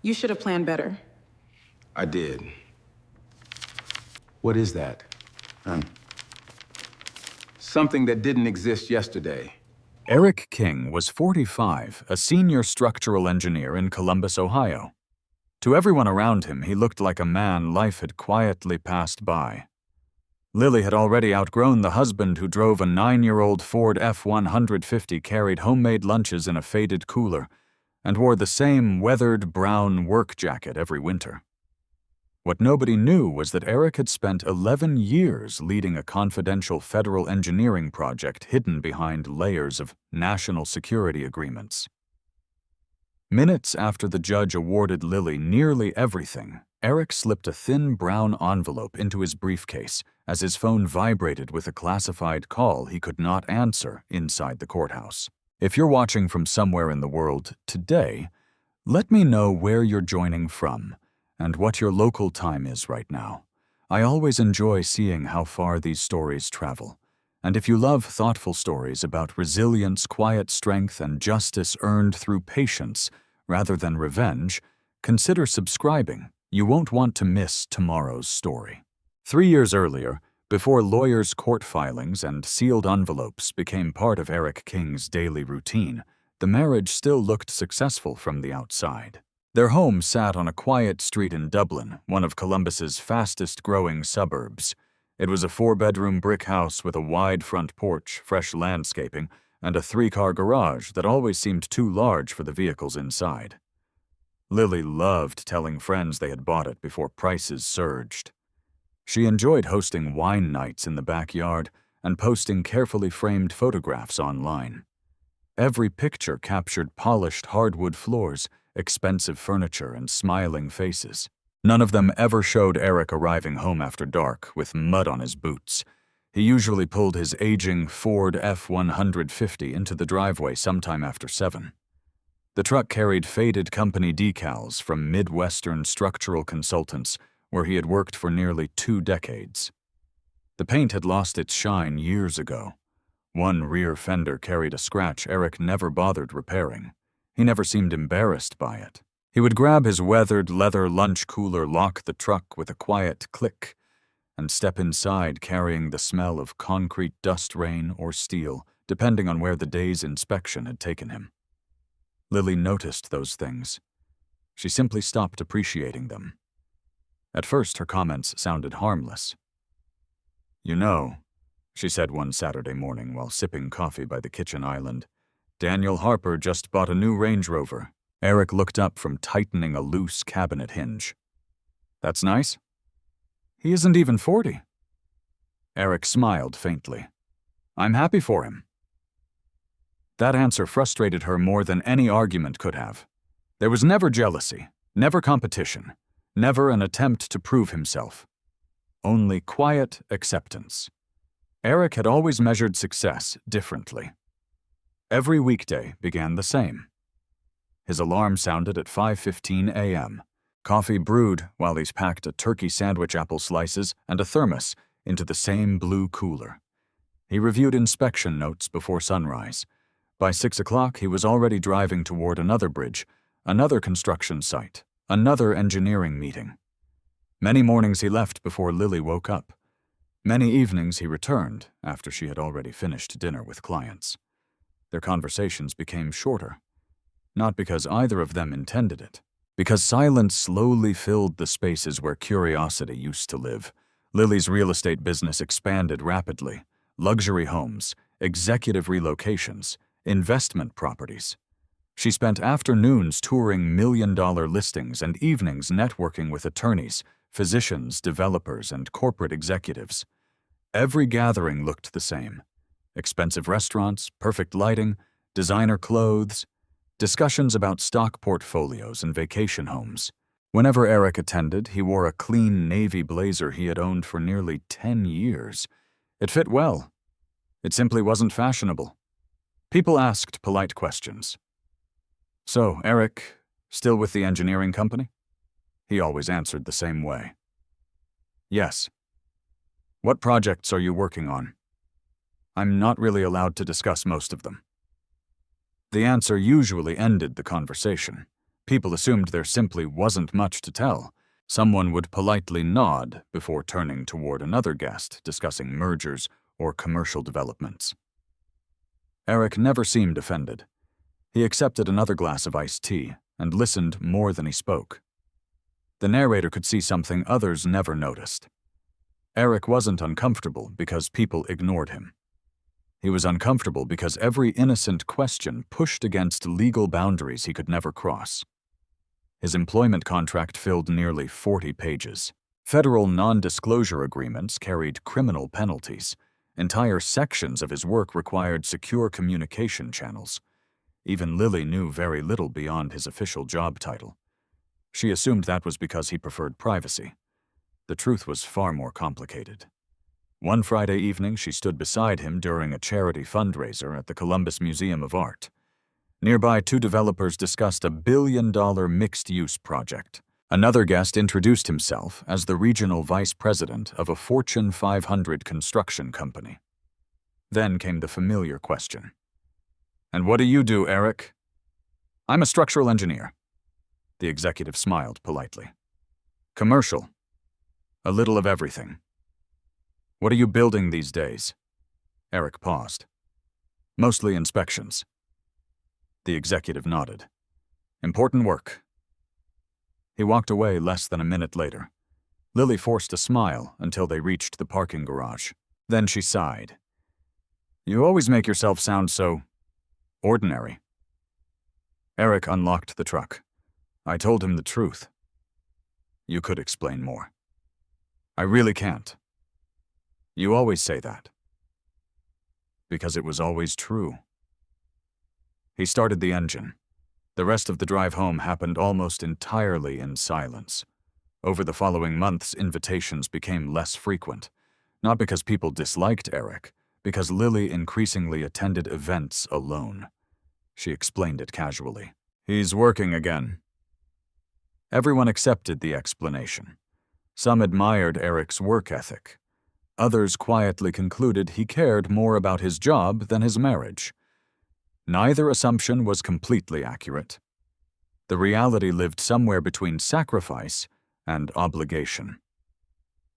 You should have planned better. I did. What is that? Something that didn't exist yesterday. Eric King was 45, a senior structural engineer in Columbus, Ohio. To everyone around him, he looked like a man life had quietly passed by. Lily had already outgrown the husband who drove a 9-year-old Ford F-150, carried homemade lunches in a faded cooler, and wore the same weathered brown work jacket every winter. What nobody knew was that Eric had spent 11 years leading a confidential federal engineering project hidden behind layers of national security agreements. Minutes after the judge awarded Lily nearly everything, Eric slipped a thin brown envelope into his briefcase as his phone vibrated with a classified call he could not answer inside the courthouse. If you're watching from somewhere in the world today, let me know where you're joining from and what your local time is right now. I always enjoy seeing how far these stories travel. And if you love thoughtful stories about resilience, quiet strength, and justice earned through patience rather than revenge, consider subscribing. You won't want to miss tomorrow's story. 3 years earlier, before lawyers' court filings and sealed envelopes became part of Eric King's daily routine, the marriage still looked successful from the outside. Their home sat on a quiet street in Dublin, one of Columbus's fastest-growing suburbs. It was a 4-bedroom brick house with a wide front porch, fresh landscaping, and a 3-car garage that always seemed too large for the vehicles inside. Lily loved telling friends they had bought it before prices surged. She enjoyed hosting wine nights in the backyard and posting carefully framed photographs online. Every picture captured polished hardwood floors, expensive furniture, and smiling faces. None of them ever showed Eric arriving home after dark with mud on his boots. He usually pulled his aging Ford F-150 into the driveway sometime after 7. The truck carried faded company decals from Midwestern structural consultants, where he had worked for nearly 2 decades. The paint had lost its shine years ago. One rear fender carried a scratch Eric never bothered repairing. He never seemed embarrassed by it. He would grab his weathered leather lunch cooler, lock the truck with a quiet click, and step inside carrying the smell of concrete dust rain or steel, depending on where the day's inspection had taken him. Lily noticed those things. She simply stopped appreciating them. At first, her comments sounded harmless. "You know," she said one Saturday morning while sipping coffee by the kitchen island, "Daniel Harper just bought a new Range Rover." Eric looked up from tightening a loose cabinet hinge. "That's nice. He isn't even 40. Eric smiled faintly. "I'm happy for him." That answer frustrated her more than any argument could have. There was never jealousy, never competition, never an attempt to prove himself. Only quiet acceptance. Eric had always measured success differently. Every weekday began the same. His alarm sounded at 5:15 a.m. Coffee brewed while he's packed a turkey sandwich, apple slices, and a thermos into the same blue cooler. He reviewed inspection notes before sunrise. By 6 o'clock, he was already driving toward another bridge, another construction site, another engineering meeting. Many mornings he left before Lily woke up. Many evenings he returned after she had already finished dinner with clients. Their conversations became shorter. Not because either of them intended it, because silence slowly filled the spaces where curiosity used to live. Lily's real estate business expanded rapidly. Luxury homes, executive relocations, investment properties. She spent afternoons touring million-dollar listings and evenings networking with attorneys, physicians, developers, and corporate executives. Every gathering looked the same. Expensive restaurants, perfect lighting, designer clothes, discussions about stock portfolios and vacation homes. Whenever Eric attended, he wore a clean navy blazer he had owned for nearly 10 years. It fit well. It simply wasn't fashionable. People asked polite questions. "So, Eric, still with the engineering company?" He always answered the same way. "Yes." "What projects are you working on?" "I'm not really allowed to discuss most of them." The answer usually ended the conversation. People assumed there simply wasn't much to tell. Someone would politely nod before turning toward another guest discussing mergers or commercial developments. Eric never seemed offended. He accepted another glass of iced tea and listened more than he spoke. The narrator could see something others never noticed. Eric wasn't uncomfortable because people ignored him. He was uncomfortable because every innocent question pushed against legal boundaries he could never cross. His employment contract filled nearly 40 pages. Federal non-disclosure agreements carried criminal penalties. Entire sections of his work required secure communication channels. Even Lily knew very little beyond his official job title. She assumed that was because he preferred privacy. The truth was far more complicated. One Friday evening, she stood beside him during a charity fundraiser at the Columbus Museum of Art. Nearby, two developers discussed a billion-dollar mixed-use project. Another guest introduced himself as the regional vice president of a Fortune 500 construction company. Then came the familiar question. "And what do you do, Eric?" "I'm a structural engineer." The executive smiled politely. "Commercial. A little of everything." "What are you building these days?" Eric paused. "Mostly inspections." The executive nodded. "Important work." He walked away less than a minute later. Lily forced a smile until they reached the parking garage. Then she sighed. "You always make yourself sound so ordinary." Eric unlocked the truck. "I told him the truth." "You could explain more." "I really can't." "You always say that." "Because it was always true." He started the engine. The rest of the drive home happened almost entirely in silence. Over the following months, invitations became less frequent, not because people disliked Eric, because Lily increasingly attended events alone. She explained it casually. "He's working again." Everyone accepted the explanation. Some admired Eric's work ethic. Others quietly concluded he cared more about his job than his marriage. Neither assumption was completely accurate. The reality lived somewhere between sacrifice and obligation.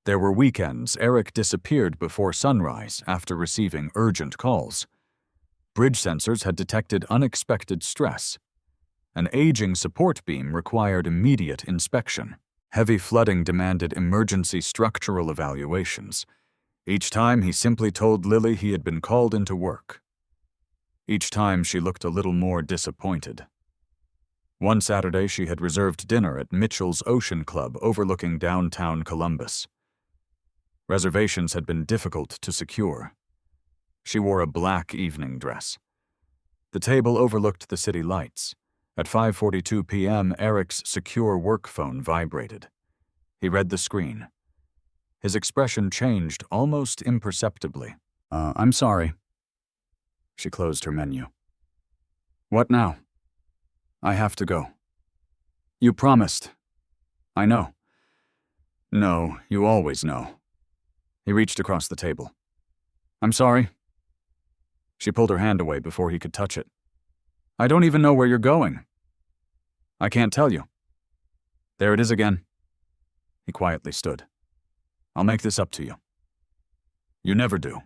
There were weekends Eric disappeared before sunrise after receiving urgent calls. Bridge sensors had detected unexpected stress. An aging support beam required immediate inspection. Heavy flooding demanded emergency structural evaluations. Each time he simply told Lily he had been called into work. Each time she looked a little more disappointed. One Saturday she had reserved dinner at Mitchell's Ocean Club overlooking downtown Columbus. Reservations had been difficult to secure. She wore a black evening dress. The table overlooked the city lights. At 5:42 p.m., Eric's secure work phone vibrated. He read the screen. His expression changed almost imperceptibly. I'm sorry." She closed her menu. "What now?" "I have to go." "You promised." "I know." "No, you always know." He reached across the table. "I'm sorry." She pulled her hand away before he could touch it. "I don't even know where you're going." "I can't tell you." "There it is again." He quietly stood. "I'll make this up to you." "You never do."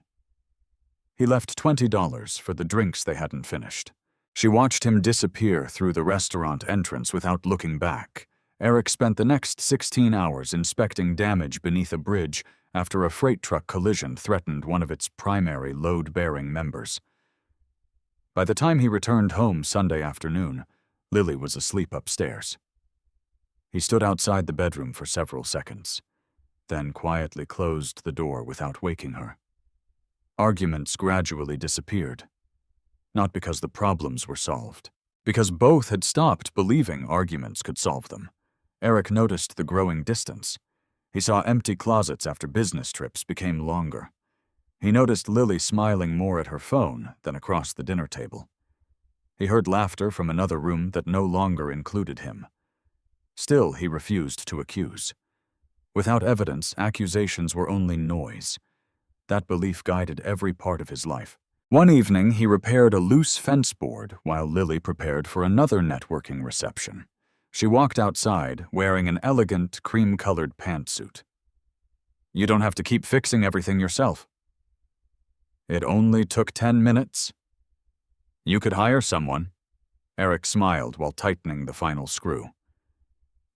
He left $20 for the drinks they hadn't finished. She watched him disappear through the restaurant entrance without looking back. Eric spent the next 16 hours inspecting damage beneath a bridge after a freight truck collision threatened one of its primary load-bearing members. By the time he returned home Sunday afternoon, Lily was asleep upstairs. He stood outside the bedroom for several seconds, then quietly closed the door without waking her. Arguments gradually disappeared. Not because the problems were solved, because both had stopped believing arguments could solve them. Eric noticed the growing distance. He saw empty closets after business trips became longer. He noticed Lily smiling more at her phone than across the dinner table. He heard laughter from another room that no longer included him. Still, he refused to accuse. Without evidence, accusations were only noise. That belief guided every part of his life. One evening, he repaired a loose fence board while Lily prepared for another networking reception. She walked outside, wearing an elegant, cream-colored pantsuit. You don't have to keep fixing everything yourself. It only took 10 minutes. You could hire someone. Eric smiled while tightening the final screw.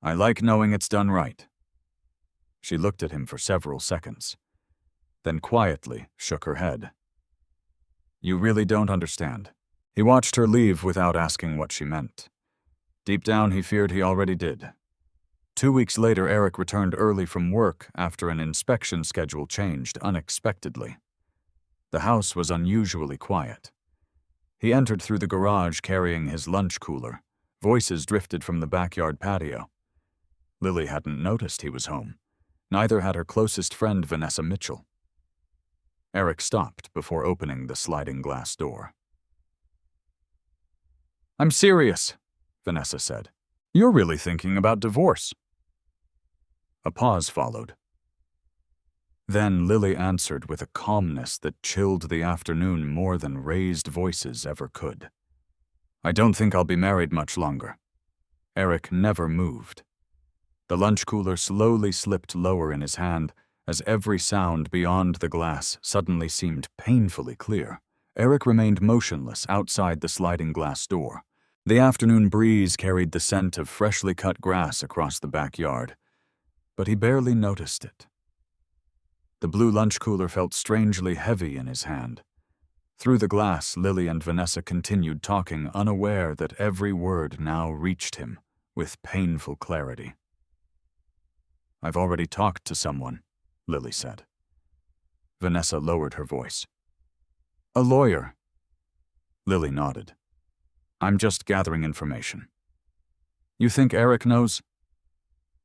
I like knowing it's done right. She looked at him for several seconds, then quietly shook her head. You really don't understand. He watched her leave without asking what she meant. Deep down, he feared he already did. 2 weeks later, Eric returned early from work after an inspection schedule changed unexpectedly. The house was unusually quiet. He entered through the garage carrying his lunch cooler. Voices drifted from the backyard patio. Lily hadn't noticed he was home. Neither had her closest friend, Vanessa Mitchell. Eric stopped before opening the sliding glass door. I'm serious, Vanessa said. You're really thinking about divorce. A pause followed. Then Lily answered with a calmness that chilled the afternoon more than raised voices ever could. I don't think I'll be married much longer. Eric never moved. The lunch cooler slowly slipped lower in his hand as every sound beyond the glass suddenly seemed painfully clear. Eric remained motionless outside the sliding glass door. The afternoon breeze carried the scent of freshly cut grass across the backyard, but he barely noticed it. The blue lunch cooler felt strangely heavy in his hand. Through the glass, Lily and Vanessa continued talking, unaware that every word now reached him with painful clarity. I've already talked to someone, Lily said. Vanessa lowered her voice. A lawyer. Lily nodded. I'm just gathering information. You think Eric knows?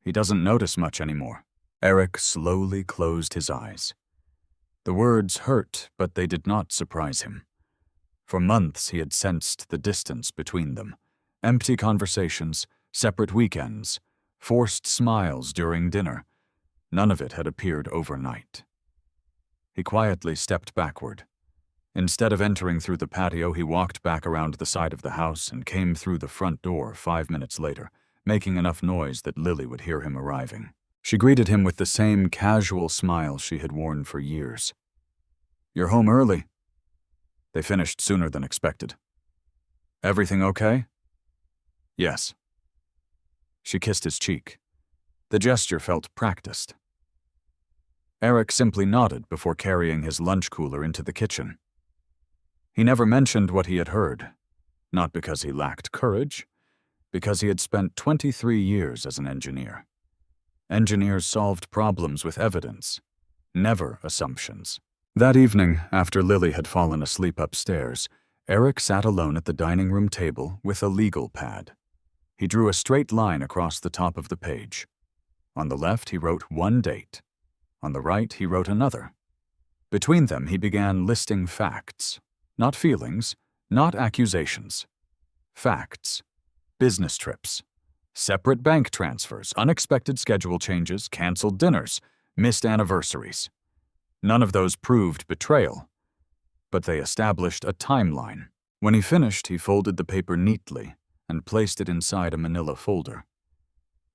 He doesn't notice much anymore. Eric slowly closed his eyes. The words hurt, but they did not surprise him. For months he had sensed the distance between them. Empty conversations, separate weekends, forced smiles during dinner. None of it had appeared overnight. He quietly stepped backward. Instead of entering through the patio, he walked back around the side of the house and came through the front door 5 minutes later, making enough noise that Lily would hear him arriving. She greeted him with the same casual smile she had worn for years. You're home early. They finished sooner than expected. Everything okay? Yes. She kissed his cheek. The gesture felt practiced. Eric simply nodded before carrying his lunch cooler into the kitchen. He never mentioned what he had heard, not because he lacked courage, because he had spent 23 years as an engineer. Engineers solved problems with evidence, never assumptions. That evening, after Lily had fallen asleep upstairs, Eric sat alone at the dining room table with a legal pad. He drew a straight line across the top of the page. On the left, he wrote one date. On the right, he wrote another. Between them, he began listing facts. Not feelings, not accusations. Facts. Business trips. Separate bank transfers, unexpected schedule changes, canceled dinners, missed anniversaries. None of those proved betrayal, but they established a timeline. When he finished, he folded the paper neatly and placed it inside a manila folder.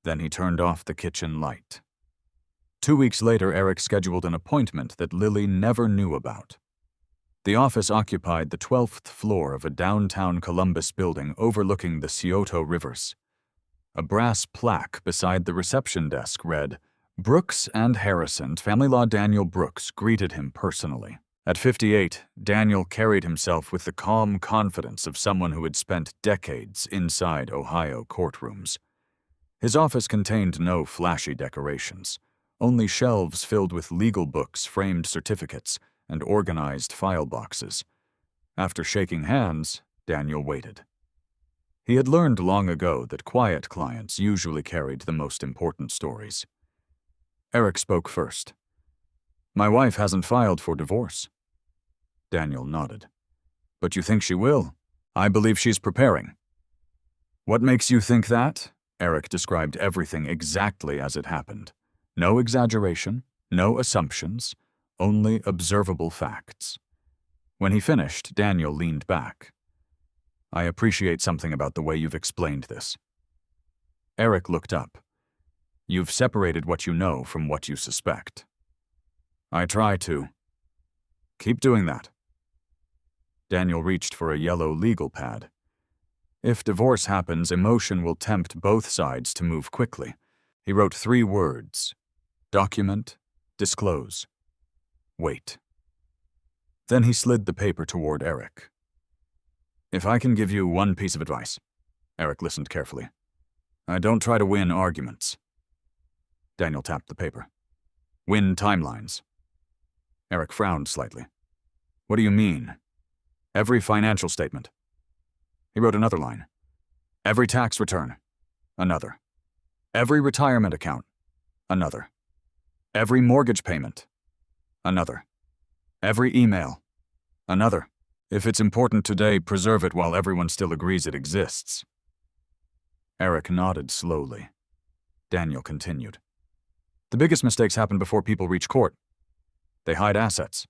Then he turned off the kitchen light. 2 weeks later, Eric scheduled an appointment that Lily never knew about. The office occupied the 12th floor of a downtown Columbus building overlooking the Scioto Rivers. A brass plaque beside the reception desk read, Brooks and Harrison, family law Daniel Brooks, greeted him personally. At 58, Daniel carried himself with the calm confidence of someone who had spent decades inside Ohio courtrooms. His office contained no flashy decorations, only shelves filled with legal books, framed certificates, and organized file boxes. After shaking hands, Daniel waited. He had learned long ago that quiet clients usually carried the most important stories. Eric spoke first. My wife hasn't filed for divorce. Daniel nodded. But you think she will? I believe she's preparing. What makes you think that? Eric described everything exactly as it happened. No exaggeration, no assumptions, only observable facts. When he finished, Daniel leaned back. I appreciate something about the way you've explained this. Eric looked up. You've separated what you know from what you suspect. I try to. Keep doing that. Daniel reached for a yellow legal pad. If divorce happens, emotion will tempt both sides to move quickly. He wrote 3 words. Document, disclose, wait. Then he slid the paper toward Eric. If I can give you one piece of advice, Eric listened carefully. I don't try to win arguments. Daniel tapped the paper. Win timelines. Eric frowned slightly. What do you mean? Every financial statement. He wrote another line. Every tax return. Another. Every retirement account. Another. Every mortgage payment. Another. Every email. Another. If it's important today, preserve it while everyone still agrees it exists. Eric nodded slowly. Daniel continued. The biggest mistakes happen before people reach court. They hide assets.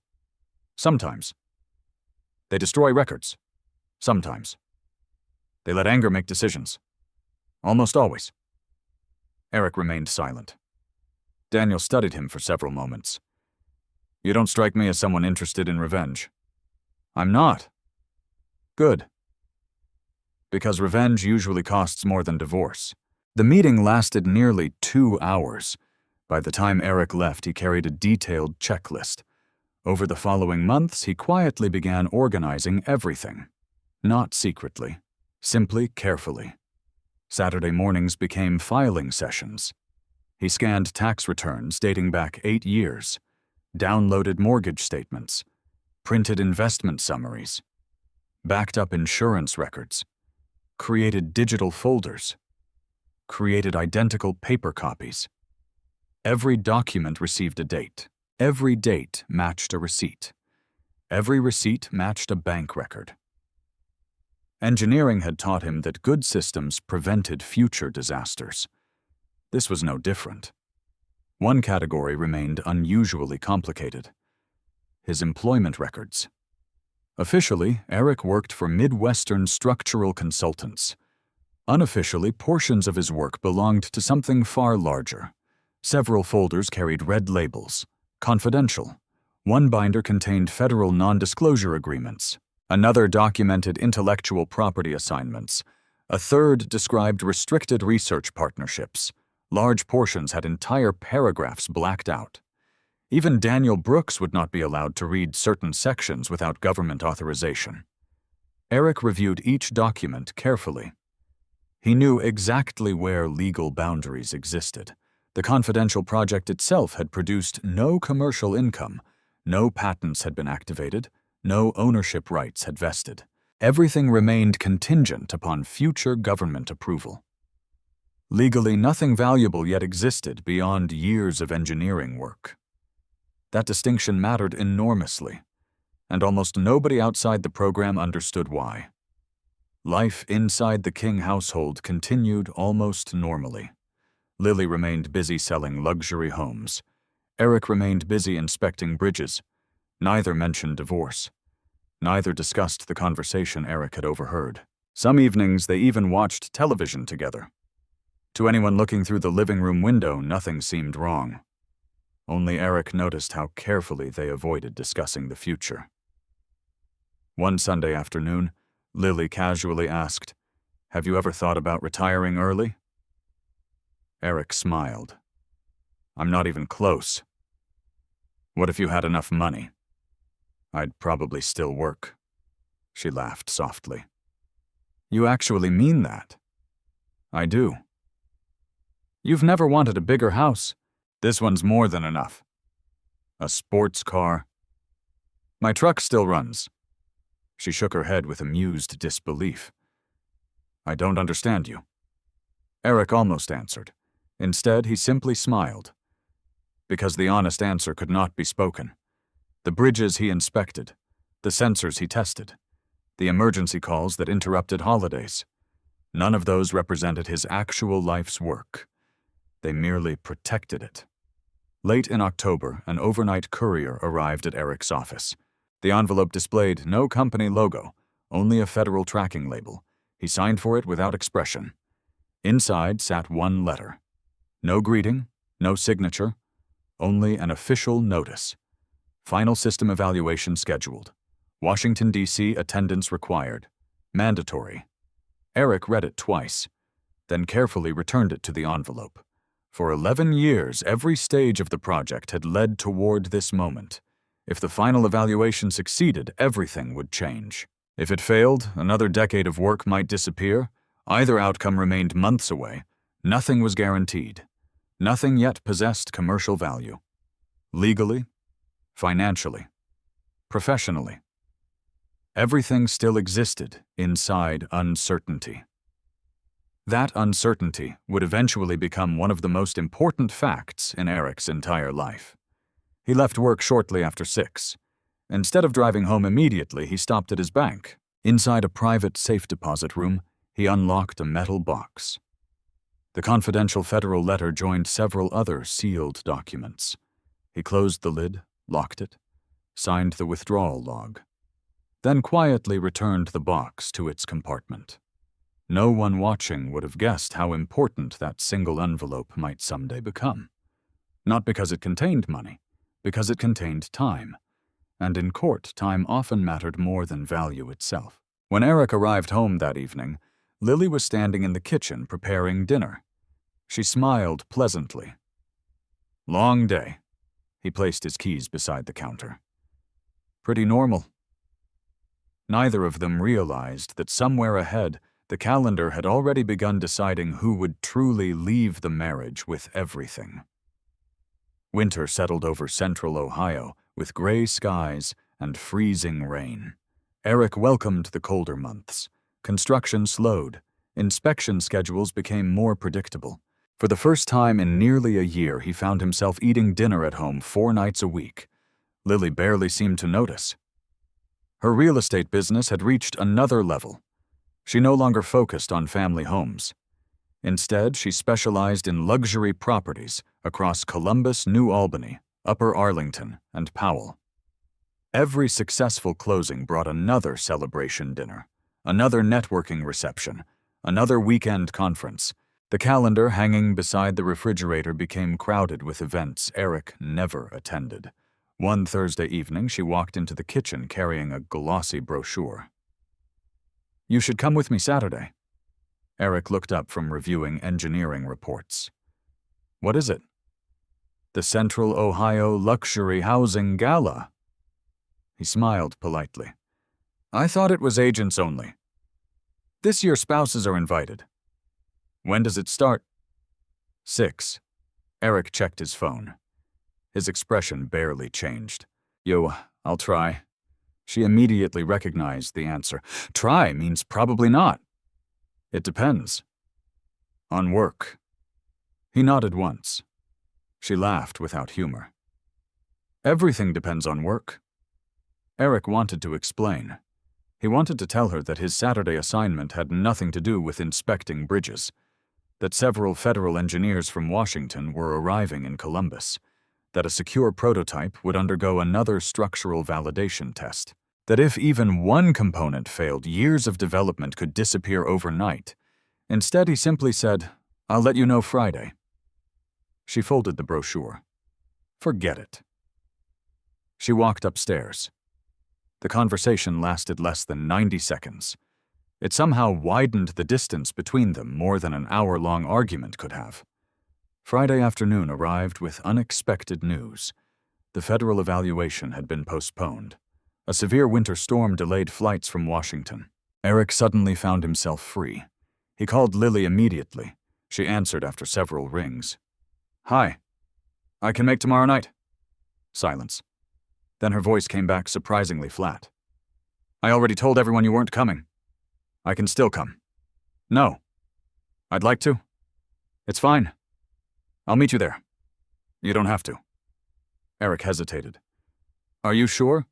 Sometimes. They destroy records. Sometimes. They let anger make decisions. Almost always. Eric remained silent. Daniel studied him for several moments. You don't strike me as someone interested in revenge. I'm not. Good. Because revenge usually costs more than divorce. The meeting lasted nearly 2 hours. By the time Eric left, he carried a detailed checklist. Over the following months, he quietly began organizing everything. Not secretly, simply carefully. Saturday mornings became filing sessions. He scanned tax returns dating back 8 years, downloaded mortgage statements, printed investment summaries, backed up insurance records, created digital folders, created identical paper copies. Every document received a date. Every date matched a receipt. Every receipt matched a bank record. Engineering had taught him that good systems prevented future disasters. This was no different. One category remained unusually complicated: his employment records. Officially, Eric worked for Midwestern Structural Consultants. Unofficially, portions of his work belonged to something far larger. Several folders carried red labels. Confidential. One binder contained federal non-disclosure agreements. Another documented intellectual property assignments. A third described restricted research partnerships. Large portions had entire paragraphs blacked out. Even Daniel Brooks would not be allowed to read certain sections without government authorization. Eric reviewed each document carefully. He knew exactly where legal boundaries existed. The confidential project itself had produced no commercial income, no patents had been activated, no ownership rights had vested. Everything remained contingent upon future government approval. Legally, nothing valuable yet existed beyond years of engineering work. That distinction mattered enormously, and almost nobody outside the program understood why. Life inside the King household continued almost normally. Lily remained busy selling luxury homes. Eric remained busy inspecting bridges. Neither mentioned divorce. Neither discussed the conversation Eric had overheard. Some evenings they even watched television together. To anyone looking through the living room window, nothing seemed wrong. Only Eric noticed how carefully they avoided discussing the future. One Sunday afternoon, Lily casually asked, "Have you ever thought about retiring early?" Eric smiled. "I'm not even close." "What if you had enough money?" "I'd probably still work." She laughed softly. "You actually mean that?" "I do." "You've never wanted a bigger house. This one's more than enough." "A sports car?" "My truck still runs." She shook her head with amused disbelief. "I don't understand you." Eric almost answered. Instead, he simply smiled. Because the honest answer could not be spoken. The bridges he inspected, the sensors he tested, the emergency calls that interrupted holidays. None of those represented his actual life's work. They merely protected it. Late in October, an overnight courier arrived at Eric's office. The envelope displayed no company logo, only a federal tracking label. He signed for it without expression. Inside sat one letter. No greeting, no signature, only an official notice. Final system evaluation scheduled. Washington, D.C. attendance required. Mandatory. Eric read it twice, then carefully returned it to the envelope. For 11 years, every stage of the project had led toward this moment. If the final evaluation succeeded, everything would change. If it failed, another decade of work might disappear. Either outcome remained months away. Nothing was guaranteed. Nothing yet possessed commercial value. Legally, financially, professionally. Everything still existed inside uncertainty. That uncertainty would eventually become one of the most important facts in Eric's entire life. He left work shortly after 6. Instead of driving home immediately, he stopped at his bank. Inside a private safe deposit room, he unlocked a metal box. The confidential federal letter joined several other sealed documents. He closed the lid, locked it, signed the withdrawal log, then quietly returned the box to its compartment. No one watching would have guessed how important that single envelope might someday become. Not because it contained money, because it contained time. And in court, time often mattered more than value itself. When Eric arrived home that evening, Lily was standing in the kitchen preparing dinner. She smiled pleasantly. Long day. He placed his keys beside the counter. Pretty normal. Neither of them realized that somewhere ahead, the calendar had already begun deciding who would truly leave the marriage with everything. Winter settled over central Ohio with gray skies and freezing rain. Eric welcomed the colder months. Construction slowed. Inspection schedules became more predictable. For the first time in nearly a year, he found himself eating dinner at home 4 nights a week. Lily barely seemed to notice. Her real estate business had reached another level. She no longer focused on family homes. Instead, she specialized in luxury properties across Columbus, New Albany, Upper Arlington, and Powell. Every successful closing brought another celebration dinner, another networking reception, another weekend conference. The calendar hanging beside the refrigerator became crowded with events Eric never attended. One Thursday evening, she walked into the kitchen carrying a glossy brochure. "You should come with me Saturday." Eric looked up from reviewing engineering reports. "What is it?" "The Central Ohio Luxury Housing Gala." He smiled politely. "I thought it was agents only." "This year spouses are invited." "When does it start?" 6. Eric checked his phone. His expression barely changed. "Yo, I'll try." She immediately recognized the answer. "Try means probably not." "It depends." "On work." He nodded once. She laughed without humor. "Everything depends on work." Eric wanted to explain. He wanted to tell her that his Saturday assignment had nothing to do with inspecting bridges, that several federal engineers from Washington were arriving in Columbus, that a secure prototype would undergo another structural validation test, that if even one component failed, years of development could disappear overnight. Instead, he simply said, "I'll let you know Friday." She folded the brochure. "Forget it." She walked upstairs. The conversation lasted less than 90 seconds. It somehow widened the distance between them more than an hour-long argument could have. Friday afternoon arrived with unexpected news. The federal evaluation had been postponed. A severe winter storm delayed flights from Washington. Eric suddenly found himself free. He called Lily immediately. She answered after several rings. "Hi. I can make tomorrow night." Silence. Then her voice came back surprisingly flat. "I already told everyone you weren't coming." "I can still come." "No." "I'd like to." "It's fine. I'll meet you there." "You don't have to." Eric hesitated. "Are you sure?"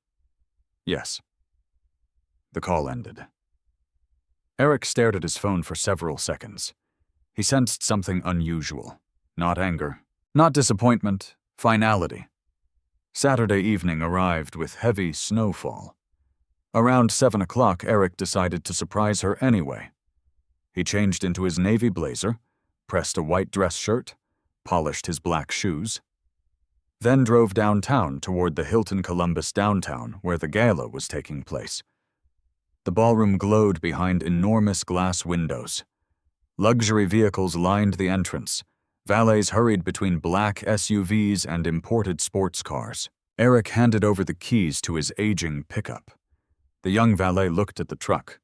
"Yes." The call ended. Eric stared at his phone for several seconds. He sensed something unusual. Not anger, not disappointment, finality. Saturday evening arrived with heavy snowfall. Around 7 o'clock, Eric decided to surprise her anyway. He changed into his navy blazer, pressed a white dress shirt, polished his black shoes, then drove downtown toward the Hilton Columbus downtown where the gala was taking place. The ballroom glowed behind enormous glass windows. Luxury vehicles lined the entrance. Valets hurried between black SUVs and imported sports cars. Eric handed over the keys to his aging pickup. The young valet looked at the truck,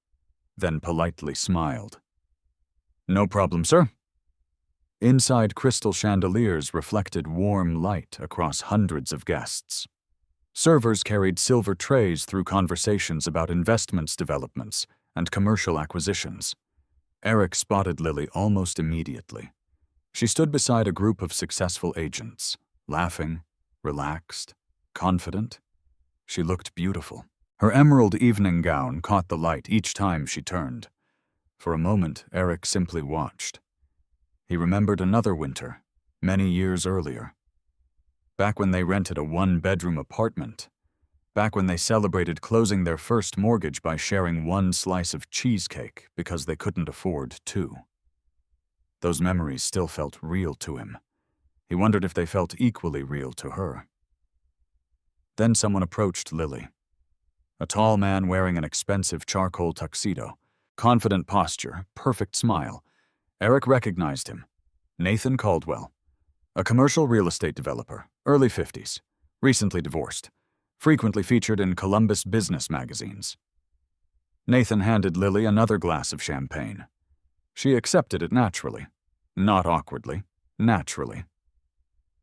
then politely smiled. "No problem, sir." Inside, crystal chandeliers reflected warm light across hundreds of guests. Servers carried silver trays through conversations about investments developments and commercial acquisitions. Eric spotted Lily almost immediately. She stood beside a group of successful agents, laughing, relaxed, confident. She looked beautiful. Her emerald evening gown caught the light each time she turned. For a moment, Eric simply watched. He remembered another winter, many years earlier. Back when they rented a one-bedroom apartment. Back when they celebrated closing their first mortgage by sharing one slice of cheesecake because they couldn't afford two. Those memories still felt real to him. He wondered if they felt equally real to her. Then someone approached Lily. A tall man wearing an expensive charcoal tuxedo, confident posture, perfect smile. Eric recognized him. Nathan Caldwell. A commercial real estate developer, early 50s, recently divorced, frequently featured in Columbus business magazines. Nathan handed Lily another glass of champagne. She accepted it naturally. Not awkwardly, naturally.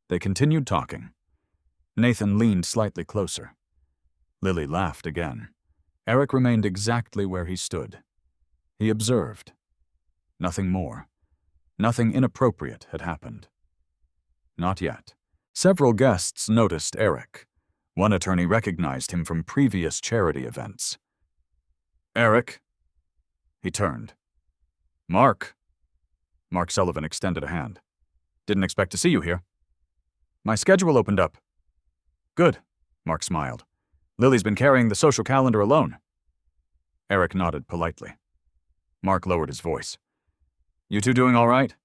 They continued talking. Nathan leaned slightly closer. Lily laughed again. Eric remained exactly where he stood. He observed. Nothing more. Nothing inappropriate had happened. Not yet. Several guests noticed Eric. One attorney recognized him from previous charity events. "Eric." He turned. "Mark." Mark Sullivan extended a hand. "Didn't expect to see you here." "My schedule opened up." "Good," Mark smiled. "Lily's been carrying the social calendar alone." Eric nodded politely. Mark lowered his voice. "You two doing all right?"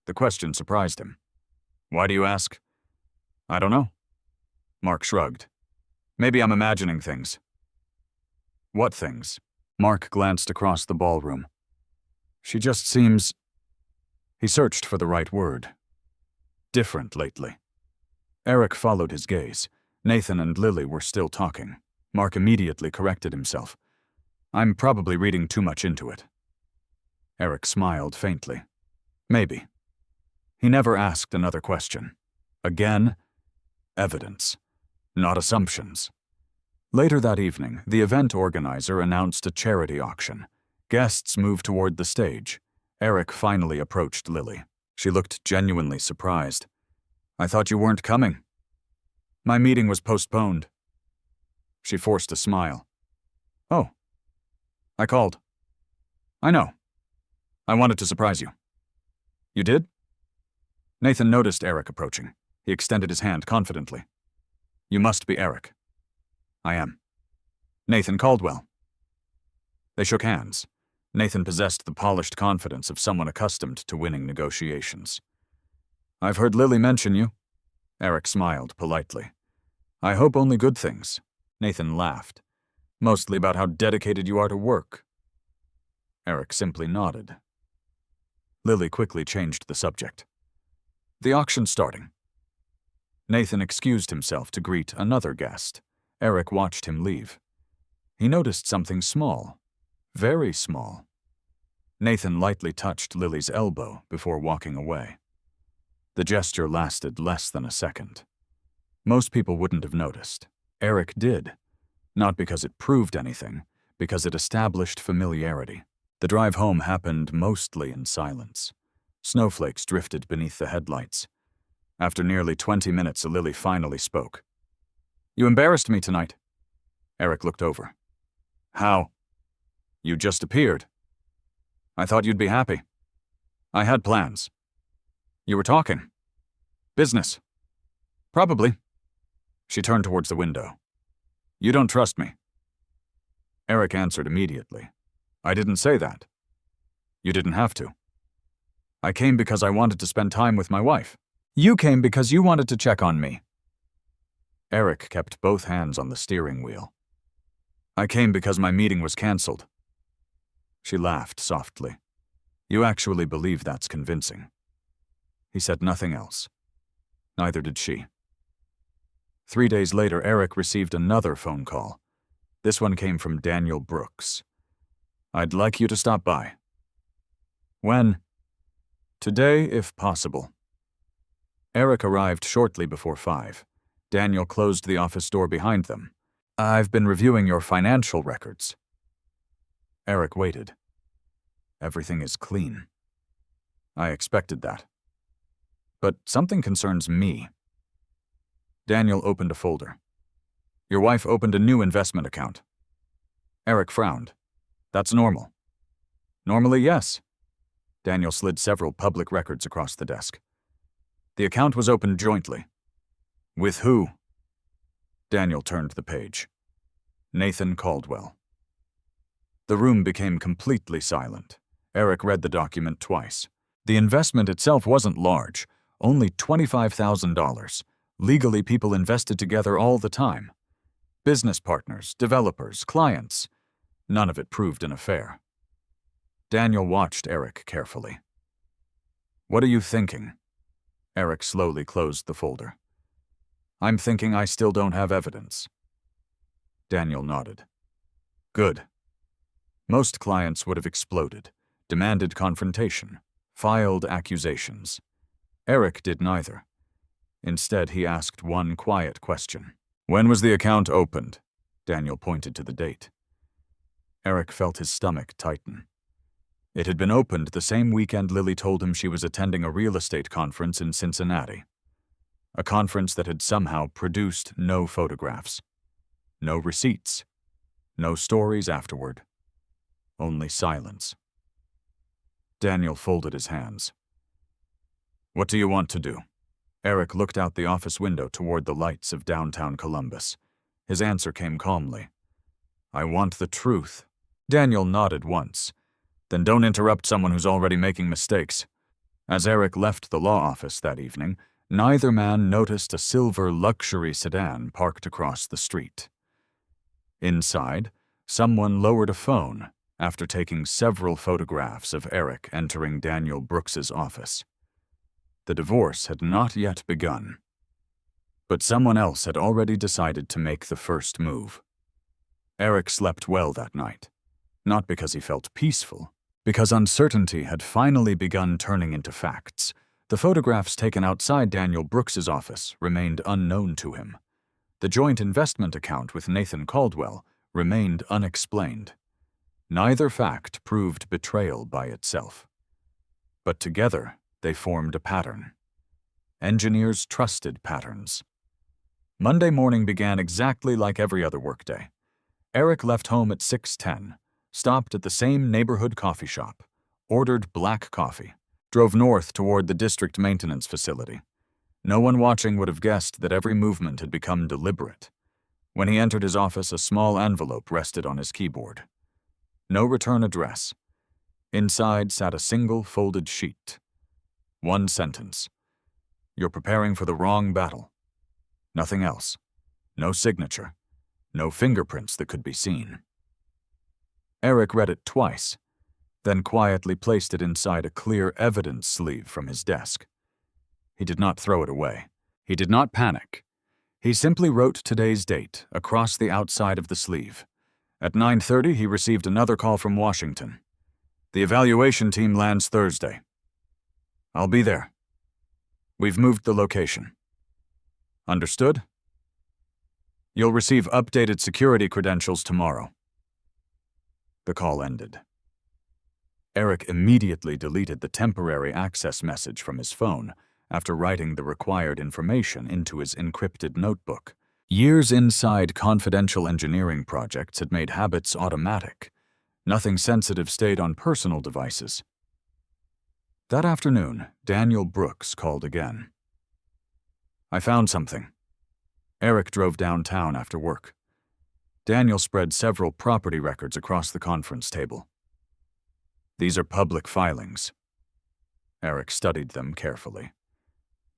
The question surprised him. "Why do you ask?" "I don't know." Mark shrugged. "Maybe I'm imagining things." "What things?" Mark glanced across the ballroom. "She just seems—" He searched for the right word. "Different lately." Eric followed his gaze. Nathan and Lily were still talking. Mark immediately corrected himself. "I'm probably reading too much into it." Eric smiled faintly. "Maybe." He never asked another question. Again, evidence, not assumptions. Later that evening, the event organizer announced a charity auction. Guests moved toward the stage. Eric finally approached Lily. She looked genuinely surprised. "I thought you weren't coming." "My meeting was postponed." She forced a smile. "Oh. I called." "I know. I wanted to surprise you." "You did?" Nathan noticed Eric approaching. He extended his hand confidently. "You must be Eric." "I am." "Nathan Caldwell." They shook hands. Nathan possessed the polished confidence of someone accustomed to winning negotiations. "I've heard Lily mention you." Eric smiled politely. "I hope only good things." Nathan laughed. "Mostly about how dedicated you are to work." Eric simply nodded. Lily quickly changed the subject. The auction starting. Nathan excused himself to greet another guest. Eric watched him leave. He noticed something small, very small. Nathan lightly touched Lily's elbow before walking away. The gesture lasted less than a second. Most people wouldn't have noticed. Eric did. Not because it proved anything, because it established familiarity. The drive home happened mostly in silence. Snowflakes drifted beneath the headlights. After nearly 20 minutes, Lily finally spoke. "You embarrassed me tonight." Eric looked over. "How?" "You just appeared." "I thought you'd be happy." "I had plans." "You were talking." "Business." "Probably." She turned towards the window. "You don't trust me." Eric answered immediately. "I didn't say that." You didn't have to. I came because I wanted to spend time with my wife. You came because you wanted to check on me. Eric kept both hands on the steering wheel. I came because my meeting was canceled. She laughed softly. You actually believe that's convincing. He said nothing else. Neither did she. 3 days later, Eric received another phone call. This one came from Daniel Brooks. I'd like you to stop by. When? Today, if possible. Eric arrived shortly before 5. Daniel closed the office door behind them. I've been reviewing your financial records. Eric waited. Everything is clean. I expected that. But something concerns me. Daniel opened a folder. Your wife opened a new investment account. Eric frowned. That's normal. Normally, yes. Daniel slid several public records across the desk. The account was opened jointly. With who? Daniel turned the page. Nathan Caldwell. The room became completely silent. Eric read the document twice. The investment itself wasn't large, only $25,000. Legally, people invested together all the time. Business partners, developers, clients. None of it proved an affair. Daniel watched Eric carefully. What are you thinking? Eric slowly closed the folder. I'm thinking I still don't have evidence. Daniel nodded. Good. Most clients would have exploded, demanded confrontation, filed accusations. Eric did neither. Instead, he asked one quiet question. When was the account opened? Daniel pointed to the date. Eric felt his stomach tighten. It had been opened the same weekend Lily told him she was attending a real estate conference in Cincinnati. A conference that had somehow produced no photographs, no receipts, no stories afterward, only silence. Daniel folded his hands. What do you want to do? Eric looked out the office window toward the lights of downtown Columbus. His answer came calmly. I want the truth. Daniel nodded once. Then don't interrupt someone who's already making mistakes. As Eric left the law office that evening, neither man noticed a silver luxury sedan parked across the street. Inside, someone lowered a phone after taking several photographs of Eric entering Daniel Brooks's office. The divorce had not yet begun. But someone else had already decided to make the first move. Eric slept well that night, not because he felt peaceful, because uncertainty had finally begun turning into facts. The photographs taken outside Daniel Brooks's office remained unknown to him. The joint investment account with Nathan Caldwell remained unexplained. Neither fact proved betrayal by itself. But together, they formed a pattern. Engineers trusted patterns. Monday morning began exactly like every other workday. Eric left home at 6:10, stopped at the same neighborhood coffee shop, ordered black coffee, drove north toward the district maintenance facility. No one watching would have guessed that every movement had become deliberate. When he entered his office, a small envelope rested on his keyboard. No return address. Inside sat a single folded sheet. One sentence. You're preparing for the wrong battle. Nothing else. No signature. No fingerprints that could be seen. Eric read it twice, then quietly placed it inside a clear evidence sleeve from his desk. He did not throw it away. He did not panic. He simply wrote today's date across the outside of the sleeve. At 9:30, he received another call from Washington. The evaluation team lands Thursday. I'll be there. We've moved the location. Understood? You'll receive updated security credentials tomorrow. The call ended. Eric immediately deleted the temporary access message from his phone after writing the required information into his encrypted notebook. Years inside confidential engineering projects had made habits automatic. Nothing sensitive stayed on personal devices. That afternoon, Daniel Brooks called again. I found something. Eric drove downtown after work. Daniel spread several property records across the conference table. These are public filings. Eric studied them carefully.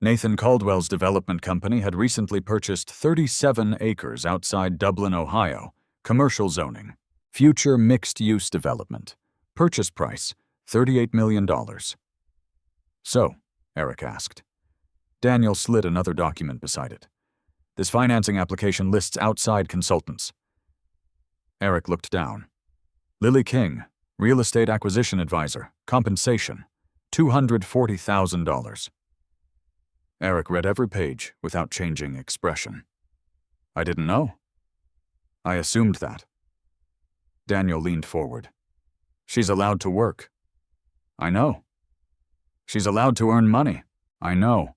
Nathan Caldwell's development company had recently purchased 37 acres outside Dublin, Ohio, commercial zoning, future mixed-use development. Purchase price, $38 million. So, Eric asked. Daniel slid another document beside it. This financing application lists outside consultants. Eric looked down. Lily King, real estate acquisition advisor, compensation, $240,000. Eric read every page without changing expression. I didn't know. I assumed that. Daniel leaned forward. She's allowed to work. I know. She's allowed to earn money. I know.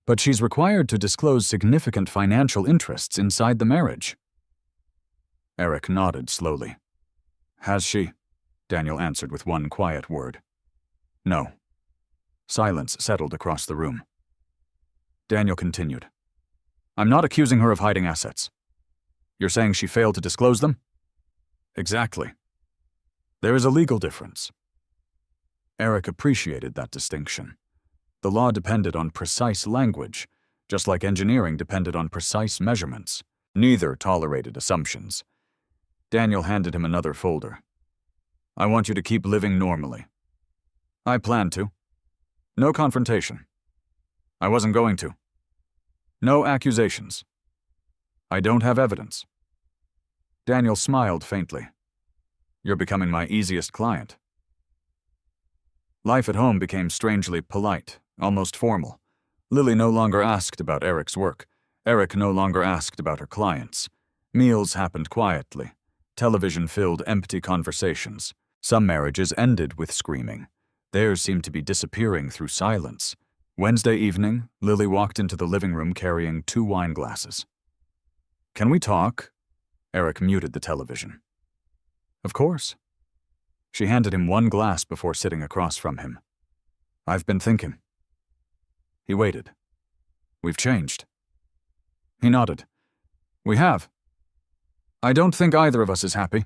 But she's required to disclose significant financial interests inside the marriage. Eric nodded slowly. Has she? Daniel answered with one quiet word. No. Silence settled across the room. Daniel continued. I'm not accusing her of hiding assets. You're saying she failed to disclose them? Exactly. There is a legal difference. Eric appreciated that distinction. The law depended on precise language, just like engineering depended on precise measurements. Neither tolerated assumptions. Daniel handed him another folder. I want you to keep living normally. I plan to. No confrontation. I wasn't going to. No accusations. I don't have evidence. Daniel smiled faintly. You're becoming my easiest client. Life at home became strangely polite, almost formal. Lily no longer asked about Eric's work. Eric no longer asked about her clients. Meals happened quietly. Television filled empty conversations. Some marriages ended with screaming. Theirs seemed to be disappearing through silence. Wednesday evening, Lily walked into the living room carrying 2 wine glasses. Can we talk? Eric muted the television. Of course. She handed him 1 glass before sitting across from him. I've been thinking. He waited. We've changed. He nodded. We have. I don't think either of us is happy.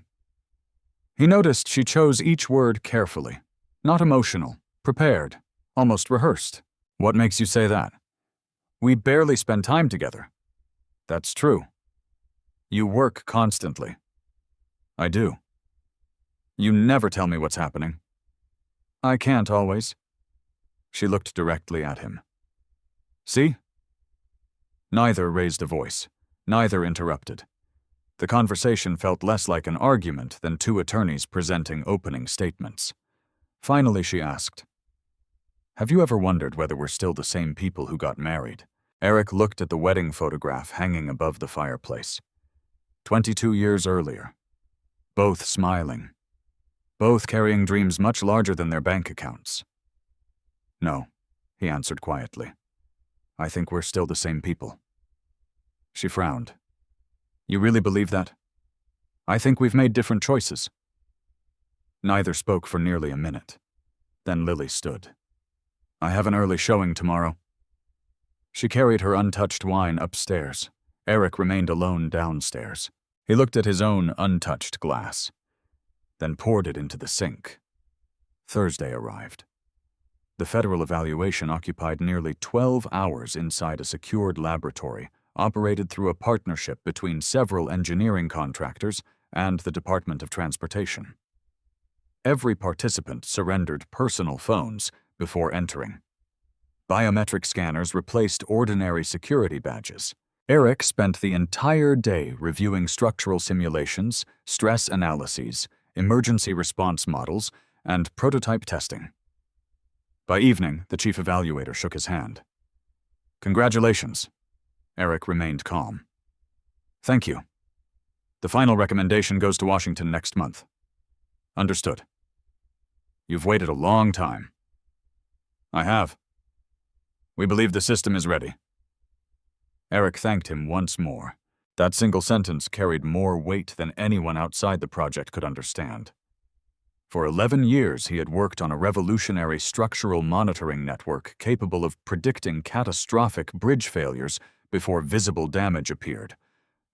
He noticed she chose each word carefully. Not emotional, prepared, almost rehearsed. What makes you say that? We barely spend time together. That's true. You work constantly. I do. You never tell me what's happening. I can't always. She looked directly at him. See? Neither raised a voice. Neither interrupted. The conversation felt less like an argument than 2 attorneys presenting opening statements. Finally, she asked, Have you ever wondered whether we're still the same people who got married? Eric looked at the wedding photograph hanging above the fireplace. 22 years earlier. Both smiling. Both carrying dreams much larger than their bank accounts. No, he answered quietly. I think we're still the same people. She frowned. You really believe that? I think we've made different choices. Neither spoke for nearly a minute. Then Lily stood. I have an early showing tomorrow. She carried her untouched wine upstairs. Eric remained alone downstairs. He looked at his own untouched glass, then poured it into the sink. Thursday arrived. The federal evaluation occupied nearly 12 hours inside a secured laboratory operated through a partnership between several engineering contractors and the Department of Transportation. Every participant surrendered personal phones before entering. Biometric scanners replaced ordinary security badges. Eric spent the entire day reviewing structural simulations, stress analyses, emergency response models, and prototype testing. By evening, the chief evaluator shook his hand. Congratulations. Eric remained calm. Thank you. The final recommendation goes to Washington next month. Understood. You've waited a long time. I have. We believe the system is ready. Eric thanked him once more. That single sentence carried more weight than anyone outside the project could understand. For 11 years, he had worked on a revolutionary structural monitoring network capable of predicting catastrophic bridge failures before visible damage appeared.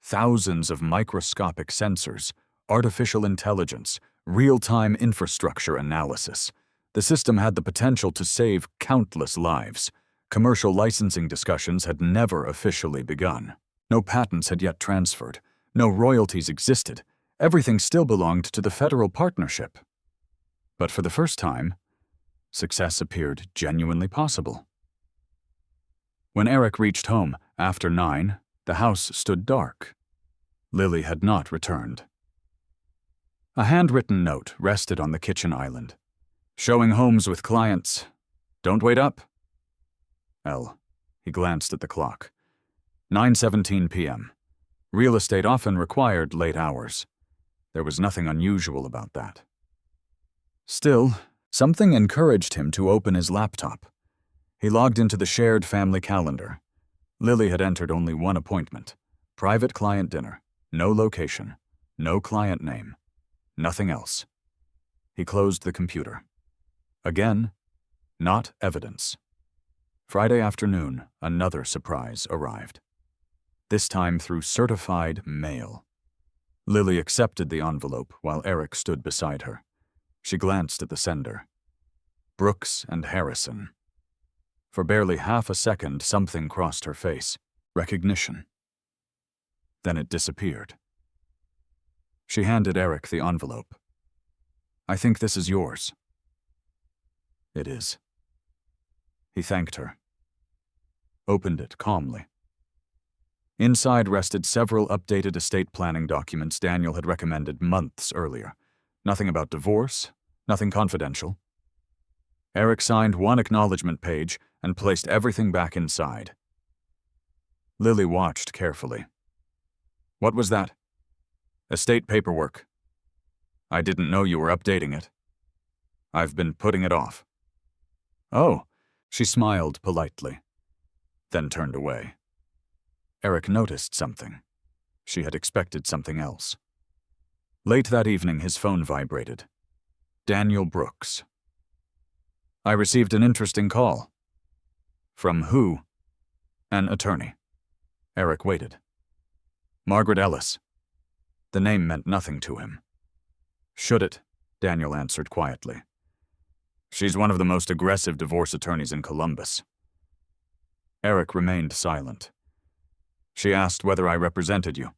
Thousands of microscopic sensors, artificial intelligence, real-time infrastructure analysis. The system had the potential to save countless lives. Commercial licensing discussions had never officially begun. No patents had yet transferred. No royalties existed. Everything still belonged to the federal partnership. But for the first time, success appeared genuinely possible. When Eric reached home after 9, the house stood dark. Lily had not returned. A handwritten note rested on the kitchen island. Showing homes with clients. Don't wait up. L. He glanced at the clock. 9:17 p.m. Real estate often required late hours. There was nothing unusual about that. Still, something encouraged him to open his laptop. He logged into the shared family calendar. Lily had entered only one appointment. Private client dinner. No location. No client name. Nothing else. He closed the computer. Again, not evidence. Friday afternoon, another surprise arrived. This time through certified mail. Lily accepted the envelope while Eric stood beside her. She glanced at the sender. Brooks and Harrison. For barely half a second, something crossed her face. Recognition. Then it disappeared. She handed Eric the envelope. I think this is yours. It is. He thanked her. Opened it calmly. Inside rested several updated estate planning documents Daniel had recommended months earlier. Nothing about divorce, nothing confidential. Eric signed one acknowledgement page and placed everything back inside. Lily watched carefully. What was that? Estate paperwork. I didn't know you were updating it. I've been putting it off. Oh, she smiled politely, then turned away. Eric noticed something. She had expected something else. Late that evening, his phone vibrated. Daniel Brooks. I received an interesting call. From who? An attorney. Eric waited. Margaret Ellis. The name meant nothing to him. Should it? Daniel answered quietly. She's one of the most aggressive divorce attorneys in Columbus. Eric remained silent. She asked whether I represented you.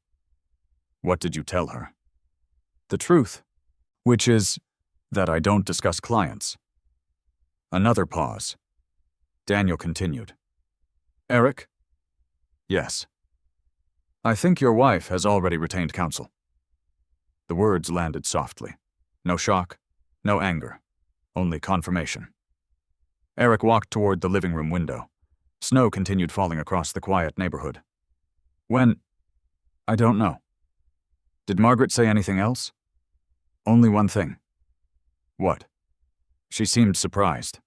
What did you tell her? The truth, which is that I don't discuss clients. Another pause. Daniel continued. Eric? Yes. I think your wife has already retained counsel. The words landed softly. No shock, no anger, only confirmation. Eric walked toward the living room window. Snow continued falling across the quiet neighborhood. When? I don't know. Did Margaret say anything else? Only one thing. What? She seemed surprised.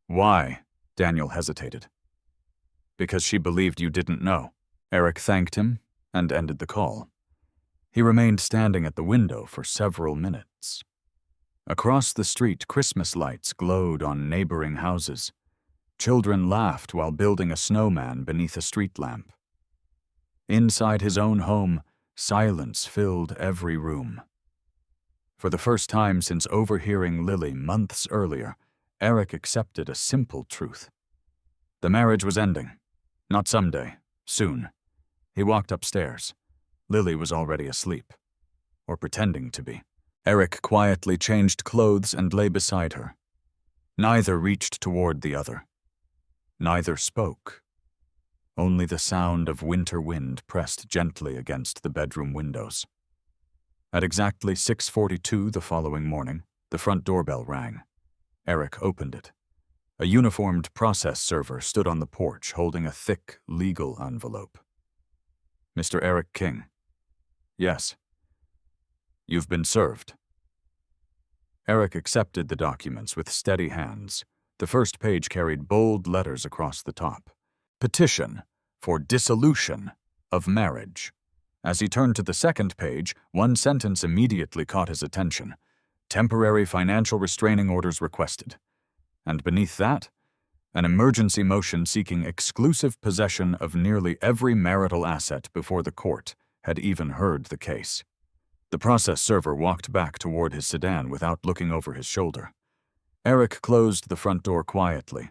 Why? Daniel hesitated. Because she believed you didn't know. Eric thanked him and ended the call. He remained standing at the window for several minutes. Across the street, Christmas lights glowed on neighboring houses. Children laughed while building a snowman beneath a street lamp. Inside his own home, silence filled every room. For the first time since overhearing Lily months earlier, Eric accepted a simple truth. The marriage was ending. Not someday, soon. He walked upstairs. Lily was already asleep, or pretending to be. Eric quietly changed clothes and lay beside her. Neither reached toward the other. Neither spoke. Only the sound of winter wind pressed gently against the bedroom windows. At exactly 6:42 the following morning, the front doorbell rang. Eric opened it. A uniformed process server stood on the porch holding a thick legal envelope. Mr. Eric King. Yes. You've been served. Eric accepted the documents with steady hands. The first page carried bold letters across the top. Petition for dissolution of marriage. As he turned to the second page, one sentence immediately caught his attention. Temporary financial restraining orders requested. And beneath that, an emergency motion seeking exclusive possession of nearly every marital asset before the court had even heard the case. The process server walked back toward his sedan without looking over his shoulder. Eric closed the front door quietly.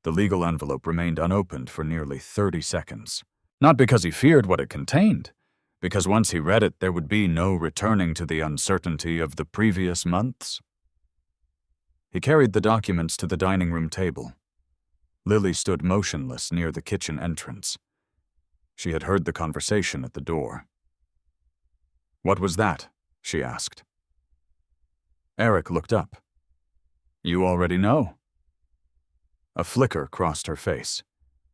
The legal envelope remained unopened for nearly 30 seconds. Not because he feared what it contained, because once he read it, there would be no returning to the uncertainty of the previous months. He carried the documents to the dining room table. Lily stood motionless near the kitchen entrance. She had heard the conversation at the door. "What was that?" she asked. Eric looked up. "You already know." A flicker crossed her face.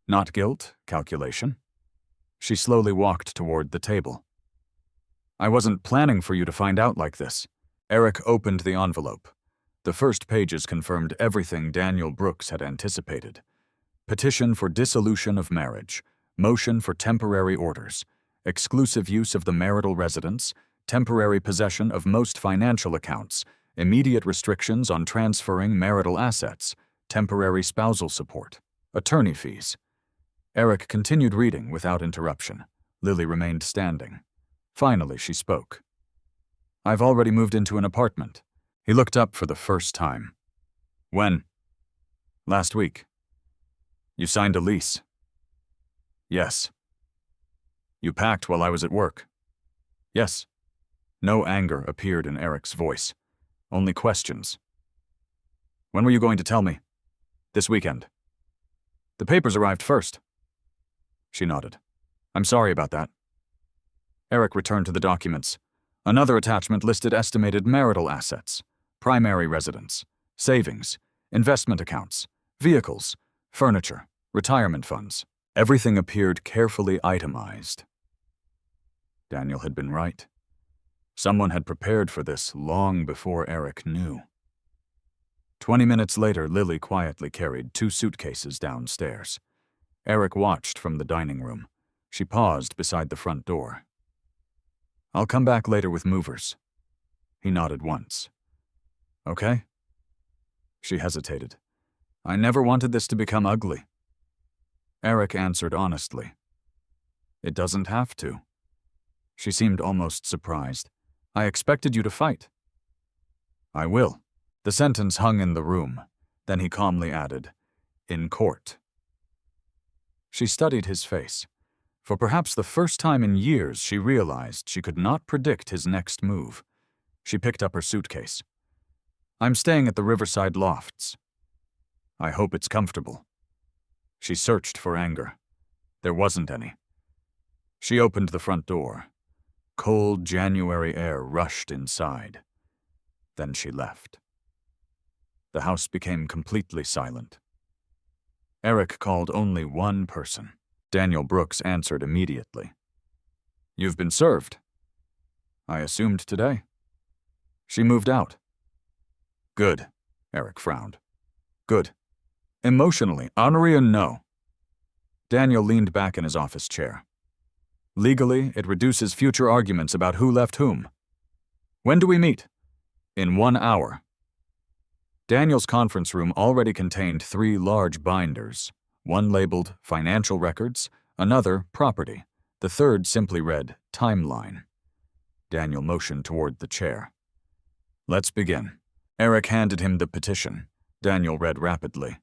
Not guilt, calculation. She slowly walked toward the table. "I wasn't planning for you to find out like this." Eric opened the envelope. The first pages confirmed everything Daniel Brooks had anticipated. Petition for dissolution of marriage, motion for temporary orders, exclusive use of the marital residence, temporary possession of most financial accounts, immediate restrictions on transferring marital assets, temporary spousal support, attorney fees. Eric continued reading without interruption. Lily remained standing. Finally, she spoke. "I've already moved into an apartment." He looked up for the first time. "When?" "Last week." "You signed a lease?" "Yes." "You packed while I was at work?" "Yes." No anger appeared in Eric's voice. Only questions. "When were you going to tell me?" "This weekend." "The papers arrived first." She nodded. "I'm sorry about that." Eric returned to the documents. Another attachment listed estimated marital assets, primary residence, savings, investment accounts, vehicles, furniture, retirement funds. Everything appeared carefully itemized. Daniel had been right. Someone had prepared for this long before Eric knew. 20 minutes later, Lily quietly carried 2 suitcases downstairs. Eric watched from the dining room. She paused beside the front door. "I'll come back later with movers." He nodded once. "Okay?" She hesitated. "I never wanted this to become ugly." Eric answered honestly. "It doesn't have to." She seemed almost surprised. "I expected you to fight." "I will." The sentence hung in the room. Then he calmly added, "In court." She studied his face. For perhaps the first time in years, she realized she could not predict his next move. She picked up her suitcase. "I'm staying at the Riverside Lofts." "I hope it's comfortable." She searched for anger. There wasn't any. She opened the front door. Cold January air rushed inside. Then she left. The house became completely silent. Eric called only one person. Daniel Brooks answered immediately. "You've been served." "I assumed today." "She moved out." "Good," Eric frowned. "Good. Emotionally, honorary or no?" Daniel leaned back in his office chair. "Legally, it reduces future arguments about who left whom." "When do we meet?" "In 1 hour." Daniel's conference room already contained 3 large binders, one labeled Financial Records, another Property, the third simply read Timeline. Daniel motioned toward the chair. "Let's begin." Eric handed him the petition. Daniel read rapidly.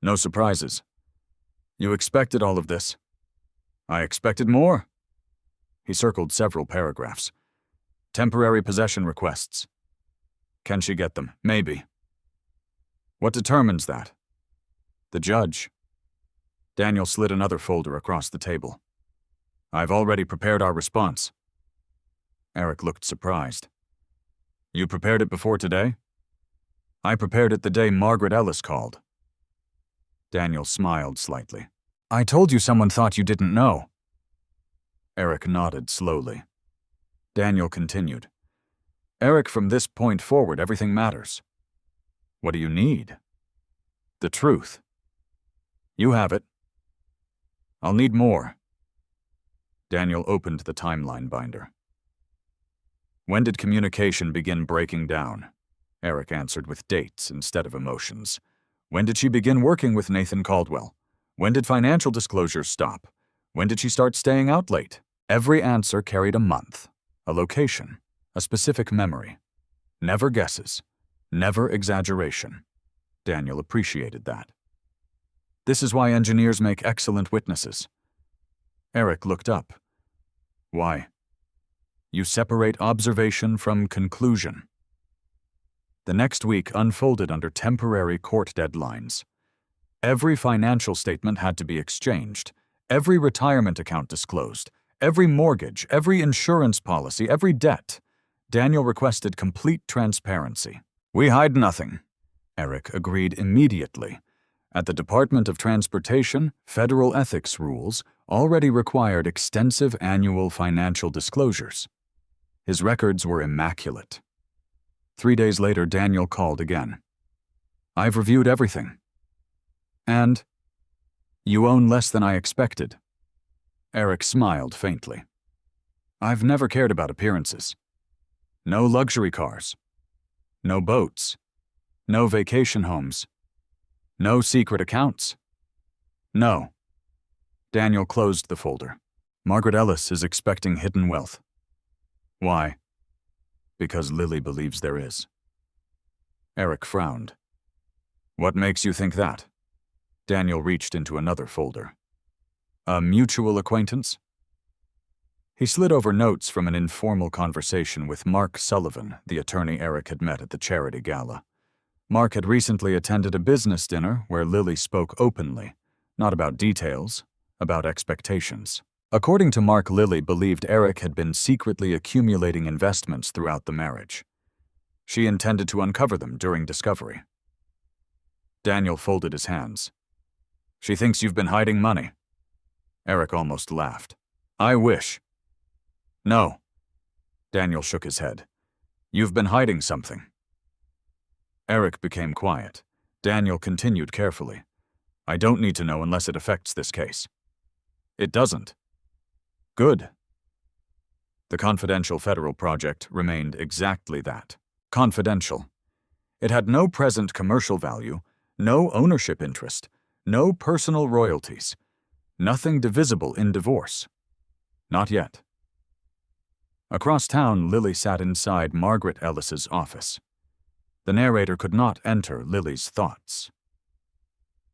"No surprises." "You expected all of this?" "I expected more." He circled several paragraphs. "Temporary possession requests." "Can she get them?" "Maybe." "What determines that?" "The judge." Daniel slid another folder across the table. "I've already prepared our response." Eric looked surprised. "You prepared it before today?" "I prepared it the day Margaret Ellis called." Daniel smiled slightly. "I told you someone thought you didn't know." Eric nodded slowly. Daniel continued. "Eric, from this point forward, everything matters." "What do you need?" "The truth." "You have it." "I'll need more." Daniel opened the timeline binder. "When did communication begin breaking down?" Eric answered with dates instead of emotions. "When did she begin working with Nathan Caldwell? When did financial disclosures stop? When did she start staying out late?" Every answer carried a month, a location, A specific memory. Never guesses. Never exaggeration. Daniel appreciated that. This is why engineers make excellent witnesses. Eric looked up. Why? You separate observation from conclusion. The next week unfolded under temporary court deadlines. Every financial statement had to be exchanged, every retirement account disclosed, every mortgage, every insurance policy, every debt. Daniel requested complete transparency. We hide nothing, Eric agreed immediately. At the Department of Transportation, federal ethics rules already required extensive annual financial disclosures. His records were immaculate. 3 days later, Daniel called again. I've reviewed everything. And? You own less than I expected. Eric smiled faintly. I've never cared about appearances. No luxury cars. No boats. No vacation homes. No secret accounts. No. Daniel closed the folder. Margaret Ellis is expecting hidden wealth. Why? Because Lily believes there is. Eric frowned. What makes you think that? Daniel reached into another folder. A mutual acquaintance? He slid over notes from an informal conversation with Mark Sullivan, the attorney Eric had met at the charity gala. Mark had recently attended a business dinner where Lily spoke openly, not about details, about expectations. According to Mark, Lily believed Eric had been secretly accumulating investments throughout the marriage. She intended to uncover them during discovery. Daniel folded his hands. She thinks you've been hiding money. Eric almost laughed. I wish. No. Daniel shook his head. You've been hiding something. Eric became quiet. Daniel continued carefully. I don't need to know unless it affects this case. It doesn't. Good. The confidential federal project remained exactly that. Confidential. It had no present commercial value, no ownership interest, no personal royalties, nothing divisible in divorce. Not yet. Across town, Lily sat inside Margaret Ellis's office. The narrator could not enter Lily's thoughts.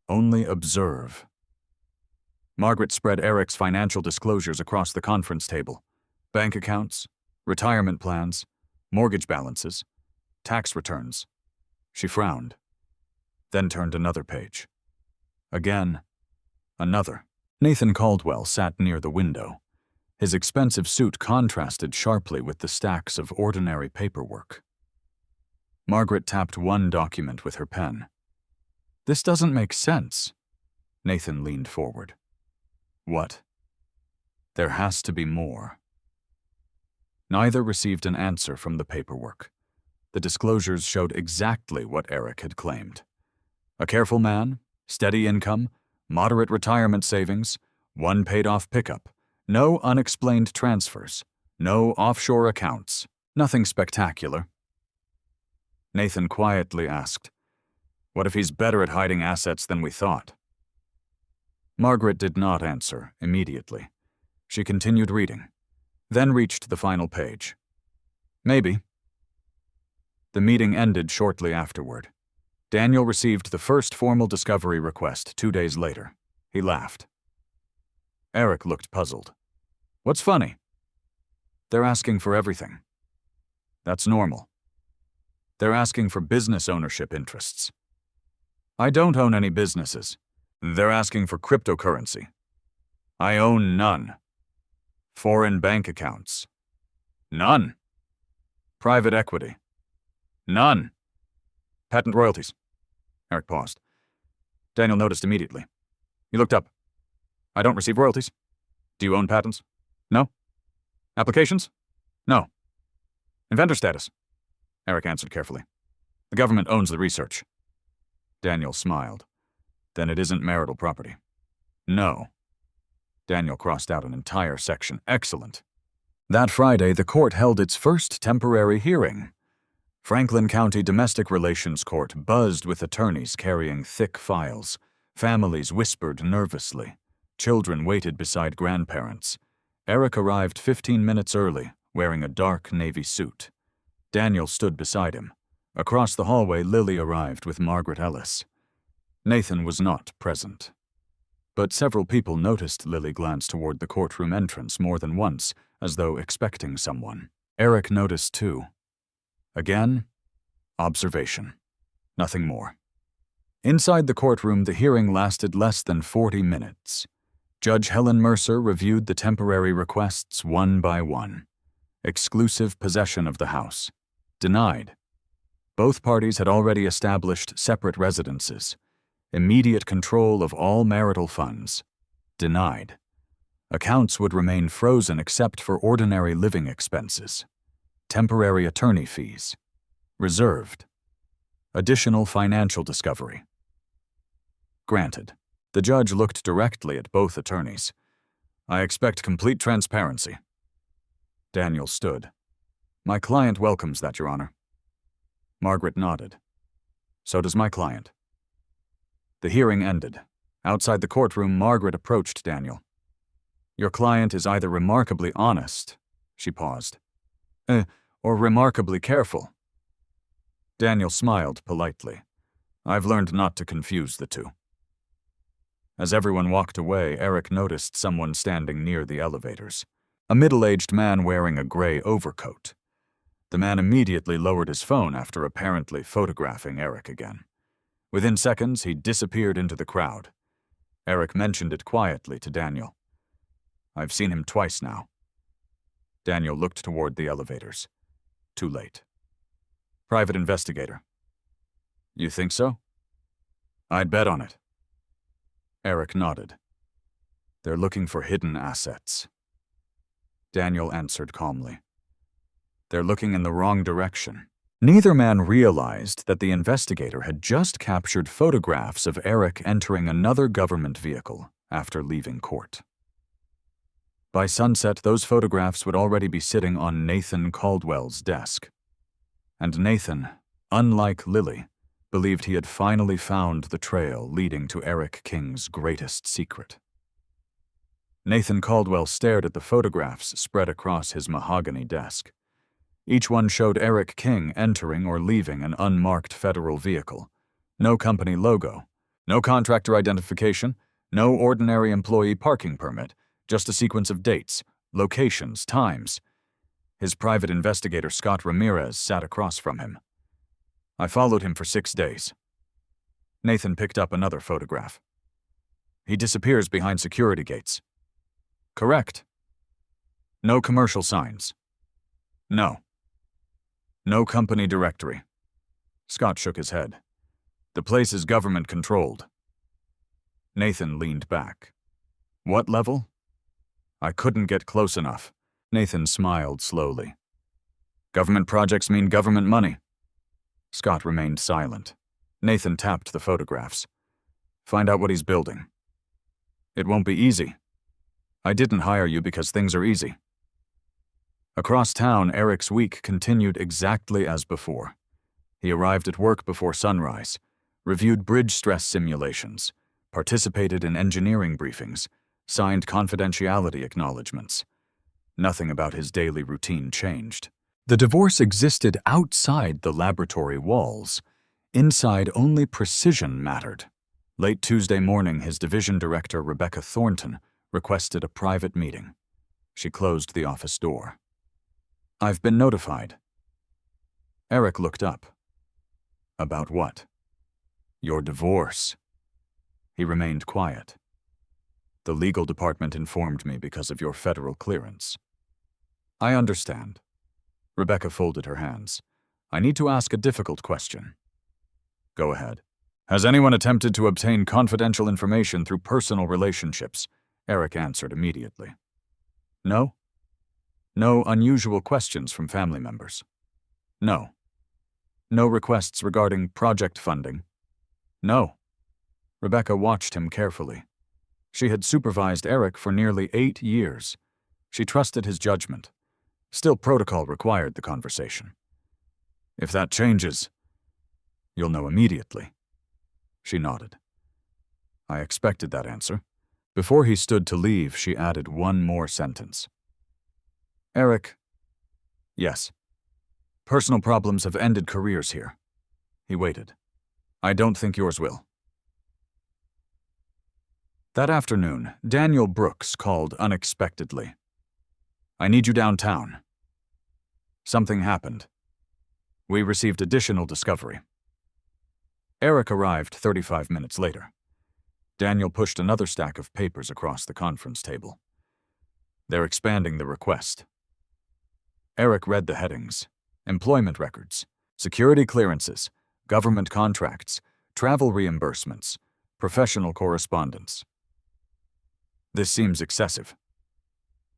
Only observe. Margaret spread Eric's financial disclosures across the conference table. Bank accounts, retirement plans, mortgage balances, tax returns. She frowned, then turned another page. Again, another. Nathan Caldwell sat near the window. His expensive suit contrasted sharply with the stacks of ordinary paperwork. Margaret tapped one document with her pen. This doesn't make sense. Nathan leaned forward. What? There has to be more. Neither received an answer from the paperwork. The disclosures showed exactly what Eric had claimed. A careful man, steady income, moderate retirement savings, one paid-off pickup, no unexplained transfers, no offshore accounts, nothing spectacular. Nathan quietly asked, What if he's better at hiding assets than we thought? Margaret did not answer immediately. She continued reading, then reached the final page. Maybe. The meeting ended shortly afterward. Daniel received the first formal discovery request 2 days later. He laughed. Eric looked puzzled. What's funny? They're asking for everything. That's normal. They're asking for business ownership interests. I don't own any businesses. They're asking for cryptocurrency. I own none. Foreign bank accounts. None. Private equity. None. Patent royalties. Eric paused. Daniel noticed immediately. He looked up. I don't receive royalties. Do you own patents? No. Applications? No. Inventor status? Eric answered carefully. The government owns the research. Daniel smiled. Then it isn't marital property. No. Daniel crossed out an entire section. Excellent. That Friday, the court held its first temporary hearing. Franklin County Domestic Relations Court buzzed with attorneys carrying thick files. Families whispered nervously. Children waited beside grandparents. Eric arrived 15 minutes early, wearing a dark navy suit. Daniel stood beside him. Across the hallway, Lily arrived with Margaret Ellis. Nathan was not present. But several people noticed Lily glance toward the courtroom entrance more than once, as though expecting someone. Eric noticed too. Again, observation. Nothing more. Inside the courtroom, the hearing lasted less than 40 minutes. Judge Helen Mercer reviewed the temporary requests one by one. Exclusive possession of the house. Denied. Both parties had already established separate residences. Immediate control of all marital funds. Denied. Accounts would remain frozen except for ordinary living expenses. Temporary attorney fees. Reserved. Additional financial discovery. Granted. The judge looked directly at both attorneys. I expect complete transparency. Daniel stood. My client welcomes that, Your Honor. Margaret nodded. So does my client. The hearing ended. Outside the courtroom, Margaret approached Daniel. Your client is either remarkably honest, she paused, or remarkably careful. Daniel smiled politely. I've learned not to confuse the two. As everyone walked away, Eric noticed someone standing near the elevators. A middle-aged man wearing a gray overcoat. The man immediately lowered his phone after apparently photographing Eric again. Within seconds, he disappeared into the crowd. Eric mentioned it quietly to Daniel. I've seen him twice now. Daniel looked toward the elevators. Too late. Private investigator. You think so? I'd bet on it. Eric nodded. They're looking for hidden assets. Daniel answered calmly. They're looking in the wrong direction. Neither man realized that the investigator had just captured photographs of Eric entering another government vehicle after leaving court. By sunset, those photographs would already be sitting on Nathan Caldwell's desk. And Nathan, unlike Lily, believed he had finally found the trail leading to Eric King's greatest secret. Nathan Caldwell stared at the photographs spread across his mahogany desk. Each one showed Eric King entering or leaving an unmarked federal vehicle. No company logo, no contractor identification, no ordinary employee parking permit, just a sequence of dates, locations, times. His private investigator, Scott Ramirez, sat across from him. I followed him for 6 days. Nathan picked up another photograph. He disappears behind security gates. Correct. No commercial signs. No. No company directory. Scott shook his head. The place is government-controlled. Nathan leaned back. What level? I couldn't get close enough. Nathan smiled slowly. Government projects mean government money. Scott remained silent. Nathan tapped the photographs. Find out what he's building. It won't be easy. I didn't hire you because things are easy. Across town, Eric's week continued exactly as before. He arrived at work before sunrise, reviewed bridge stress simulations, participated in engineering briefings, signed confidentiality acknowledgments. Nothing about his daily routine changed. The divorce existed outside the laboratory walls. Inside, only precision mattered. Late Tuesday morning, his division director, Rebecca Thornton, requested a private meeting. She closed the office door. I've been notified. Eric looked up. About what? Your divorce. He remained quiet. The legal department informed me because of your federal clearance. I understand. Rebecca folded her hands. I need to ask a difficult question. Go ahead. Has anyone attempted to obtain confidential information through personal relationships? Eric answered immediately. No? No unusual questions from family members? No. No requests regarding project funding? No. Rebecca watched him carefully. She had supervised Eric for nearly 8 years. She trusted his judgment. Still, protocol required the conversation. If that changes, you'll know immediately. She nodded. I expected that answer. Before he stood to leave, she added one more sentence. Eric, Yes. Personal problems have ended careers here. He waited. I don't think yours will. That afternoon, Daniel Brooks called unexpectedly. I need you downtown. Something happened. We received additional discovery. Eric arrived 35 minutes later. Daniel pushed another stack of papers across the conference table. They're expanding the request. Eric read the headings: employment records, security clearances, government contracts, travel reimbursements, professional correspondence. This seems excessive.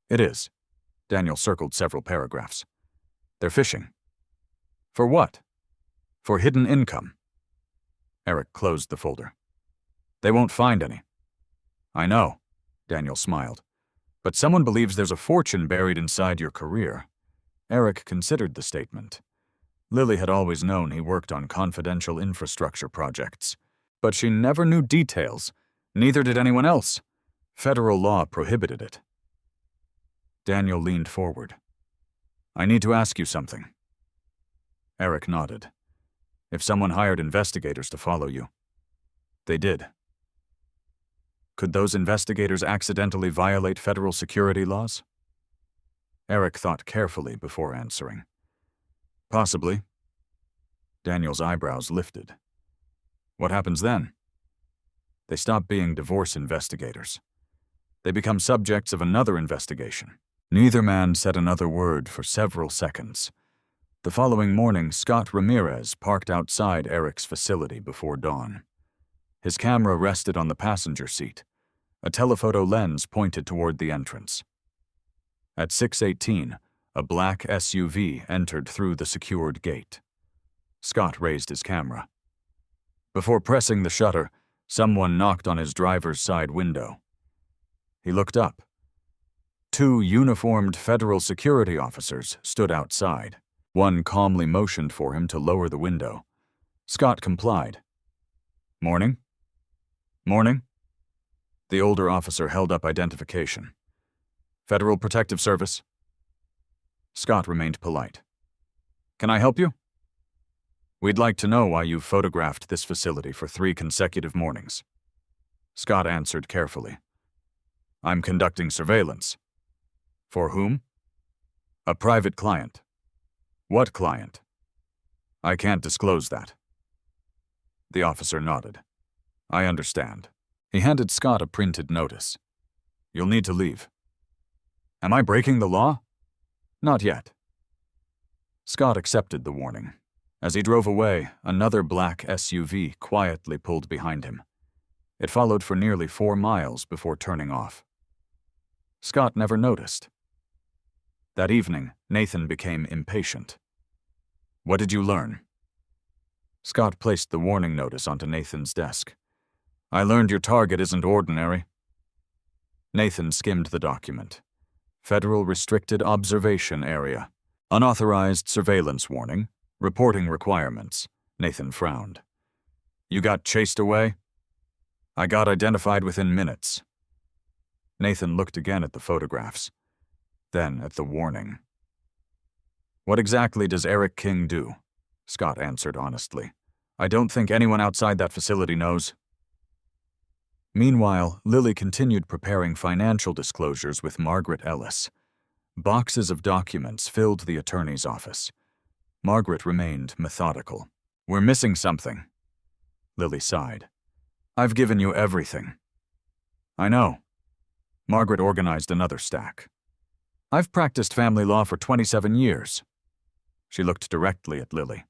It is. Daniel circled several paragraphs. They're fishing. For what? For hidden income. Eric closed the folder. They won't find any. I know, Daniel smiled. But someone believes there's a fortune buried inside your career. Eric considered the statement. Lily had always known he worked on confidential infrastructure projects. But she never knew details. Neither did anyone else. Federal law prohibited it. Daniel leaned forward. I need to ask you something. Eric nodded. If someone hired investigators to follow you. They did. Could those investigators accidentally violate federal security laws? Eric thought carefully before answering. Possibly. Daniel's eyebrows lifted. What happens then? They stop being divorce investigators. They become subjects of another investigation. Neither man said another word for several seconds. The following morning, Scott Ramirez parked outside Eric's facility before dawn. His camera rested on the passenger seat. A telephoto lens pointed toward the entrance. At 6:18, a black SUV entered through the secured gate. Scott raised his camera. Before pressing the shutter, someone knocked on his driver's side window. He looked up. 2 uniformed federal security officers stood outside. One calmly motioned for him to lower the window. Scott complied. Morning? Morning? The older officer held up identification. Federal Protective Service? Scott remained polite. Can I help you? We'd like to know why you've photographed this facility for 3 consecutive mornings. Scott answered carefully. I'm conducting surveillance. For whom? A private client. What client? I can't disclose that. The officer nodded. I understand. He handed Scott a printed notice. You'll need to leave. Am I breaking the law? Not yet. Scott accepted the warning. As he drove away, another black SUV quietly pulled behind him. It followed for nearly 4 miles before turning off. Scott never noticed. That evening, Nathan became impatient. What did you learn? Scott placed the warning notice onto Nathan's desk. I learned your target isn't ordinary. Nathan skimmed the document. Federal Restricted Observation Area. Unauthorized surveillance warning. Reporting requirements. Nathan frowned. You got chased away? I got identified within minutes. Nathan looked again at the photographs, then at the warning. What exactly does Eric King do? Scott answered honestly. I don't think anyone outside that facility knows. Meanwhile, Lily continued preparing financial disclosures with Margaret Ellis. Boxes of documents filled the attorney's office. Margaret remained methodical. We're missing something. Lily sighed. I've given you everything. I know. Margaret organized another stack. I've practiced family law for 27 years. She looked directly at Lily.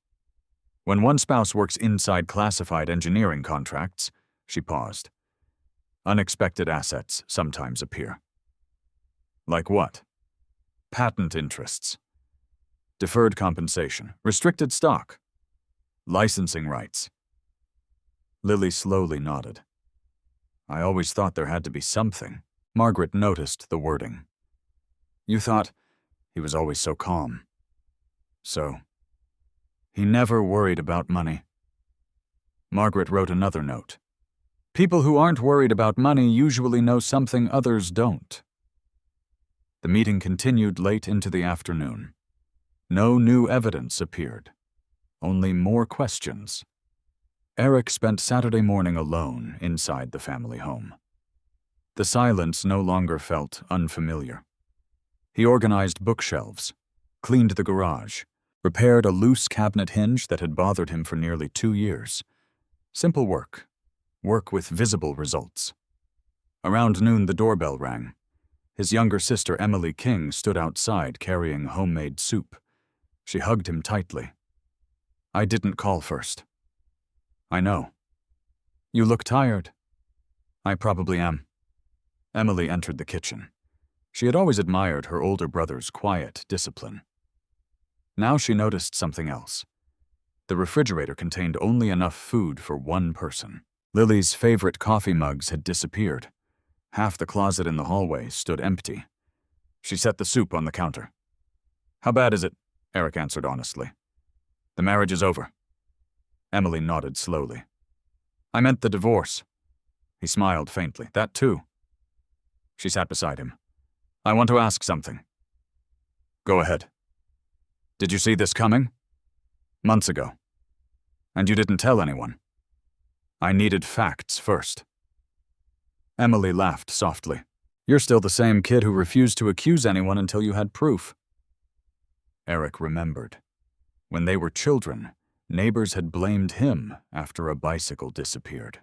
When one spouse works inside classified engineering contracts, she paused. Unexpected assets sometimes appear. Like what? Patent interests. Deferred compensation, restricted stock, licensing rights. Lily slowly nodded. I always thought there had to be something. Margaret noticed the wording. You thought he was always so calm. So, he never worried about money. Margaret wrote another note. People who aren't worried about money usually know something others don't. The meeting continued late into the afternoon. No new evidence appeared, only more questions. Eric spent Saturday morning alone inside the family home. The silence no longer felt unfamiliar. He organized bookshelves, cleaned the garage, repaired a loose cabinet hinge that had bothered him for nearly 2 years. Simple work with visible results. Around noon, the doorbell rang. His younger sister, Emily King, stood outside carrying homemade soup. She hugged him tightly. "I didn't call first." "I know." "You look tired." "I probably am." Emily entered the kitchen. She had always admired her older brother's quiet discipline. Now she noticed something else. The refrigerator contained only enough food for one person. Lily's favorite coffee mugs had disappeared. Half the closet in the hallway stood empty. She set the soup on the counter. "How bad is it?" Eric answered honestly. "The marriage is over." Emily nodded slowly. "I meant the divorce." He smiled faintly. "That too." She sat beside him. "I want to ask something." "Go ahead." "Did you see this coming?" "Months ago." "And you didn't tell anyone?" "I needed facts first." Emily laughed softly. "You're still the same kid who refused to accuse anyone until you had proof." Eric remembered. When they were children, neighbors had blamed him after a bicycle disappeared.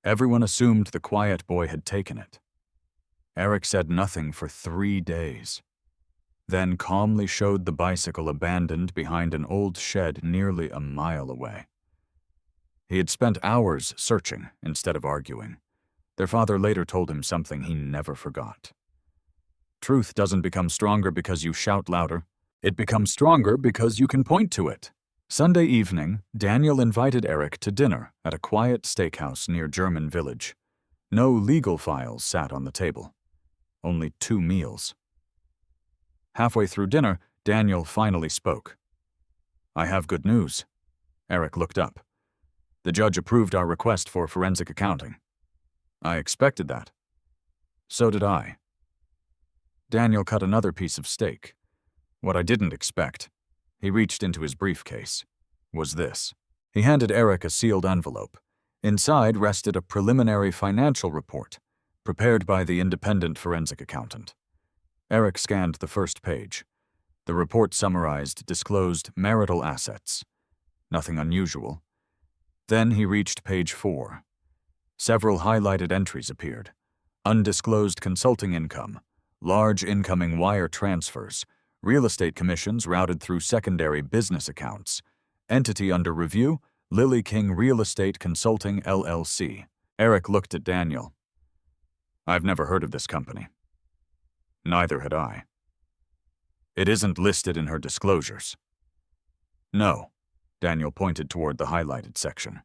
Everyone assumed the quiet boy had taken it. Eric said nothing for 3 days, then calmly showed the bicycle abandoned behind an old shed nearly a mile away. He had spent hours searching instead of arguing. Their father later told him something he never forgot. Truth doesn't become stronger because you shout louder. It becomes stronger because you can point to it. Sunday evening, Daniel invited Eric to dinner at a quiet steakhouse near German Village. No legal files sat on the table. Only 2 meals. Halfway through dinner, Daniel finally spoke. "I have good news." Eric looked up. "The judge approved our request for forensic accounting." "I expected that." "So did I." Daniel cut another piece of steak. "What I didn't expect," he reached into his briefcase, "was this." He handed Eric a sealed envelope. Inside rested a preliminary financial report, prepared by the independent forensic accountant. Eric scanned the first page. The report summarized disclosed marital assets. Nothing unusual. Then he reached page 4. Several highlighted entries appeared. Undisclosed consulting income, large incoming wire transfers, real estate commissions routed through secondary business accounts. Entity under review, Lily King Real Estate Consulting, LLC. Eric looked at Daniel. "I've never heard of this company." "Neither had I." "It isn't listed in her disclosures." "No." Daniel pointed toward the highlighted section.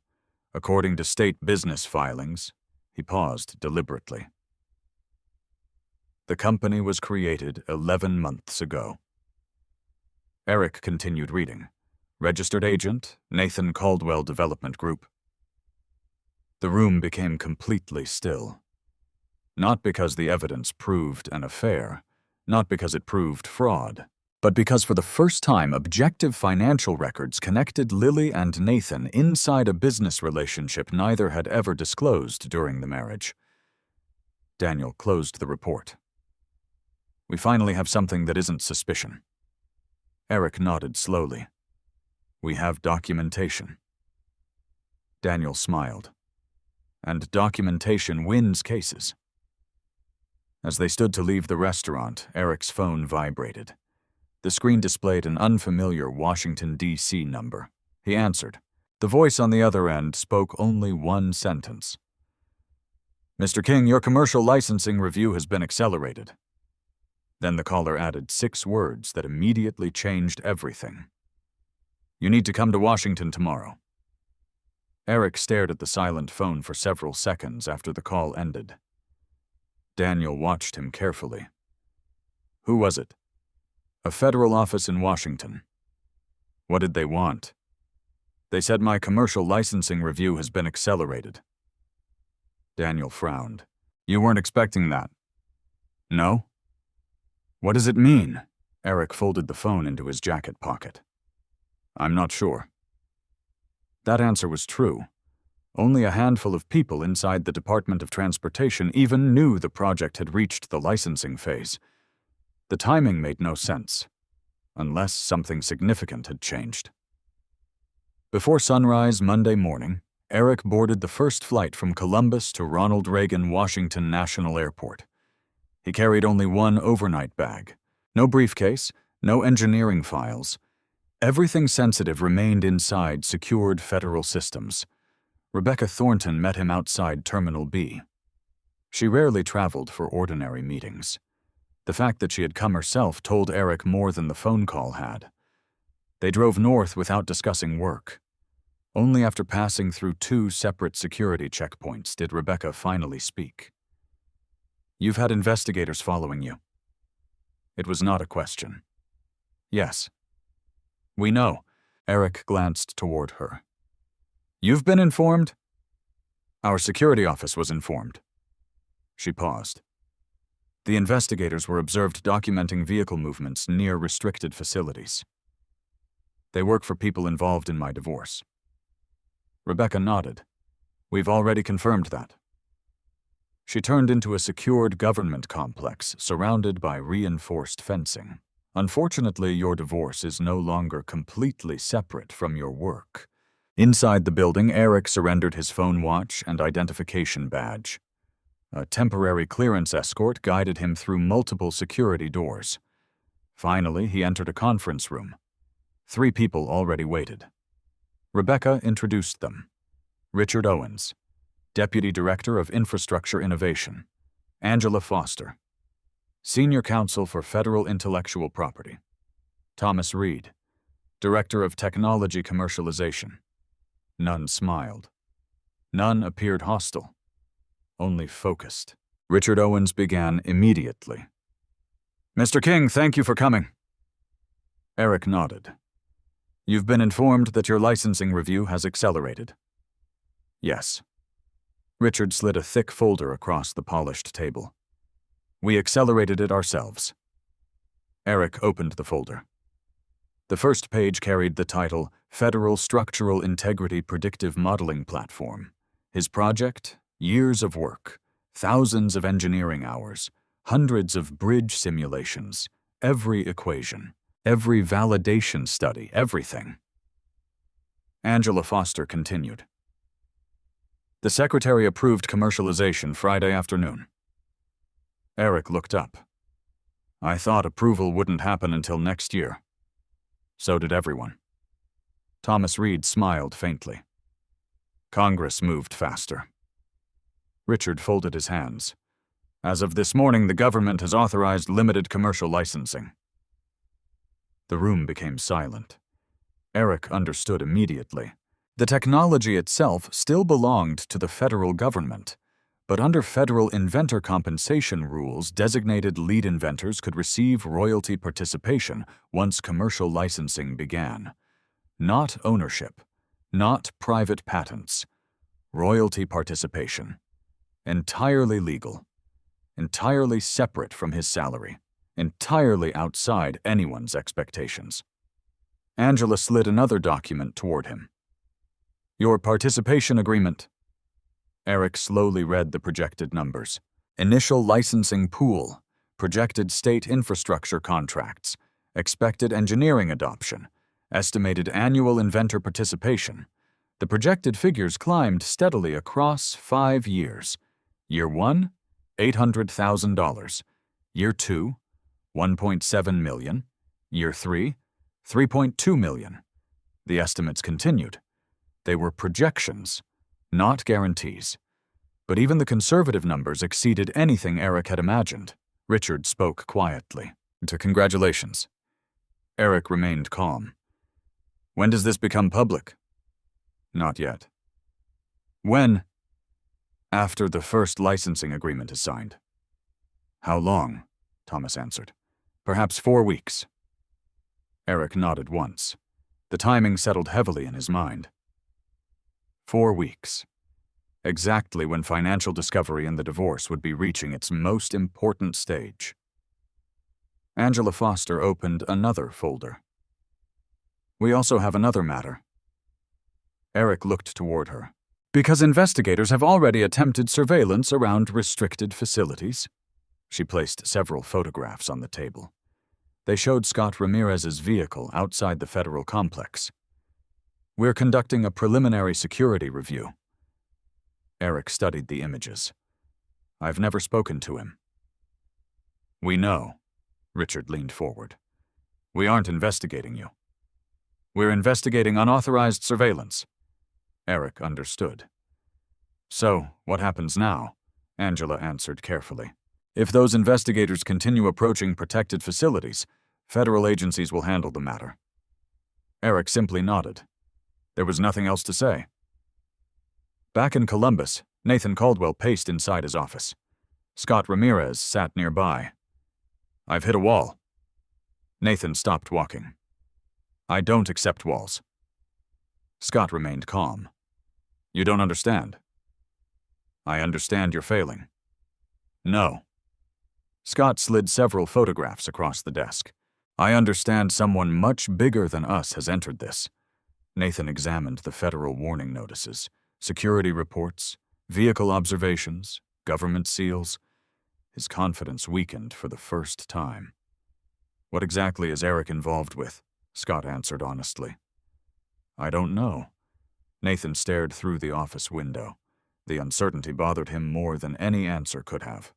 "According to state business filings." He paused deliberately. "The company was created 11 months ago." Eric continued reading. Registered agent, Nathan Caldwell Development Group. The room became completely still. Not because the evidence proved an affair, not because it proved fraud, but because for the first time objective financial records connected Lily and Nathan inside a business relationship neither had ever disclosed during the marriage. Daniel closed the report. "We finally have something that isn't suspicion." Eric nodded slowly. "We have documentation." Daniel smiled. "And documentation wins cases." As they stood to leave the restaurant, Eric's phone vibrated. The screen displayed an unfamiliar Washington, D.C. number. He answered. The voice on the other end spoke only one sentence. "Mr. King, your commercial licensing review has been accelerated." Then the caller added 6 words that immediately changed everything. "You need to come to Washington tomorrow." Eric stared at the silent phone for several seconds after the call ended. Daniel watched him carefully. "Who was it?" "A federal office in Washington." "What did they want?" "They said my commercial licensing review has been accelerated." Daniel frowned. "You weren't expecting that?" "No." "What does it mean?" Eric folded the phone into his jacket pocket. I'm not sure. That answer was true. Only a handful of people inside the Department of Transportation even knew the project had reached the licensing phase. The timing made no sense, unless something significant had changed. Before sunrise Monday morning, Eric boarded the first flight from Columbus to Ronald Reagan Washington National Airport. He carried only one overnight bag. No briefcase, no engineering files. Everything sensitive remained inside secured federal systems. Rebecca Thornton met him outside Terminal B. She rarely traveled for ordinary meetings. The fact that she had come herself told Eric more than the phone call had. They drove north without discussing work. Only after passing through 2 separate security checkpoints did Rebecca finally speak. You've had investigators following you. It was not a question. Yes. We know. Eric glanced toward her. You've been informed? Our security office was informed. She paused. The investigators were observed documenting vehicle movements near restricted facilities. They work for people involved in my divorce. Rebecca nodded. We've already confirmed that. She turned into a secured government complex surrounded by reinforced fencing. Unfortunately, your divorce is no longer completely separate from your work. Inside the building, Eric surrendered his phone watch and identification badge. A temporary clearance escort guided him through multiple security doors. Finally, he entered a conference room. 3 people already waited. Rebecca introduced them. Richard Owens, Deputy Director of Infrastructure Innovation. Angela Foster, Senior Counsel for Federal Intellectual Property. Thomas Reed, Director of Technology Commercialization. None smiled. None appeared hostile, only focused. Richard Owens began immediately. Mr. King, thank you for coming. Eric nodded. You've been informed that your licensing review has accelerated. Yes. Richard slid a thick folder across the polished table. We accelerated it ourselves. Eric opened the folder. The first page carried the title, Federal Structural Integrity Predictive Modeling Platform. His project, years of work, thousands of engineering hours, hundreds of bridge simulations, every equation, every validation study, everything. Angela Foster continued. The Secretary approved commercialization Friday afternoon. Eric looked up. I thought approval wouldn't happen until next year. So did everyone. Thomas Reed smiled faintly. Congress moved faster. Richard folded his hands. As of this morning, the government has authorized limited commercial licensing. The room became silent. Eric understood immediately. The technology itself still belonged to the federal government, but under federal inventor compensation rules, designated lead inventors could receive royalty participation once commercial licensing began. Not ownership, not private patents. Royalty participation. Entirely legal. Entirely separate from his salary. Entirely outside anyone's expectations. Angela slid another document toward him. Your participation agreement. Eric slowly read the projected numbers. Initial licensing pool, projected state infrastructure contracts, expected engineering adoption, estimated annual inventor participation. The projected figures climbed steadily across 5 years. Year 1, $800,000. Year 2, $1.7 million. Year 3, $3.2 million. The estimates continued. They were projections, not guarantees. But even the conservative numbers exceeded anything Eric had imagined. Richard spoke quietly. Congratulations. Eric remained calm. When does this become public? Not yet. When? After the first licensing agreement is signed. How long? Thomas answered. Perhaps 4 weeks. Eric nodded once. The timing settled heavily in his mind. 4 weeks. Exactly when financial discovery and the divorce would be reaching its most important stage. Angela Foster opened another folder. We also have another matter. Eric looked toward her. Because investigators have already attempted surveillance around restricted facilities. She placed several photographs on the table. They showed Scott Ramirez's vehicle outside the federal complex. We're conducting a preliminary security review. Eric studied the images. I've never spoken to him. We know. Richard leaned forward. We aren't investigating you. We're investigating unauthorized surveillance. Eric understood. So, what happens now? Angela answered carefully. If those investigators continue approaching protected facilities, federal agencies will handle the matter. Eric simply nodded. There was nothing else to say. Back in Columbus, Nathan Caldwell paced inside his office. Scott Ramirez sat nearby. I've hit a wall. Nathan stopped walking. I don't accept walls. Scott remained calm. You don't understand. I understand you're failing. No. Scott slid several photographs across the desk. I understand someone much bigger than us has entered this. Nathan examined the federal warning notices, security reports, vehicle observations, government seals. His confidence weakened for the first time. What exactly is Eric involved with? Scott answered honestly. I don't know. Nathan stared through the office window. The uncertainty bothered him more than any answer could have.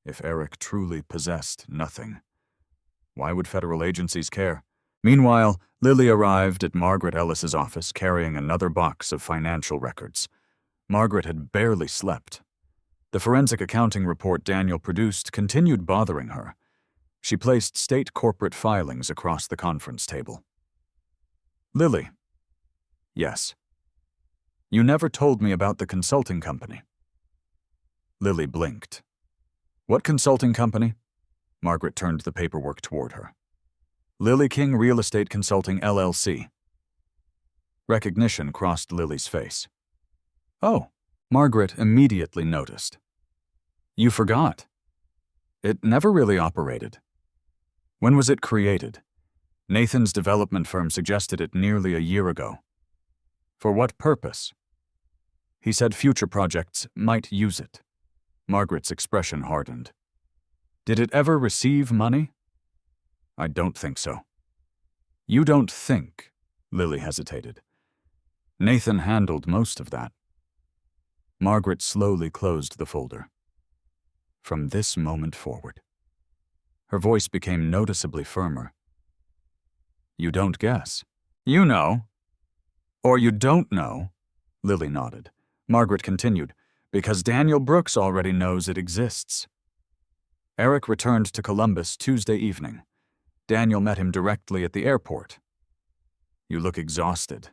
If Eric truly possessed nothing, why would federal agencies care? Meanwhile, Lily arrived at Margaret Ellis's office carrying another box of financial records. Margaret had barely slept. The forensic accounting report Daniel produced continued bothering her. She placed state corporate filings across the conference table. Lily. Yes. You never told me about the consulting company. Lily blinked. What consulting company? Margaret turned the paperwork toward her. Lily King Real Estate Consulting, LLC. Recognition crossed Lily's face. Oh, Margaret immediately noticed. You forgot. It never really operated. When was it created? Nathan's development firm suggested it nearly a year ago. For what purpose? He said future projects might use it. Margaret's expression hardened. Did it ever receive money? I don't think so. You don't think? Lily hesitated. Nathan handled most of that. Margaret slowly closed the folder. From this moment forward. Her voice became noticeably firmer. You don't guess. You know. Or you don't know. Lily nodded. Margaret continued, because Daniel Brooks already knows it exists. Eric returned to Columbus Tuesday evening. Daniel met him directly at the airport. You look exhausted.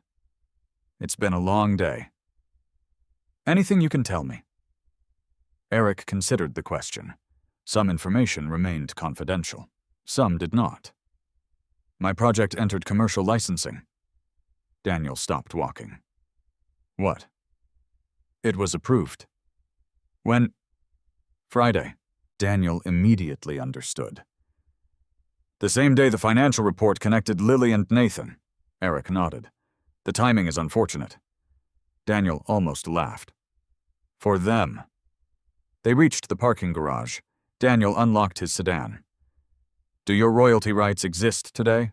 It's been a long day. Anything you can tell me? Eric considered the question. Some information remained confidential. Some did not. My project entered commercial licensing. Daniel stopped walking. What? It was approved. When? Friday. Daniel immediately understood. The same day the financial report connected Lily and Nathan. Eric nodded. The timing is unfortunate. Daniel almost laughed. For them. They reached the parking garage. Daniel unlocked his sedan. Do your royalty rights exist today?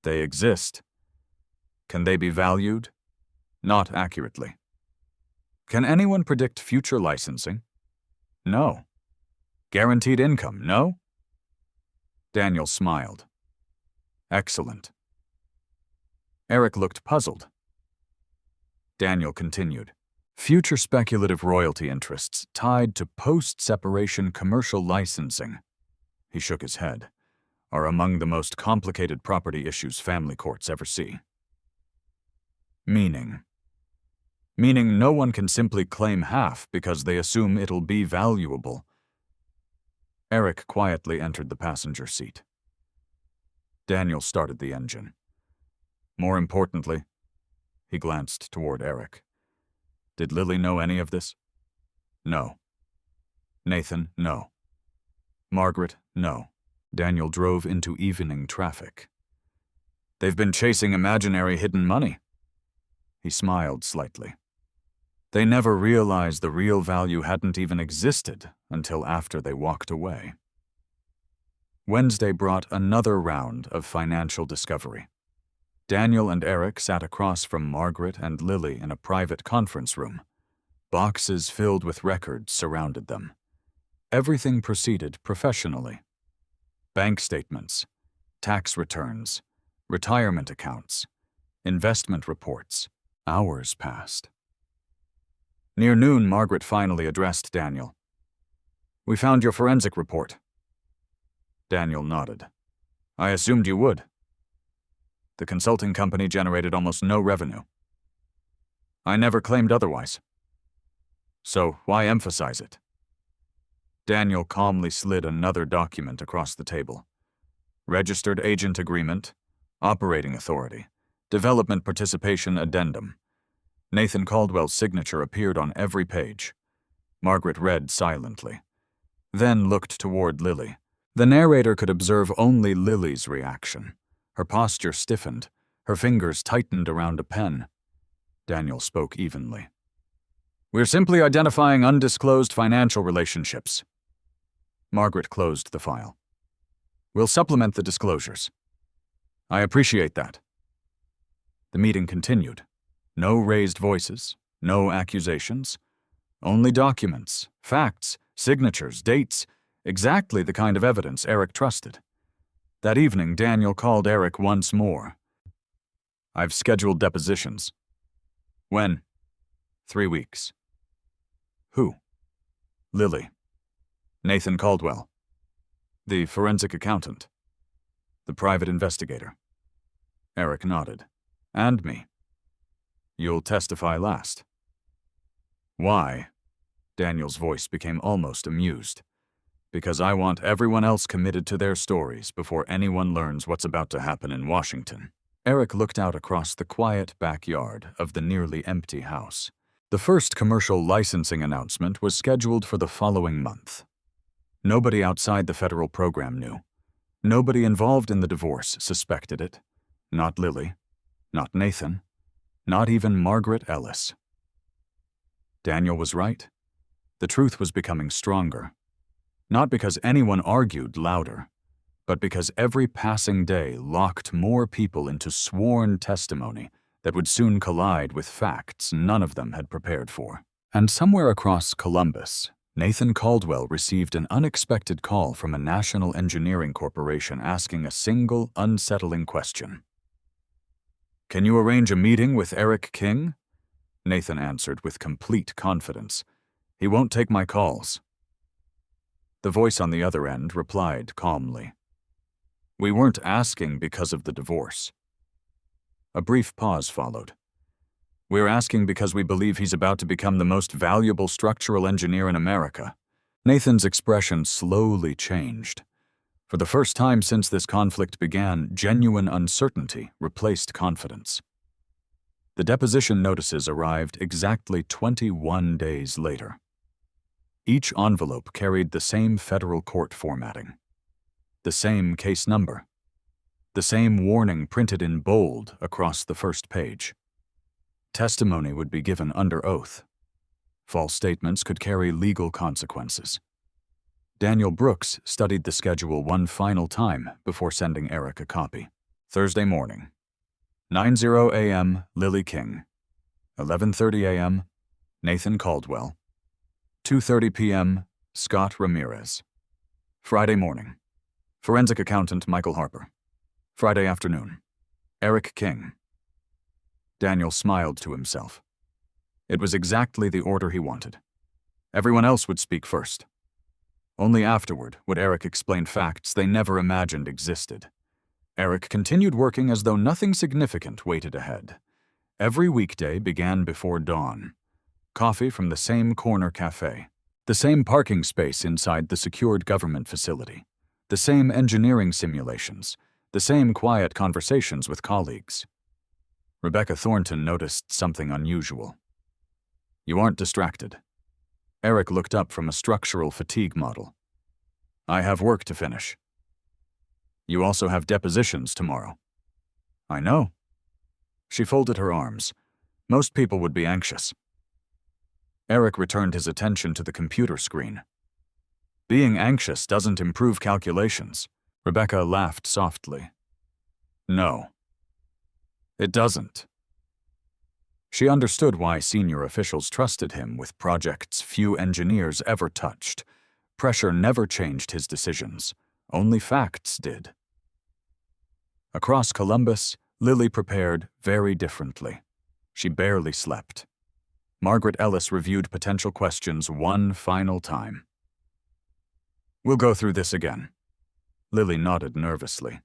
They exist. Can they be valued? Not accurately. Can anyone predict future licensing? No. Guaranteed income, no? Daniel smiled. Excellent. Eric looked puzzled. Daniel continued. Future speculative royalty interests tied to post-separation commercial licensing, he shook his head, are among the most complicated property issues family courts ever see. Meaning no one can simply claim half because they assume it'll be valuable. Eric quietly entered the passenger seat. Daniel started the engine. More importantly, he glanced toward Eric. Did Lily know any of this? No. Nathan, no. Margaret, no. Daniel drove into evening traffic. They've been chasing imaginary hidden money. He smiled slightly. They never realized the real value hadn't even existed until after they walked away. Wednesday brought another round of financial discovery. Daniel and Eric sat across from Margaret and Lily in a private conference room. Boxes filled with records surrounded them. Everything proceeded professionally. Bank statements, tax returns, retirement accounts, investment reports. Hours passed. Near noon, Margaret finally addressed Daniel. "We found your forensic report." Daniel nodded. "I assumed you would." "The consulting company generated almost no revenue." "I never claimed otherwise." "So why emphasize it?" Daniel calmly slid another document across the table. Registered agent agreement, operating authority, development participation addendum. Nathan Caldwell's signature appeared on every page. Margaret read silently, then looked toward Lily. The narrator could observe only Lily's reaction. Her posture stiffened, her fingers tightened around a pen. Daniel spoke evenly. "We're simply identifying undisclosed financial relationships." Margaret closed the file. "We'll supplement the disclosures." "I appreciate that." The meeting continued. No raised voices, no accusations, only documents, facts, signatures, dates, exactly the kind of evidence Eric trusted. That evening, Daniel called Eric once more. "I've scheduled depositions." "When?" 3 weeks. "Who?" "Lily." "Nathan Caldwell." "The forensic accountant." "The private investigator." Eric nodded. "And me." "You'll testify last." "Why?" Daniel's voice became almost amused. "Because I want everyone else committed to their stories before anyone learns what's about to happen in Washington." Eric looked out across the quiet backyard of the nearly empty house. The first commercial licensing announcement was scheduled for the following month. Nobody outside the federal program knew. Nobody involved in the divorce suspected it. Not Lily. Not Nathan. Not even Margaret Ellis. Daniel was right. The truth was becoming stronger. Not because anyone argued louder, but because every passing day locked more people into sworn testimony that would soon collide with facts none of them had prepared for. And somewhere across Columbus, Nathan Caldwell received an unexpected call from a national engineering corporation asking a single, unsettling question. "Can you arrange a meeting with Eric King?" Nathan answered with complete confidence. "He won't take my calls." The voice on the other end replied calmly. "We weren't asking because of the divorce." A brief pause followed. "We're asking because we believe he's about to become the most valuable structural engineer in America." Nathan's expression slowly changed. For the first time since this conflict began, genuine uncertainty replaced confidence. The deposition notices arrived exactly 21 days later. Each envelope carried the same federal court formatting, the same case number, the same warning printed in bold across the first page. Testimony would be given under oath. False statements could carry legal consequences. Daniel Brooks studied the schedule one final time before sending Eric a copy. Thursday morning. 9:00 a.m. Lily King. 11:30 a.m. Nathan Caldwell. 2:30 p.m. Scott Ramirez. Friday morning. Forensic accountant Michael Harper. Friday afternoon. Eric King. Daniel smiled to himself. It was exactly the order he wanted. Everyone else would speak first. Only afterward would Eric explain facts they never imagined existed. Eric continued working as though nothing significant waited ahead. Every weekday began before dawn. Coffee from the same corner cafe, the same parking space inside the secured government facility, the same engineering simulations, the same quiet conversations with colleagues. Rebecca Thornton noticed something unusual. "You aren't distracted." Eric looked up from a structural fatigue model. "I have work to finish." You also have depositions tomorrow. I know. She folded her arms. Most people would be anxious. Eric returned his attention to the computer screen. Being anxious doesn't improve calculations. Rebecca laughed softly. No. It doesn't. She understood why senior officials trusted him with projects few engineers ever touched. Pressure never changed his decisions. Only facts did. Across Columbus, Lily prepared very differently. She barely slept. Margaret Ellis reviewed potential questions one final time. We'll go through this again. Lily nodded nervously.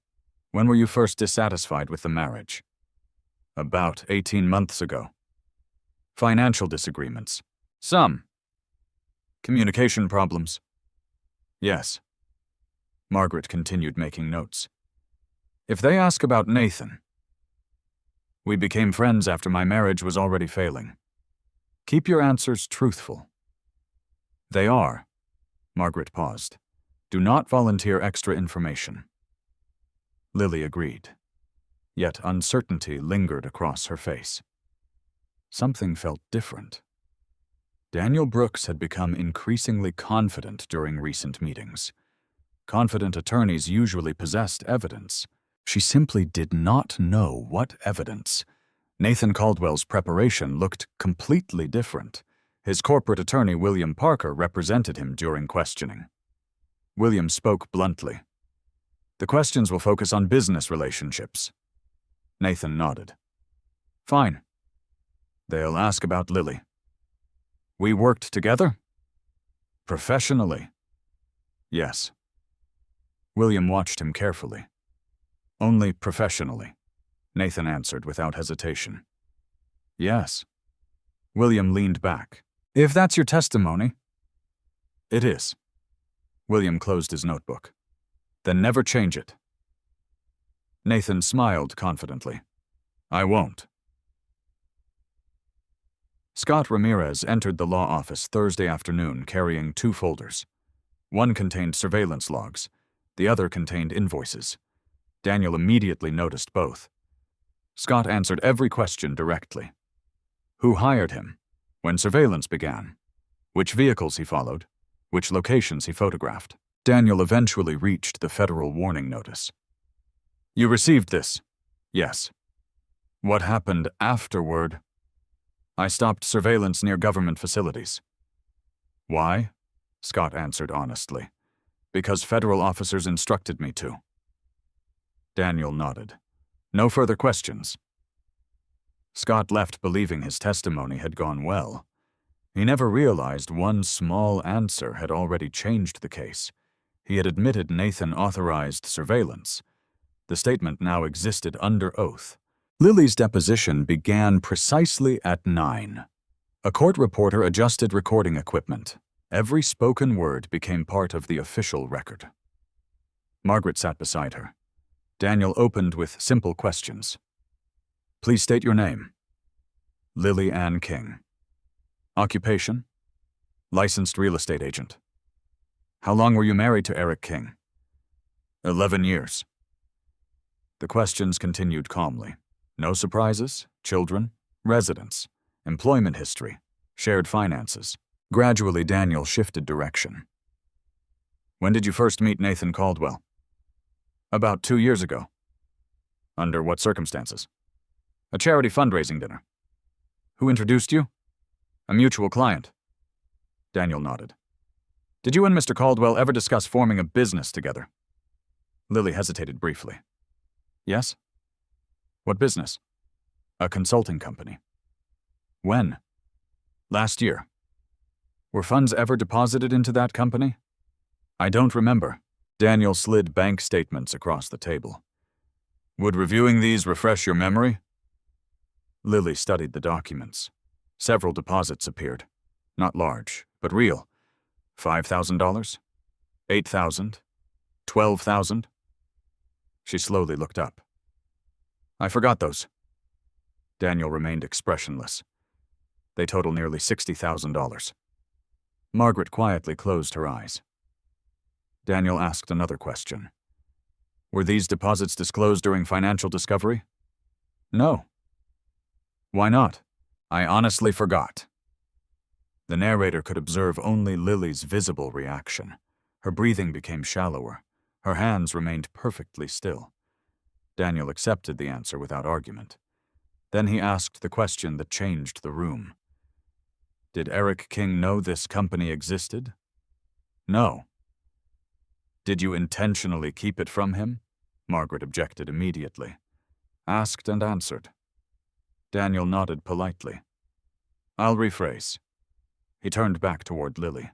When were you first dissatisfied with the marriage? About 18 months ago. Financial disagreements. Some. Communication problems. Yes. Margaret continued making notes. If they ask about Nathan. We became friends after my marriage was already failing. Keep your answers truthful. They are. Margaret paused. Do not volunteer extra information. Lily agreed. Yet uncertainty lingered across her face. Something felt different. Daniel Brooks had become increasingly confident during recent meetings. Confident attorneys usually possessed evidence. She simply did not know what evidence. Nathan Caldwell's preparation looked completely different. His corporate attorney, William Parker, represented him during questioning. William spoke bluntly. The questions will focus on business relationships. Nathan nodded. Fine. They'll ask about Lily. We worked together? Professionally? Yes. William watched him carefully. Only professionally, Nathan answered without hesitation. Yes. William leaned back. If that's your testimony. It is. William closed his notebook. Then never change it. Nathan smiled confidently. I won't. Scott Ramirez entered the law office Thursday afternoon carrying 2 folders. One contained surveillance logs. The other contained invoices. Daniel immediately noticed both. Scott answered every question directly. Who hired him? When surveillance began? Which vehicles he followed? Which locations he photographed? Daniel eventually reached the federal warning notice. You received this? Yes. What happened afterward? I stopped surveillance near government facilities. Why? Scott answered honestly. Because federal officers instructed me to. Daniel nodded. No further questions. Scott left believing his testimony had gone well. He never realized one small answer had already changed the case. He had admitted Nathan authorized surveillance. The statement now existed under oath. Lily's deposition began precisely at 9. A court reporter adjusted recording equipment. Every spoken word became part of the official record. Margaret sat beside her. Daniel opened with simple questions. Please state your name. Lily Ann King. Occupation? Licensed real estate agent. How long were you married to Eric King? 11 years. The questions continued calmly. No surprises, children, residence, employment history, shared finances. Gradually, Daniel shifted direction. When did you first meet Nathan Caldwell? About 2 years ago. Under what circumstances? A charity fundraising dinner. Who introduced you? A mutual client. Daniel nodded. Did you and Mr. Caldwell ever discuss forming a business together? Lily hesitated briefly. Yes? What business? A consulting company. When? Last year. Were funds ever deposited into that company? I don't remember. Daniel slid bank statements across the table. Would reviewing these refresh your memory? Lily studied the documents. Several deposits appeared. Not large, but real. $5,000? $8,000? $12,000? She slowly looked up. I forgot those. Daniel remained expressionless. They total nearly $60,000. Margaret quietly closed her eyes. Daniel asked another question. Were these deposits disclosed during financial discovery? No. Why not? I honestly forgot. The narrator could observe only Lily's visible reaction. Her breathing became shallower. Her hands remained perfectly still. Daniel accepted the answer without argument. Then he asked the question that changed the room. Did Eric King know this company existed? No. Did you intentionally keep it from him? Margaret objected immediately. Asked and answered. Daniel nodded politely. I'll rephrase. He turned back toward Lily.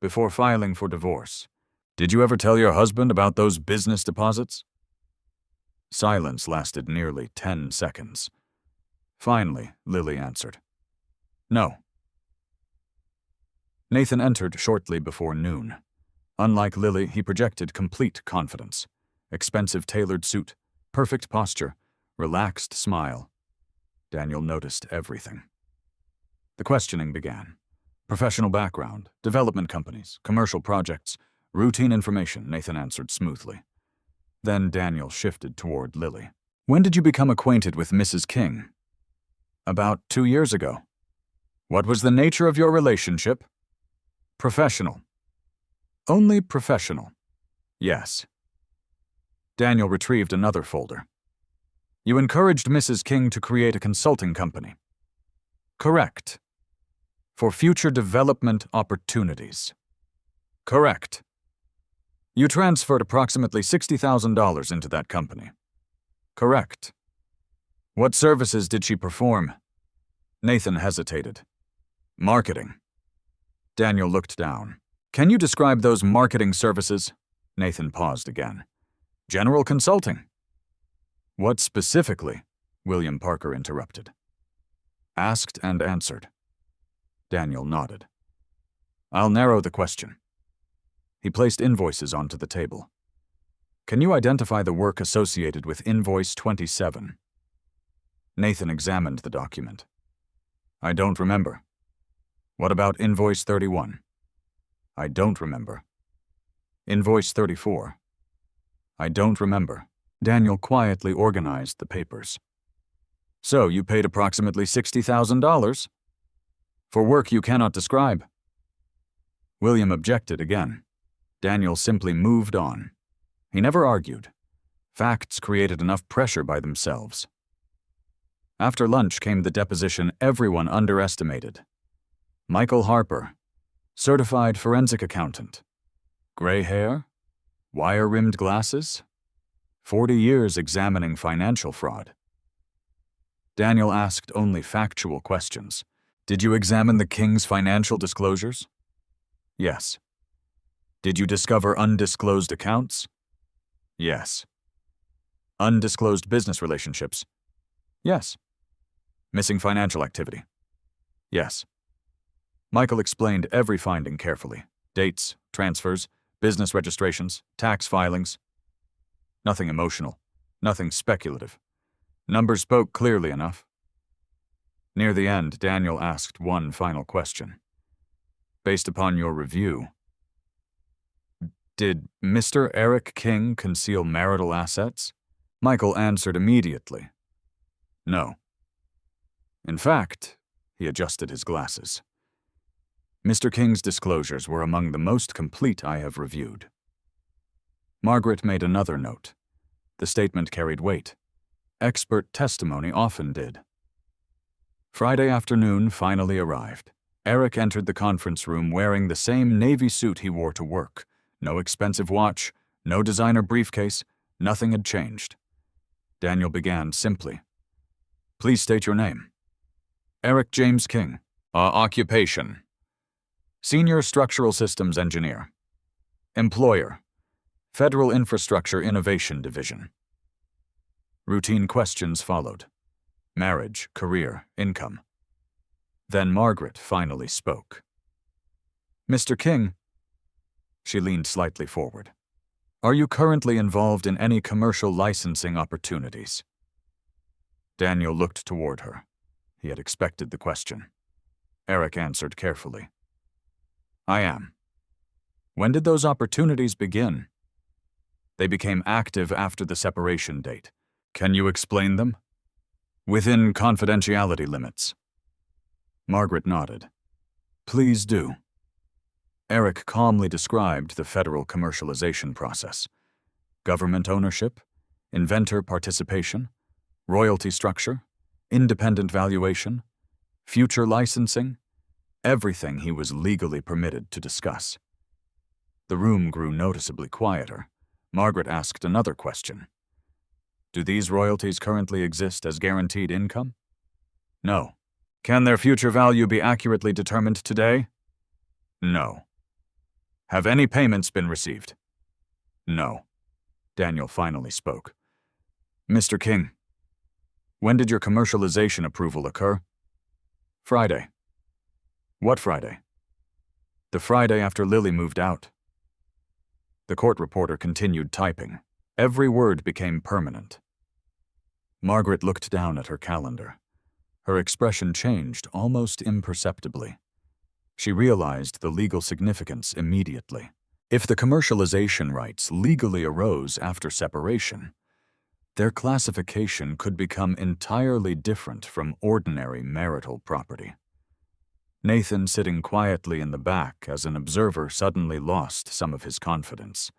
Before filing for divorce, did you ever tell your husband about those business deposits? Silence lasted nearly 10 seconds. Finally, Lily answered. No. Nathan entered shortly before noon. Unlike Lily, he projected complete confidence. Expensive tailored suit, perfect posture, relaxed smile. Daniel noticed everything. The questioning began. Professional background, development companies, commercial projects, routine information, Nathan answered smoothly. Then Daniel shifted toward Lily. When did you become acquainted with Mrs. King? About 2 years ago. What was the nature of your relationship? Professional. Only professional. Yes. Daniel retrieved another folder. You encouraged Mrs. King to create a consulting company. Correct. For future development opportunities. Correct. You transferred approximately $60,000 into that company. Correct. What services did she perform? Nathan hesitated. Marketing. Daniel looked down. Can you describe those marketing services? Nathan paused again. General consulting. What specifically? William Parker interrupted. Asked and answered. Daniel nodded. I'll narrow the question. He placed invoices onto the table. Can you identify the work associated with Invoice 27? Nathan examined the document. I don't remember. What about Invoice 31? I don't remember. Invoice 34? I don't remember. Daniel quietly organized the papers. So you paid approximately $60,000? For work you cannot describe. William objected again. Daniel simply moved on. He never argued. Facts created enough pressure by themselves. After lunch came the deposition everyone underestimated. Michael Harper, certified forensic accountant. Gray hair? Wire-rimmed glasses? 40 years examining financial fraud. Daniel asked only factual questions. Did you examine the King's financial disclosures? Yes. Did you discover undisclosed accounts? Yes. Undisclosed business relationships? Yes. Missing financial activity? Yes. Michael explained every finding carefully. Dates, transfers, business registrations, tax filings. Nothing emotional, nothing speculative. Numbers spoke clearly enough. Near the end, Daniel asked one final question. Based upon your review, did Mr. Eric King conceal marital assets? Michael answered immediately. No. In fact, he adjusted his glasses. Mr. King's disclosures were among the most complete I have reviewed. Margaret made another note. The statement carried weight. Expert testimony often did. Friday afternoon finally arrived. Eric entered the conference room wearing the same navy suit he wore to work. No expensive watch, no designer briefcase, nothing had changed. Daniel began simply. Please state your name. Eric James King. Occupation. Senior Structural Systems Engineer. Employer. Federal Infrastructure Innovation Division. Routine questions followed. Marriage, career, income. Then Margaret finally spoke. Mr. King. She leaned slightly forward. Are you currently involved in any commercial licensing opportunities? Daniel looked toward her. He had expected the question. Eric answered carefully. I am. When did those opportunities begin? They became active after the separation date. Can you explain them? Within confidentiality limits. Margaret nodded. Please do. Eric calmly described the federal commercialization process. Government ownership, inventor participation, royalty structure, independent valuation, future licensing, everything he was legally permitted to discuss. The room grew noticeably quieter. Margaret asked another question. Do these royalties currently exist as guaranteed income? No. Can their future value be accurately determined today? No. Have any payments been received? No. Daniel finally spoke. Mr. King, when did your commercialization approval occur? Friday. What Friday? The Friday after Lily moved out. The court reporter continued typing. Every word became permanent. Margaret looked down at her calendar. Her expression changed almost imperceptibly. She realized the legal significance immediately. If the commercialization rights legally arose after separation, their classification could become entirely different from ordinary marital property. Nathan, sitting quietly in the back as an observer, suddenly lost some of his confidence.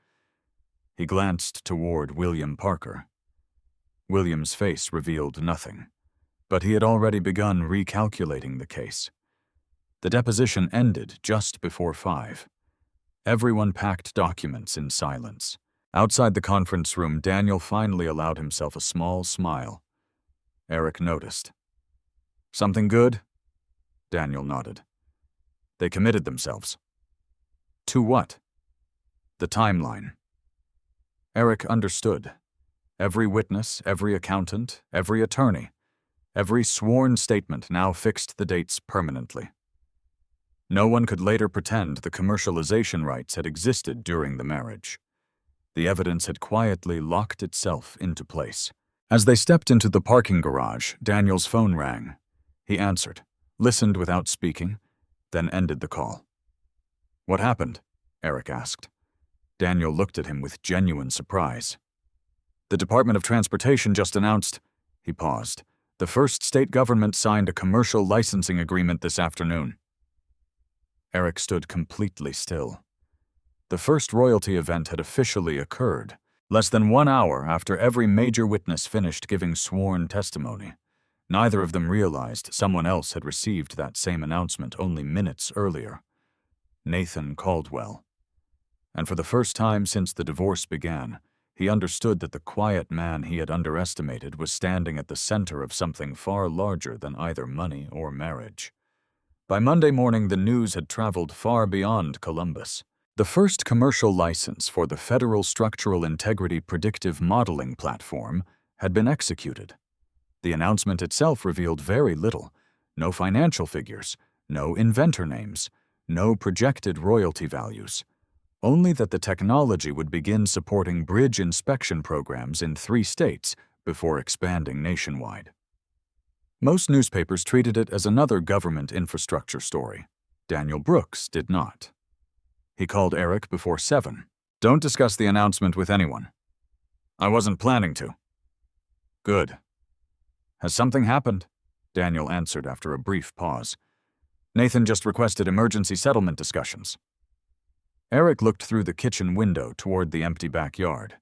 He glanced toward William Parker. William's face revealed nothing, but he had already begun recalculating the case. The deposition ended just before 5. Everyone packed documents in silence. Outside the conference room, Daniel finally allowed himself a small smile. Eric noticed. Something good? Daniel nodded. They committed themselves. To what? The timeline. Eric understood. Every witness, every accountant, every attorney, every sworn statement now fixed the dates permanently. No one could later pretend the commercialization rights had existed during the marriage. The evidence had quietly locked itself into place. As they stepped into the parking garage, Daniel's phone rang. He answered, listened without speaking, then ended the call. What happened? Eric asked. Daniel looked at him with genuine surprise. The Department of Transportation just announced, he paused, the first state government signed a commercial licensing agreement this afternoon. Eric stood completely still. The first royalty event had officially occurred, less than 1 hour after every major witness finished giving sworn testimony. Neither of them realized someone else had received that same announcement only minutes earlier. Nathan Caldwell. And for the first time since the divorce began, he understood that the quiet man he had underestimated was standing at the center of something far larger than either money or marriage. By Monday morning, the news had traveled far beyond Columbus. The first commercial license for the Federal Structural Integrity Predictive Modeling Platform had been executed. The announcement itself revealed very little. No financial figures, no inventor names, no projected royalty values. Only that the technology would begin supporting bridge inspection programs in 3 states before expanding nationwide. Most newspapers treated it as another government infrastructure story. Daniel Brooks did not. He called Eric before 7. Don't discuss the announcement with anyone. I wasn't planning to. Good. Has something happened? Daniel answered after a brief pause. Nathan just requested emergency settlement discussions. Eric looked through the kitchen window toward the empty backyard.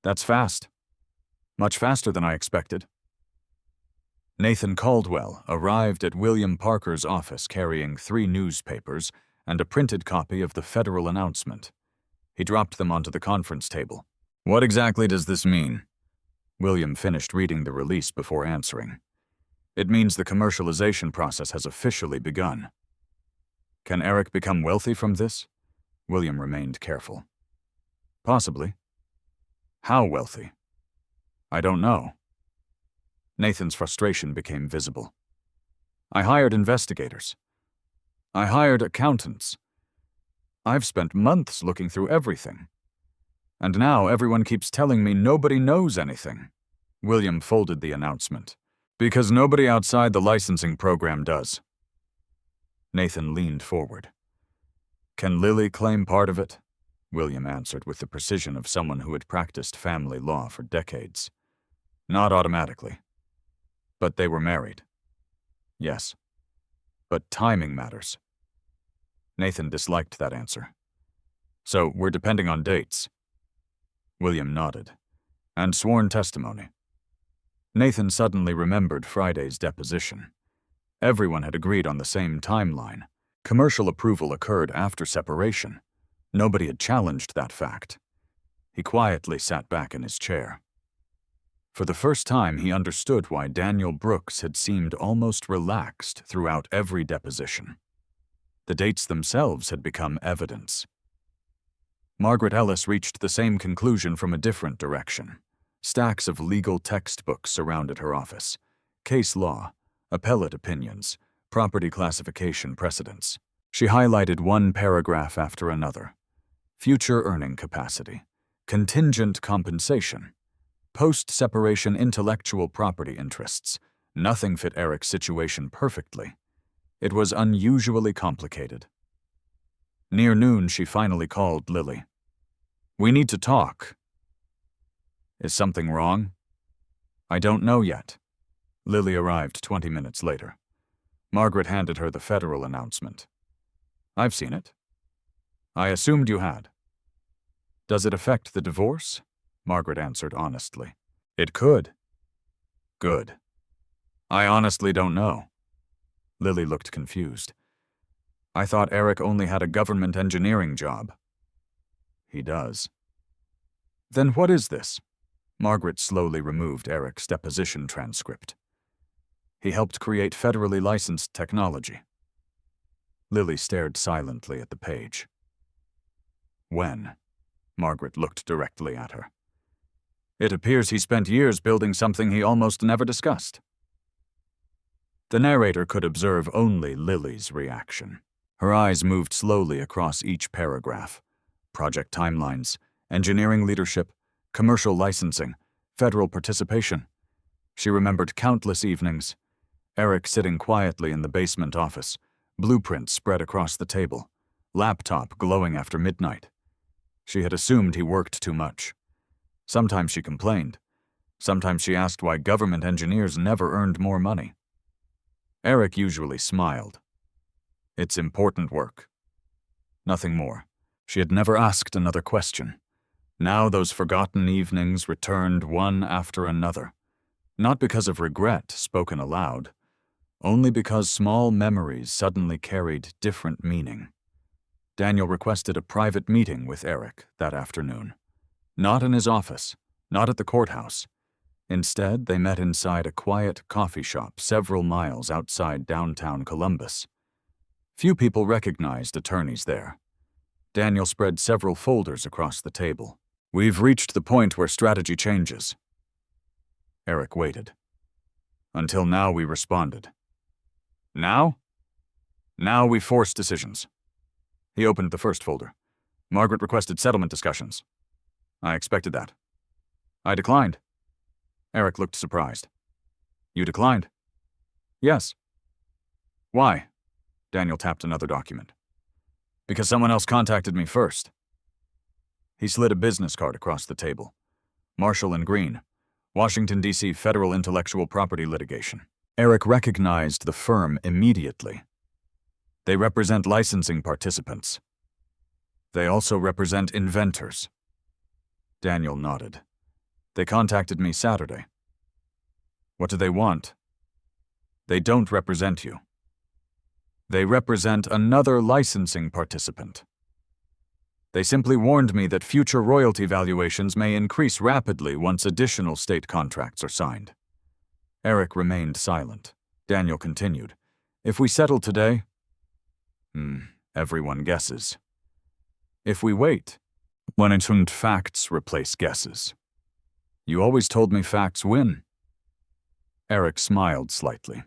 That's fast. Much faster than I expected. Nathan Caldwell arrived at William Parker's office carrying 3 newspapers and a printed copy of the federal announcement. He dropped them onto the conference table. What exactly does this mean? William finished reading the release before answering. It means the commercialization process has officially begun. Can Eric become wealthy from this? William remained careful. Possibly. How wealthy? I don't know. Nathan's frustration became visible. I hired investigators. I hired accountants. I've spent months looking through everything. And now everyone keeps telling me nobody knows anything. William folded the announcement. Because nobody outside the licensing program does. Nathan leaned forward. Can Lily claim part of it? William answered with the precision of someone who had practiced family law for decades. Not automatically. But they were married. Yes. But timing matters. Nathan disliked that answer. So, we're depending on dates. William nodded. And sworn testimony. Nathan suddenly remembered Friday's deposition. Everyone had agreed on the same timeline. Commercial approval occurred after separation. Nobody had challenged that fact. He quietly sat back in his chair. For the first time, he understood why Daniel Brooks had seemed almost relaxed throughout every deposition. The dates themselves had become evidence. Margaret Ellis reached the same conclusion from a different direction. Stacks of legal textbooks surrounded her office. Case law, appellate opinions, property classification precedents. She highlighted one paragraph after another. Future earning capacity, contingent compensation, post-separation intellectual property interests. Nothing fit Eric's situation perfectly. It was unusually complicated. Near noon, she finally called Lily. "We need to talk." "Is something wrong?" "I don't know yet." Lily arrived 20 minutes later. Margaret handed her the federal announcement. "I've seen it." "I assumed you had." "Does it affect the divorce?" Margaret answered honestly. "It could." "Good." "I honestly don't know." Lily looked confused. "I thought Eric only had a government engineering job." "He does." "Then what is this?" Margaret slowly removed Eric's deposition transcript. "He helped create federally licensed technology." Lily stared silently at the page. "When?" Margaret looked directly at her. "It appears he spent years building something he almost never discussed." The narrator could observe only Lily's reaction. Her eyes moved slowly across each paragraph. Project timelines, engineering leadership, commercial licensing, federal participation. She remembered countless evenings. Eric sitting quietly in the basement office, blueprints spread across the table, laptop glowing after midnight. She had assumed he worked too much. Sometimes she complained. Sometimes she asked why government engineers never earned more money. Eric usually smiled. "It's important work." Nothing more. She had never asked another question. Now those forgotten evenings returned one after another. Not because of regret spoken aloud, only because small memories suddenly carried different meaning. Daniel requested a private meeting with Eric that afternoon. Not in his office, not at the courthouse. Instead, they met inside a quiet coffee shop several miles outside downtown Columbus. Few people recognized attorneys there. Daniel spread several folders across the table. "We've reached the point where strategy changes." Eric waited. "Until now, we responded." "Now?" "Now we force decisions." He opened the first folder. "Margaret requested settlement discussions." "I expected that." "I declined." Eric looked surprised. "You declined?" "Yes." "Why?" Daniel tapped another document. "Because someone else contacted me first." He slid a business card across the table. "Marshall and Green, Washington, D.C. Federal Intellectual Property Litigation." Eric recognized the firm immediately. "They represent licensing participants. They also represent inventors." Daniel nodded. "They contacted me Saturday." "What do they want?" "They don't represent you. They represent another licensing participant. They simply warned me that future royalty valuations may increase rapidly once additional state contracts are signed." Eric remained silent. Daniel continued. "If we settle today..." Everyone guesses. "If we wait, when it shouldn't facts replace guesses." "You always told me facts win." Eric smiled slightly.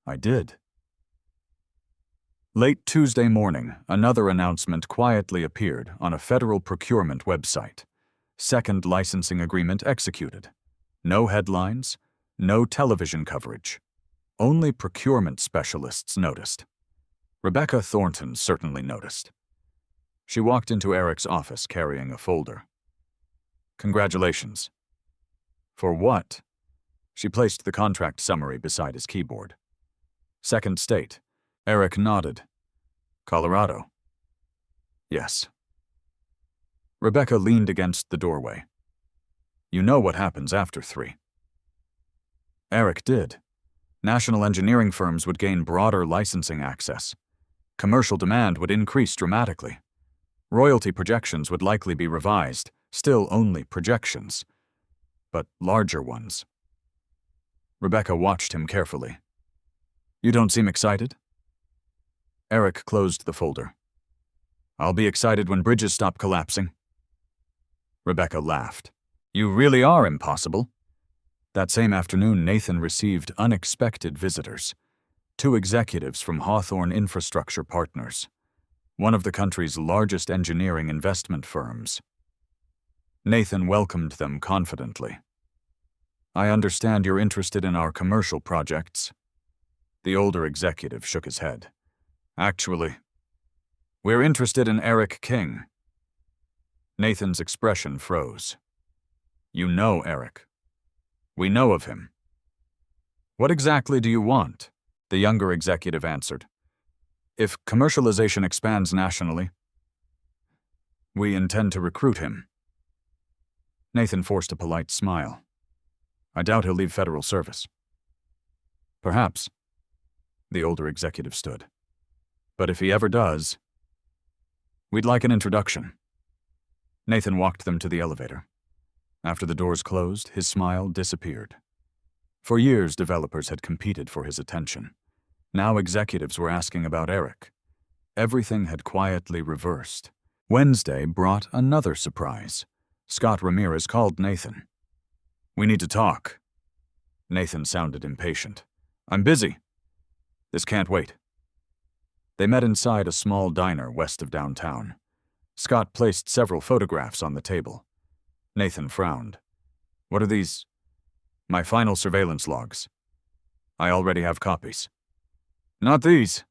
"I did." Late Tuesday morning, another announcement quietly appeared on a federal procurement website. Second licensing agreement executed. No headlines, no television coverage. Only procurement specialists noticed. Rebecca Thornton certainly noticed. She walked into Eric's office carrying a folder. Congratulations. For what? She placed the contract summary beside his keyboard. Second state. Eric nodded. Colorado. Yes. Rebecca leaned against the doorway. You know what happens after 3. Eric did. National engineering firms would gain broader licensing access. Commercial demand would increase dramatically. Royalty projections would likely be revised, still only projections, but larger ones. Rebecca watched him carefully. You don't seem excited? Eric closed the folder. I'll be excited when bridges stop collapsing. Rebecca laughed. You really are impossible. That same afternoon, Nathan received unexpected visitors. 2 executives from Hawthorne Infrastructure Partners, one of the country's largest engineering investment firms. Nathan welcomed them confidently. I understand you're interested in our commercial projects. The older executive shook his head. Actually, we're interested in Eric King. Nathan's expression froze. You know Eric. We know of him. What exactly do you want? The younger executive answered. If commercialization expands nationally, we intend to recruit him. Nathan forced a polite smile. I doubt he'll leave federal service. Perhaps. The older executive stood. But if he ever does, we'd like an introduction. Nathan walked them to the elevator. After the doors closed, his smile disappeared. For years, developers had competed for his attention. Now executives were asking about Eric. Everything had quietly reversed. Wednesday brought another surprise. Scott Ramirez called Nathan. We need to talk. Nathan sounded impatient. I'm busy. This can't wait. They met inside a small diner west of downtown. Scott placed several photographs on the table. Nathan frowned. What are these? My final surveillance logs. I already have copies. Not these.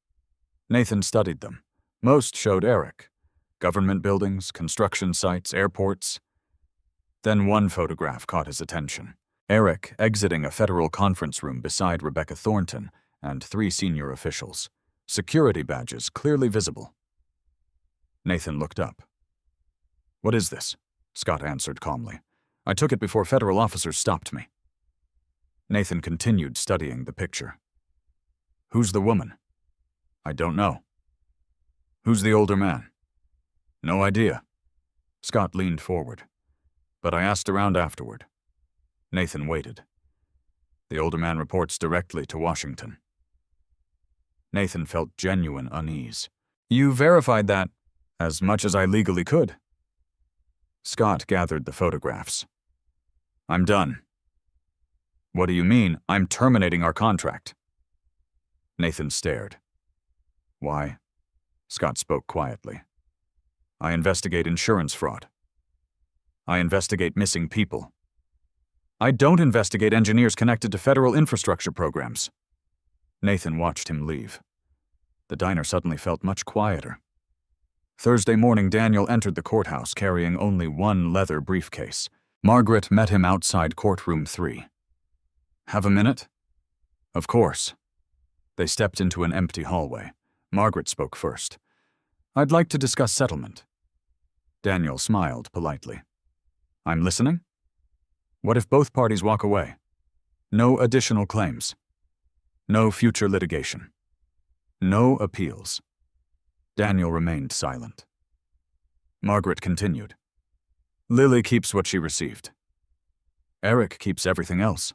Nathan studied them. Most showed Eric. Government buildings, construction sites, airports. Then one photograph caught his attention. Eric exiting a federal conference room beside Rebecca Thornton and 3 senior officials. Security badges clearly visible. Nathan looked up. What is this? Scott answered calmly. I took it before federal officers stopped me. Nathan continued studying the picture. Who's the woman? I don't know. Who's the older man? No idea. Scott leaned forward. But I asked around afterward. Nathan waited. The older man reports directly to Washington. Nathan felt genuine unease. You verified that as much as I legally could. Scott gathered the photographs. I'm done. What do you mean? I'm terminating our contract. Nathan stared. Why? Scott spoke quietly. I investigate insurance fraud. I investigate missing people. I don't investigate engineers connected to federal infrastructure programs. Nathan watched him leave. The diner suddenly felt much quieter. Thursday morning, Daniel entered the courthouse carrying only one leather briefcase. Margaret met him outside courtroom 3. Have a minute? Of course. They stepped into an empty hallway. Margaret spoke first. I'd like to discuss settlement. Daniel smiled politely. I'm listening. What if both parties walk away? No additional claims. No future litigation. No appeals. Daniel remained silent. Margaret continued. Lily keeps what she received. Eric keeps everything else.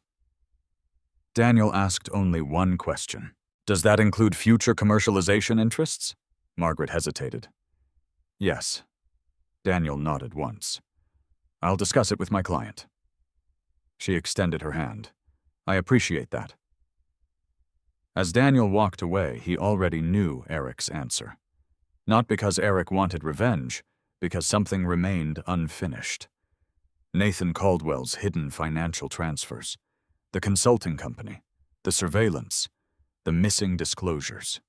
Daniel asked only one question. Does that include future commercialization interests? Margaret hesitated. Yes. Daniel nodded once. I'll discuss it with my client. She extended her hand. I appreciate that. As Daniel walked away, he already knew Eric's answer. Not because Eric wanted revenge, because something remained unfinished. Nathan Caldwell's hidden financial transfers, the consulting company, the surveillance, the missing disclosures.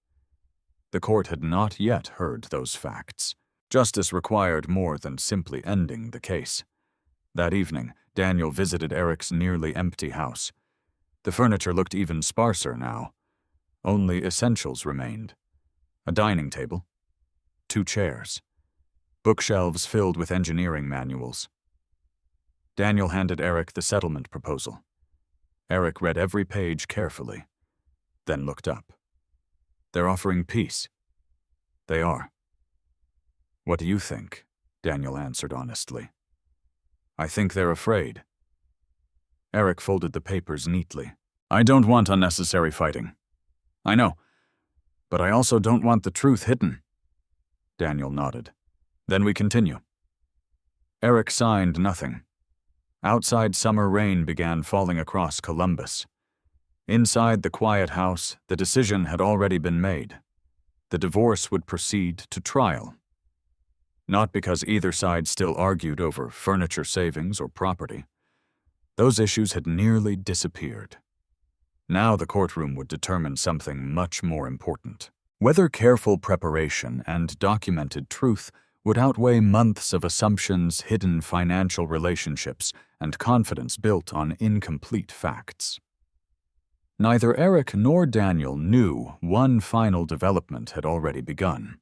The court had not yet heard those facts. Justice required more than simply ending the case. That evening, Daniel visited Eric's nearly empty house. The furniture looked even sparser now. Only essentials remained. A dining table, 2 chairs, bookshelves filled with engineering manuals. Daniel handed Eric the settlement proposal. Eric read every page carefully, then looked up. They're offering peace. They are. What do you think? Daniel answered honestly. I think they're afraid. Eric folded the papers neatly. I don't want unnecessary fighting. I know, but I also don't want the truth hidden. Daniel nodded. Then we continue. Eric signed nothing. Outside, summer rain began falling across Columbus. Inside the quiet house, the decision had already been made. The divorce would proceed to trial. Not because either side still argued over furniture savings or property. Those issues had nearly disappeared. Now the courtroom would determine something much more important. Whether careful preparation and documented truth would outweigh months of assumptions, hidden financial relationships, and confidence built on incomplete facts. Neither Eric nor Daniel knew one final development had already begun.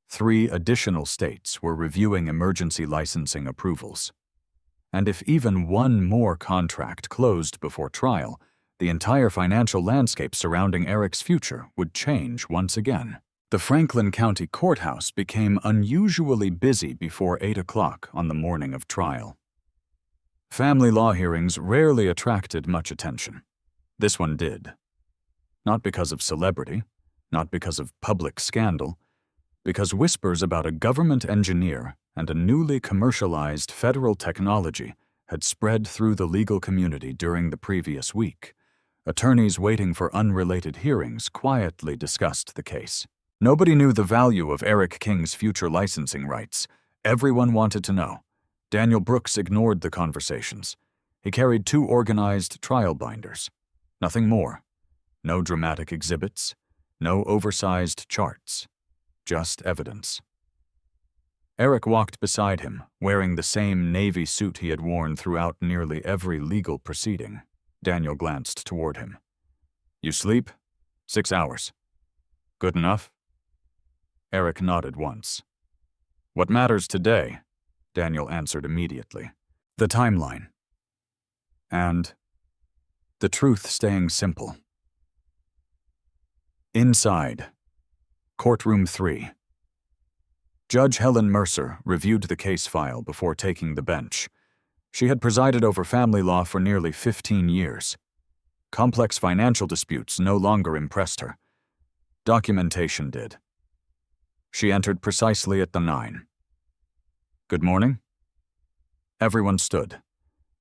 3 additional states were reviewing emergency licensing approvals. And if even one more contract closed before trial, the entire financial landscape surrounding Eric's future would change once again. The Franklin County Courthouse became unusually busy before 8 o'clock on the morning of trial. Family law hearings rarely attracted much attention. This one did. Not because of celebrity, not because of public scandal, because whispers about a government engineer and a newly commercialized federal technology had spread through the legal community during the previous week. Attorneys waiting for unrelated hearings quietly discussed the case. Nobody knew the value of Eric King's future licensing rights. Everyone wanted to know. Daniel Brooks ignored the conversations. He carried 2 organized trial binders. Nothing more. No dramatic exhibits. No oversized charts. Just evidence. Eric walked beside him, wearing the same navy suit he had worn throughout nearly every legal proceeding. Daniel glanced toward him. You sleep? 6 hours. Good enough? Eric nodded once. What matters today? Daniel answered immediately. The timeline. And the truth staying simple. Inside. Courtroom 3. Judge Helen Mercer reviewed the case file before taking the bench. She had presided over family law for nearly 15 years. Complex financial disputes no longer impressed her. Documentation did. She entered precisely at the 9. Good morning. Everyone stood.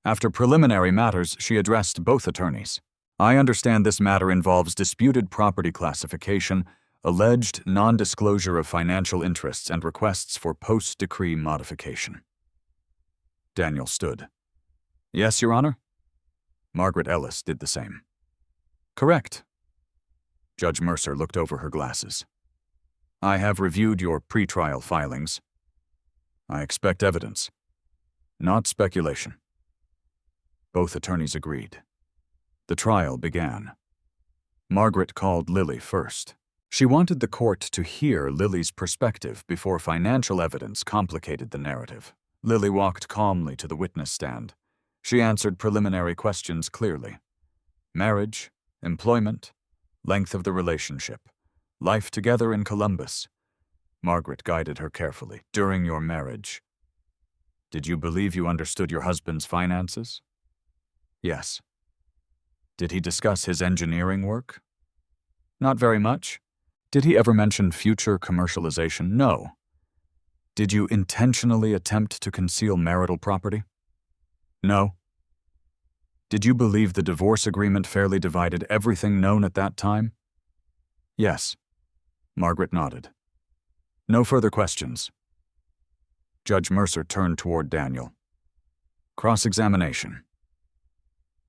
After preliminary matters, she addressed both attorneys. I understand this matter involves disputed property classification, alleged non-disclosure of financial interests, and requests for post-decree modification. Daniel stood. Yes, Your Honor? Margaret Ellis did the same. Correct. Judge Mercer looked over her glasses. I have reviewed your pretrial filings. I expect evidence, not speculation. Both attorneys agreed. The trial began. Margaret called Lily first. She wanted the court to hear Lily's perspective before financial evidence complicated the narrative. Lily walked calmly to the witness stand. She answered preliminary questions clearly. Marriage, employment, length of the relationship, life together in Columbus. Margaret guided her carefully. During your marriage, did you believe you understood your husband's finances? Yes. Did he discuss his engineering work? Not very much. Did he ever mention future commercialization? No. Did you intentionally attempt to conceal marital property? No. Did you believe the divorce agreement fairly divided everything known at that time? Yes. Margaret nodded. No further questions. Judge Mercer turned toward Daniel. Cross-examination.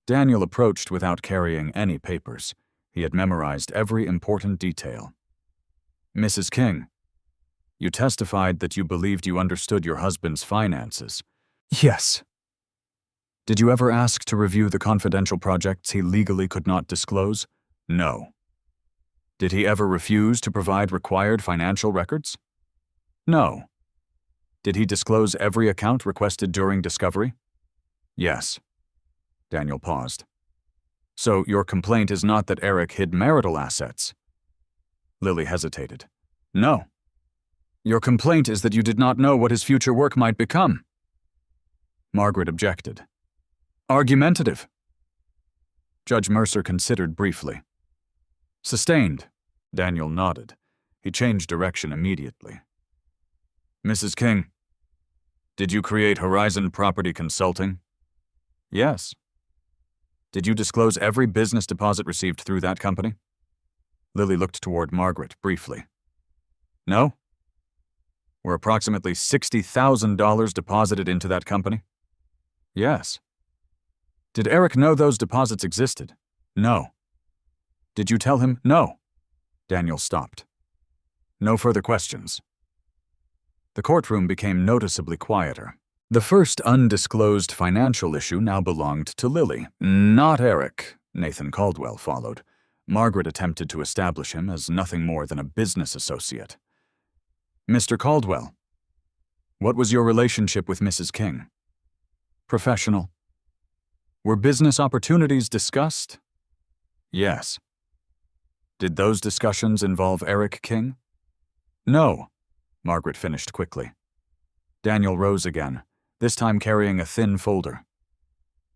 Daniel approached without carrying any papers. He had memorized every important detail. Mrs. King. You testified that you believed you understood your husband's finances. Yes. Did you ever ask to review the confidential projects he legally could not disclose? No. Did he ever refuse to provide required financial records? No. Did he disclose every account requested during discovery? Yes. Daniel paused. So your complaint is not that Eric hid marital assets? Lily hesitated. No. Your complaint is that you did not know what his future work might become. Margaret objected. Argumentative. Judge Mercer considered briefly. Sustained. Daniel nodded. He changed direction immediately. Mrs. King, did you create Horizon Property Consulting? Yes. Did you disclose every business deposit received through that company? Lily looked toward Margaret briefly. No? Were approximately $60,000 deposited into that company? Yes. Did Eric know those deposits existed? No. Did you tell him no? Daniel stopped. No further questions. The courtroom became noticeably quieter. The first undisclosed financial issue now belonged to Lily, not Eric. Nathan Caldwell followed. Margaret attempted to establish him as nothing more than a business associate. Mr. Caldwell, what was your relationship with Mrs. King? Professional. Were business opportunities discussed? Yes. Did those discussions involve Eric King? No, Margaret finished quickly. Daniel rose again, this time carrying a thin folder.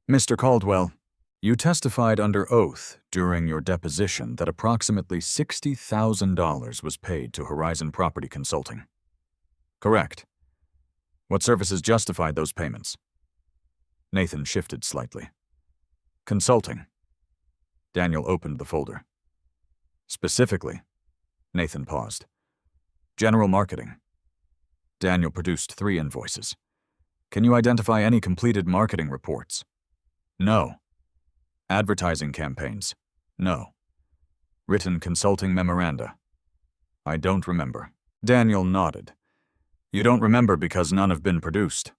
Mr. Caldwell, you testified under oath during your deposition that approximately $60,000 was paid to Horizon Property Consulting. Correct. What services justified those payments? Nathan shifted slightly. Consulting. Daniel opened the folder. Specifically, Nathan paused. General marketing. Daniel produced 3 invoices. Can you identify any completed marketing reports? No. Advertising campaigns? No. Written consulting memoranda? I don't remember. Daniel nodded. You don't remember because none have been produced.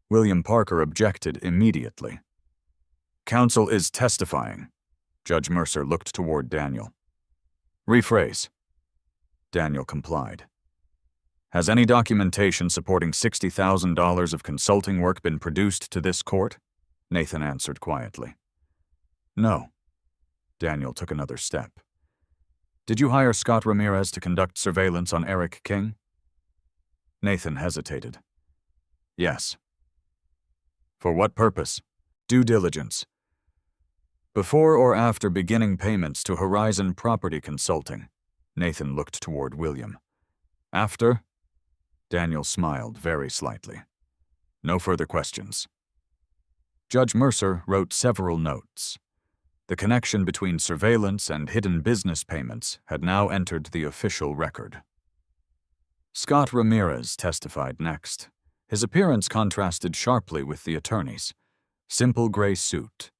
William Parker objected immediately. Counsel is testifying. Judge Mercer looked toward Daniel. Rephrase. Daniel complied. Has any documentation supporting $60,000 of consulting work been produced to this court? Nathan answered quietly. No. Daniel took another step. Did you hire Scott Ramirez to conduct surveillance on Eric King? Nathan hesitated. Yes. For what purpose? Due diligence. Before or after beginning payments to Horizon Property Consulting? Nathan looked toward William. After? Daniel smiled very slightly. No further questions. Judge Mercer wrote several notes. The connection between surveillance and hidden business payments had now entered the official record. Scott Ramirez testified next. His appearance contrasted sharply with the attorney's. Simple gray suit.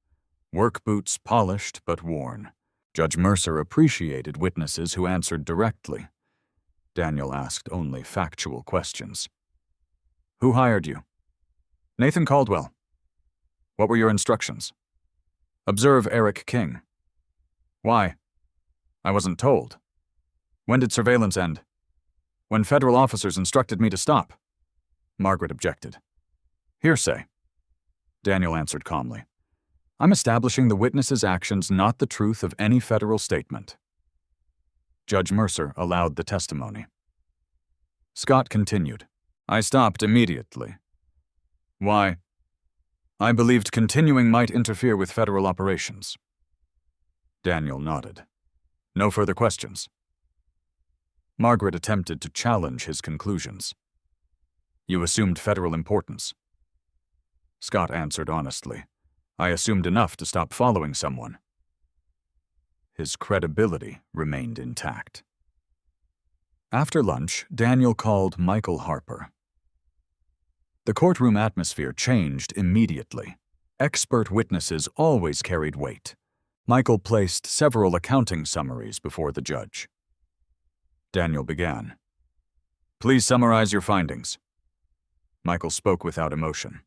Work boots polished but worn. Judge Mercer appreciated witnesses who answered directly. Daniel asked only factual questions. Who hired you? Nathan Caldwell. What were your instructions? Observe Eric King. Why? I wasn't told. When did surveillance end? When federal officers instructed me to stop. Margaret objected. Hearsay. Daniel answered calmly. I'm establishing the witness's actions, not the truth of any federal statement. Judge Mercer allowed the testimony. Scott continued. I stopped immediately. Why? I believed continuing might interfere with federal operations. Daniel nodded. No further questions. Margaret attempted to challenge his conclusions. You assumed federal importance. Scott answered honestly. I assumed enough to stop following someone. His credibility remained intact. After lunch, Daniel called Michael Harper. The courtroom atmosphere changed immediately. Expert witnesses always carried weight. Michael placed several accounting summaries before the judge. Daniel began. Please summarize your findings. Michael spoke without emotion.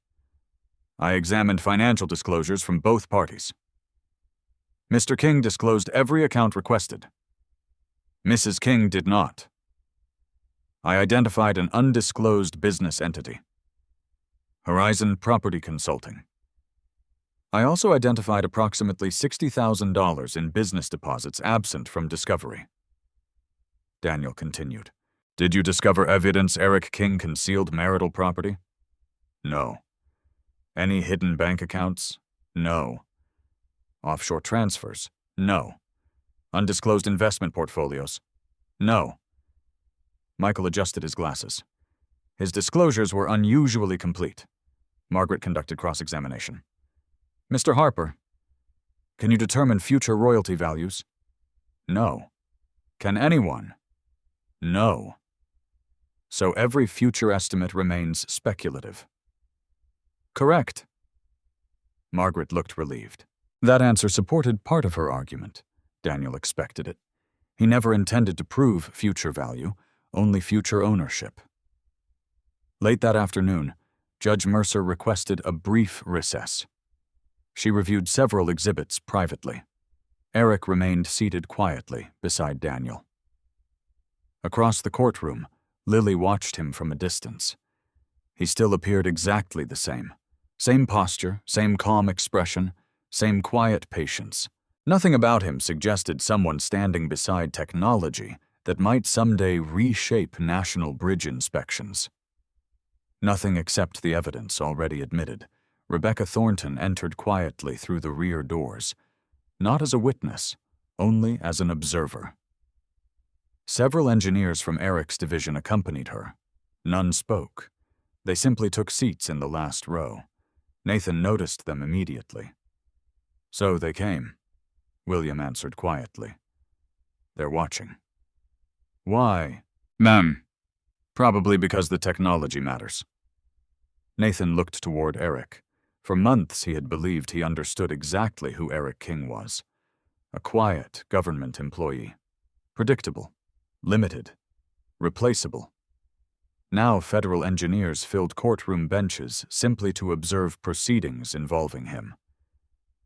I examined financial disclosures from both parties. Mr. King disclosed every account requested. Mrs. King did not. I identified an undisclosed business entity. Horizon Property Consulting. I also identified approximately $60,000 in business deposits absent from discovery. Daniel continued. Did you discover evidence Eric King concealed marital property? No. Any hidden bank accounts? No. Offshore transfers? No. Undisclosed investment portfolios? No. Michael adjusted his glasses. His disclosures were unusually complete. Margaret conducted cross-examination. Mr. Harper, can you determine future royalty values? No. Can anyone? No. So every future estimate remains speculative. Correct. Margaret looked relieved. That answer supported part of her argument. Daniel expected it. He never intended to prove future value, only future ownership. Late that afternoon, Judge Mercer requested a brief recess. She reviewed several exhibits privately. Eric remained seated quietly beside Daniel. Across the courtroom, Lily watched him from a distance. He still appeared exactly the same. Same posture, same calm expression, same quiet patience. Nothing about him suggested someone standing beside technology that might someday reshape national bridge inspections. Nothing except the evidence already admitted. Rebecca Thornton entered quietly through the rear doors, not as a witness, only as an observer. Several engineers from Eric's division accompanied her. None spoke. They simply took seats in the last row. Nathan noticed them immediately. So they came, William answered quietly. They're watching. Why? Ma'am. Probably because the technology matters. Nathan looked toward Eric. For months he had believed he understood exactly who Eric King was. A quiet government employee. Predictable. Limited. Replaceable. Now federal engineers filled courtroom benches simply to observe proceedings involving him.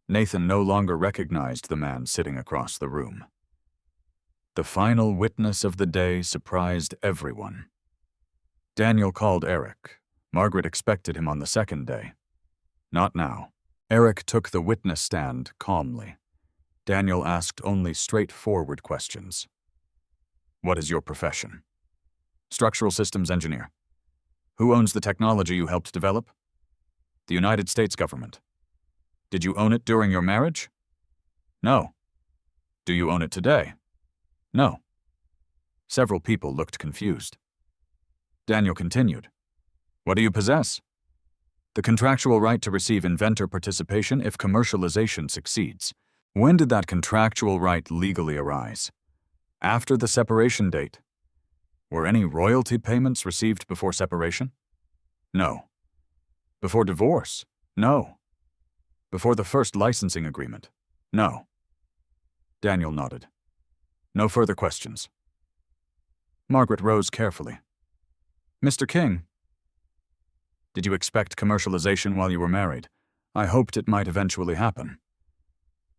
Nathan no longer recognized the man sitting across the room. The final witness of the day surprised everyone. Daniel called Eric. Margaret expected him on the second day. Not now. Eric took the witness stand calmly. Daniel asked only straightforward questions. What is your profession? Structural systems engineer. Who owns the technology you helped develop? The United States government. Did you own it during your marriage? No. Do you own it today? No. Several people looked confused. Daniel continued. What do you possess? The contractual right to receive inventor participation if commercialization succeeds. When did that contractual right legally arise? After the separation date. Were any royalty payments received before separation? No. Before divorce? No. Before the first licensing agreement? No. Daniel nodded. No further questions. Margaret rose carefully. Mr. King, did you expect commercialization while you were married? I hoped it might eventually happen.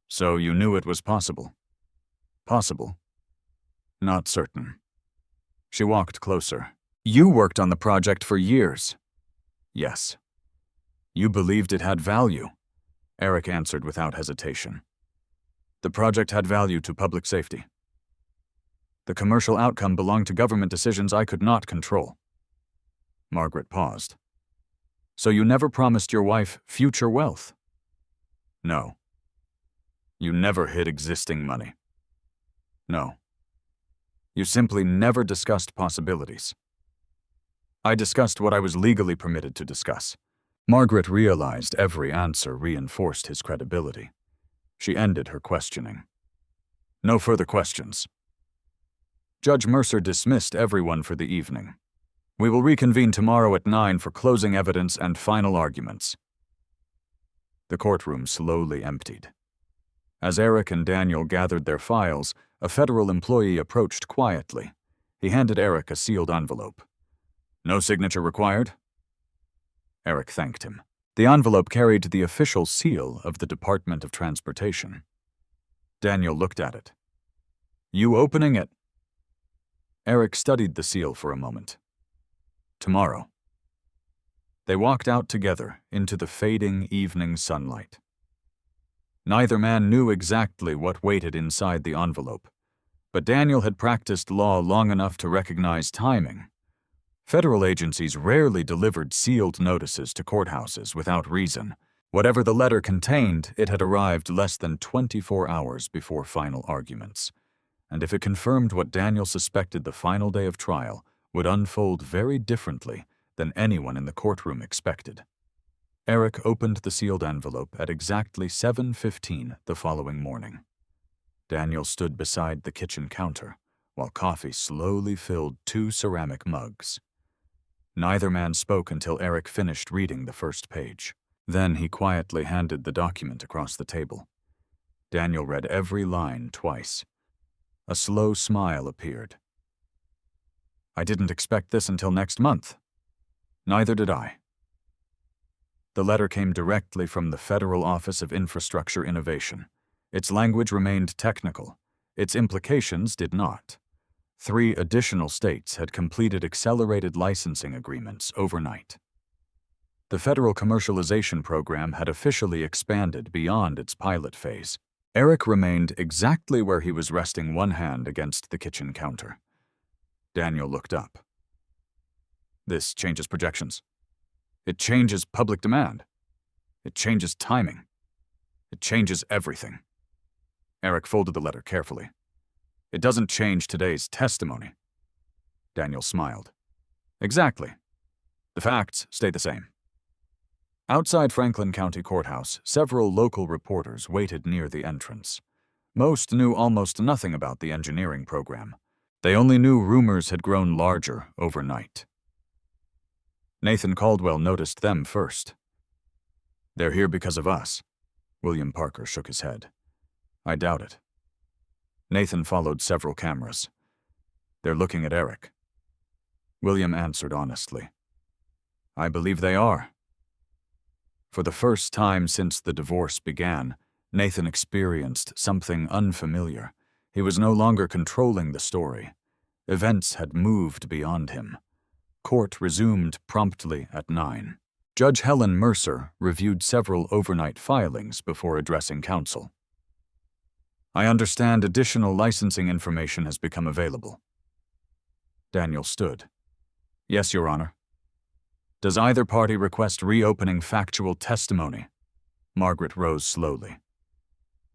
So you knew it was possible? Possible. Not certain. She walked closer. You worked on the project for years. Yes. You believed it had value, Eric answered without hesitation. The project had value to public safety. The commercial outcome belonged to government decisions I could not control. Margaret paused. So you never promised your wife future wealth? No. You never hid existing money? No. You simply never discussed possibilities. I discussed what I was legally permitted to discuss. Margaret realized every answer reinforced his credibility. She ended her questioning. No further questions. Judge Mercer dismissed everyone for the evening. We will reconvene tomorrow at 9 for closing evidence and final arguments. The courtroom slowly emptied. As Eric and Daniel gathered their files, a federal employee approached quietly. He handed Eric a sealed envelope. No signature required? Eric thanked him. The envelope carried the official seal of the Department of Transportation. Daniel looked at it. You opening it? Eric studied the seal for a moment. Tomorrow. They walked out together into the fading evening sunlight. Neither man knew exactly what waited inside the envelope, but Daniel had practiced law long enough to recognize timing. Federal agencies rarely delivered sealed notices to courthouses without reason. Whatever the letter contained, it had arrived less than 24 hours before final arguments. And if it confirmed what Daniel suspected, the final day of trial would unfold very differently than anyone in the courtroom expected. Eric opened the sealed envelope at exactly 7:15 the following morning. Daniel stood beside the kitchen counter while coffee slowly filled 2 ceramic mugs. Neither man spoke until Eric finished reading the first page. Then he quietly handed the document across the table. Daniel read every line twice. A slow smile appeared. I didn't expect this until next month. Neither did I. The letter came directly from the Federal Office of Infrastructure Innovation. Its language remained technical. Its implications did not. 3 additional states had completed accelerated licensing agreements overnight. The federal commercialization program had officially expanded beyond its pilot phase. Eric remained exactly where he was, resting one hand against the kitchen counter. Daniel looked up. This changes projections. It changes public demand. It changes timing. It changes everything. Eric folded the letter carefully. It doesn't change today's testimony. Daniel smiled. Exactly. The facts stay the same. Outside Franklin County Courthouse, several local reporters waited near the entrance. Most knew almost nothing about the engineering program. They only knew rumors had grown larger overnight. Nathan Caldwell noticed them first. They're here because of us. William Parker shook his head. I doubt it. Nathan followed several cameras. They're looking at Eric. William answered honestly. I believe they are. For the first time since the divorce began, Nathan experienced something unfamiliar. He was no longer controlling the story. Events had moved beyond him. Court resumed promptly at 9. Judge Helen Mercer reviewed several overnight filings before addressing counsel. I understand additional licensing information has become available. Daniel stood. Yes, Your Honor. Does either party request reopening factual testimony? Margaret rose slowly.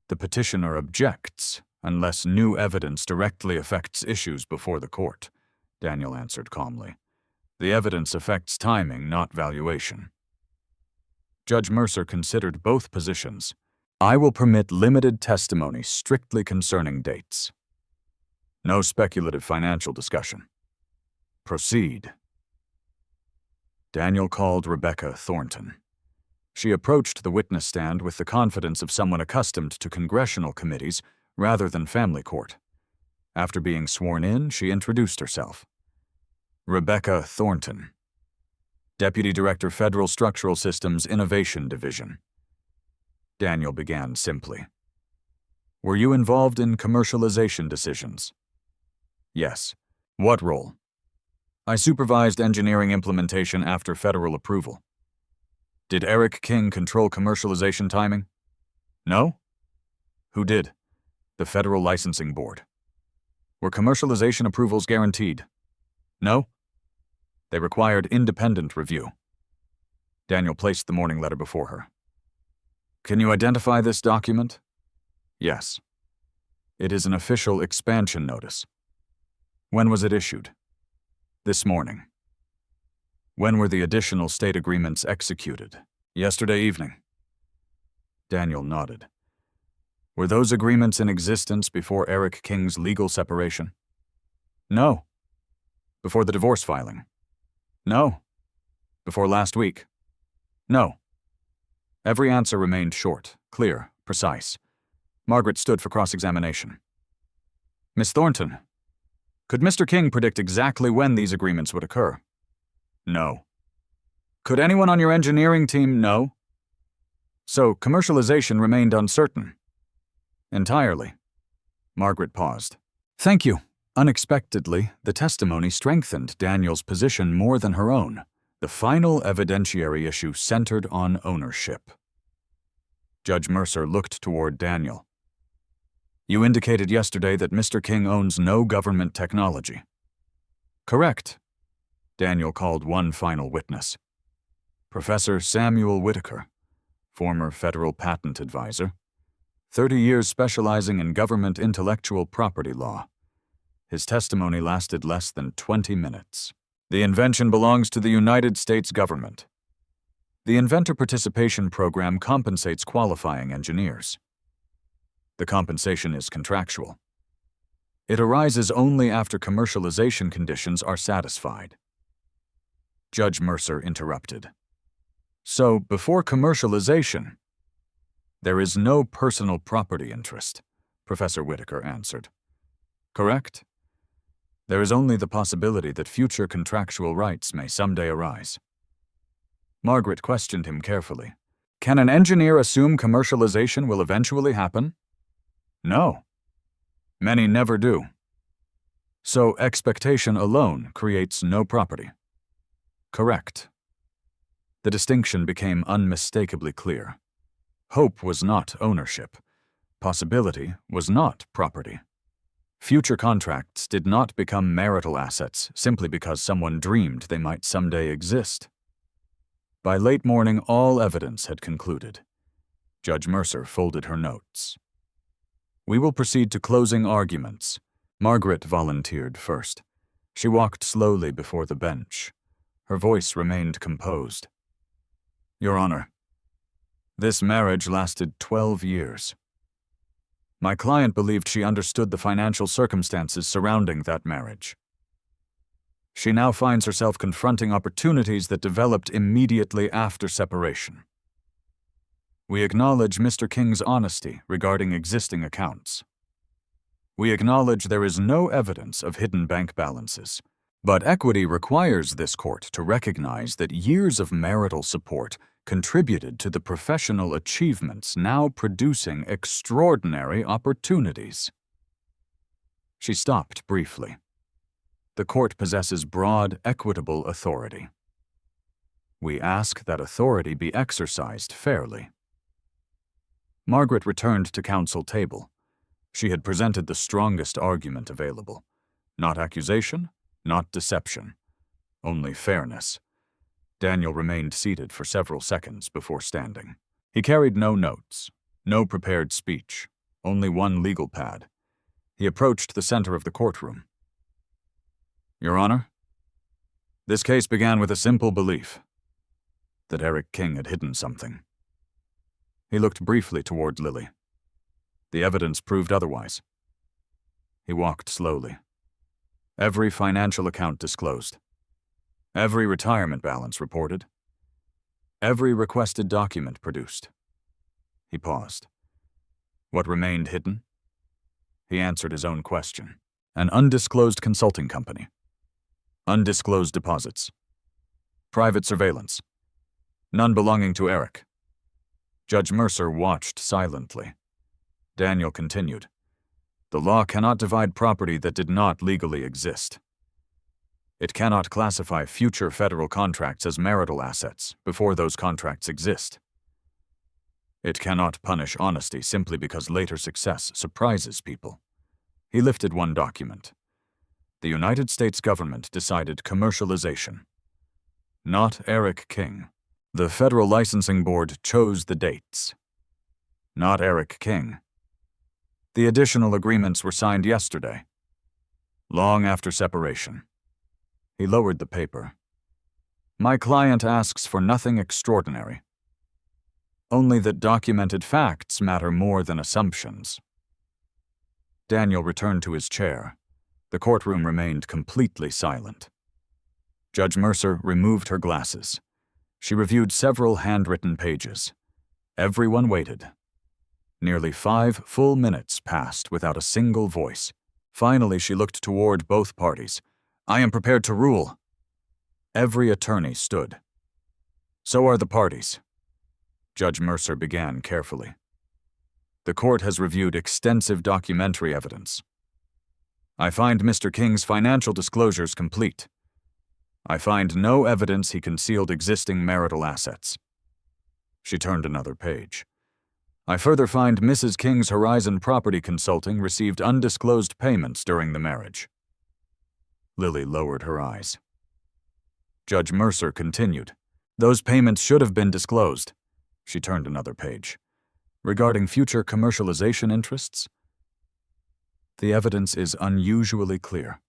The petitioner objects unless new evidence directly affects issues before the court, Daniel answered calmly. The evidence affects timing, not valuation. Judge Mercer considered both positions. I will permit limited testimony strictly concerning dates. No speculative financial discussion. Proceed. Daniel called Rebecca Thornton. She approached the witness stand with the confidence of someone accustomed to congressional committees rather than family court. After being sworn in, she introduced herself. Rebecca Thornton, Deputy Director, Federal Structural Systems Innovation Division. Daniel began simply. Were you involved in commercialization decisions? Yes. What role? I supervised engineering implementation after federal approval. Did Eric King control commercialization timing? No? Who did? The Federal Licensing Board. Were commercialization approvals guaranteed? No? They required independent review. Daniel placed the morning letter before her. Can you identify this document? Yes. It is an official expansion notice. When was it issued? This morning. When were the additional state agreements executed? Yesterday evening. Daniel nodded. Were those agreements in existence before Eric King's legal separation? No. Before the divorce filing? No. Before last week? No. Every answer remained short, clear, precise. Margaret stood for cross-examination. Miss Thornton, could Mr. King predict exactly when these agreements would occur? No. Could anyone on your engineering team know? So, commercialization remained uncertain. Entirely. Margaret paused. Thank you. Unexpectedly, the testimony strengthened Daniel's position more than her own. The final evidentiary issue centered on ownership. Judge Mercer looked toward Daniel. You indicated yesterday that Mr. King owns no government technology. Correct. Daniel called one final witness. Professor Samuel Whitaker, former federal patent advisor, 30 years specializing in government intellectual property law. His testimony lasted less than 20 minutes. The invention belongs to the United States government. The Inventor Participation Program compensates qualifying engineers. The compensation is contractual. It arises only after commercialization conditions are satisfied. Judge Mercer interrupted. So, before commercialization, there is no personal property interest, Professor Whitaker answered. Correct? There is only the possibility that future contractual rights may someday arise. Margaret questioned him carefully. Can an engineer assume commercialization will eventually happen? No. Many never do. So expectation alone creates no property. Correct. The distinction became unmistakably clear. Hope was not ownership. Possibility was not property. Future contracts did not become marital assets simply because someone dreamed they might someday exist. By late morning, all evidence had concluded. Judge Mercer folded her notes. We will proceed to closing arguments. Margaret volunteered first. She walked slowly before the bench. Her voice remained composed. Your Honor, this marriage lasted 12 years. My client believed she understood the financial circumstances surrounding that marriage. She now finds herself confronting opportunities that developed immediately after separation. We acknowledge Mr. King's honesty regarding existing accounts. We acknowledge there is no evidence of hidden bank balances, but equity requires this court to recognize that years of marital support contributed to the professional achievements now producing extraordinary opportunities. She stopped briefly. The court possesses broad, equitable authority. We ask that authority be exercised fairly. Margaret returned to counsel table. She had presented the strongest argument available. Not accusation, not deception, only fairness. Daniel remained seated for several seconds before standing. He carried no notes, no prepared speech, only one legal pad. He approached the center of the courtroom. Your Honor, this case began with a simple belief that Eric King had hidden something. He looked briefly toward Lily. The evidence proved otherwise. He walked slowly. Every financial account disclosed. Every retirement balance reported. Every requested document produced. He paused. What remained hidden? He answered his own question. An undisclosed consulting company. Undisclosed deposits. Private surveillance. None belonging to Eric. Judge Mercer watched silently. Daniel continued. The law cannot divide property that did not legally exist. It cannot classify future federal contracts as marital assets before those contracts exist. It cannot punish honesty simply because later success surprises people. He lifted one document. The United States government decided commercialization. Not Eric King. The Federal Licensing Board chose the dates. Not Eric King. The additional agreements were signed yesterday, long after separation. He lowered the paper. My client asks for nothing extraordinary. Only that documented facts matter more than assumptions. Daniel returned to his chair. The courtroom remained completely silent. Judge Mercer removed her glasses. She reviewed several handwritten pages. Everyone waited. Nearly 5 full minutes passed without a single voice. Finally, she looked toward both parties. I am prepared to rule. Every attorney stood. So are the parties. Judge Mercer began carefully. The court has reviewed extensive documentary evidence. I find Mr. King's financial disclosures complete. I find no evidence he concealed existing marital assets. She turned another page. I further find Mrs. King's Horizon Property Consulting received undisclosed payments during the marriage. Lily lowered her eyes. Judge Mercer continued. Those payments should have been disclosed. She turned another page. Regarding future commercialization interests? The evidence is unusually clear.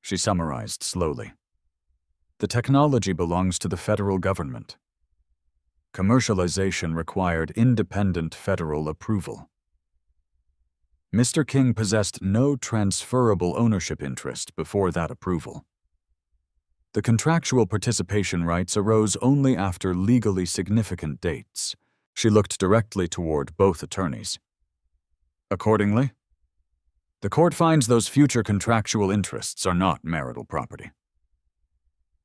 She summarized slowly. The technology belongs to the federal government. Commercialization required independent federal approval. Mr. King possessed no transferable ownership interest before that approval. The contractual participation rights arose only after legally significant dates. She looked directly toward both attorneys. Accordingly, the court finds those future contractual interests are not marital property.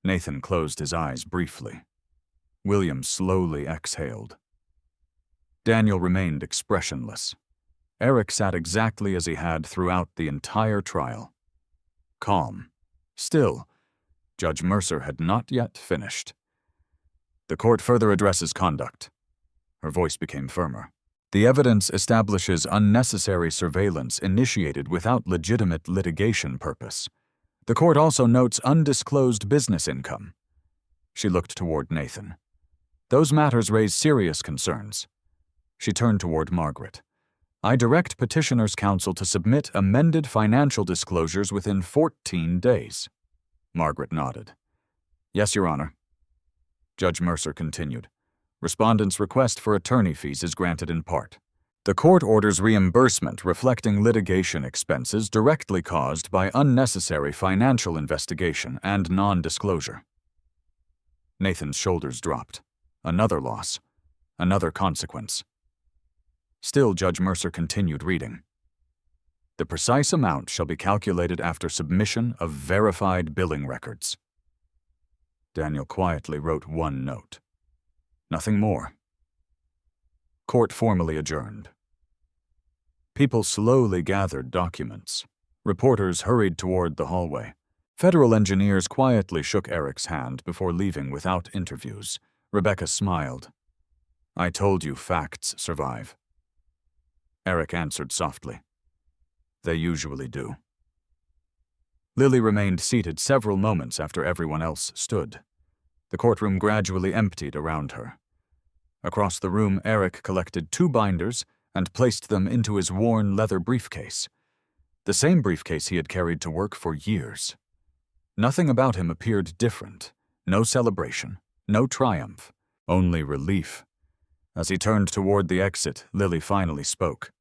Nathan closed his eyes briefly. William slowly exhaled. Daniel remained expressionless. Eric sat exactly as he had throughout the entire trial. Calm. Still, Judge Mercer had not yet finished. The court further addresses conduct. Her voice became firmer. The evidence establishes unnecessary surveillance initiated without legitimate litigation purpose. The court also notes undisclosed business income. She looked toward Nathan. Those matters raise serious concerns. She turned toward Margaret. I direct petitioner's counsel to submit amended financial disclosures within 14 days. Margaret nodded. Yes, Your Honor. Judge Mercer continued. Respondent's request for attorney fees is granted in part. The court orders reimbursement reflecting litigation expenses directly caused by unnecessary financial investigation and non-disclosure. Nathan's shoulders dropped. Another loss. Another consequence. Still, Judge Mercer continued reading. The precise amount shall be calculated after submission of verified billing records. Daniel quietly wrote one note. Nothing more. Court formally adjourned. People slowly gathered documents. Reporters hurried toward the hallway. Federal engineers quietly shook Eric's hand before leaving without interviews. Rebecca smiled. I told you facts survive. Eric answered softly. They usually do. Lily remained seated several moments after everyone else stood. The courtroom gradually emptied around her. Across the room, Eric collected 2 binders and placed them into his worn leather briefcase, the same briefcase he had carried to work for years. Nothing about him appeared different. No celebration, no triumph, only relief. As he turned toward the exit, Lily finally spoke.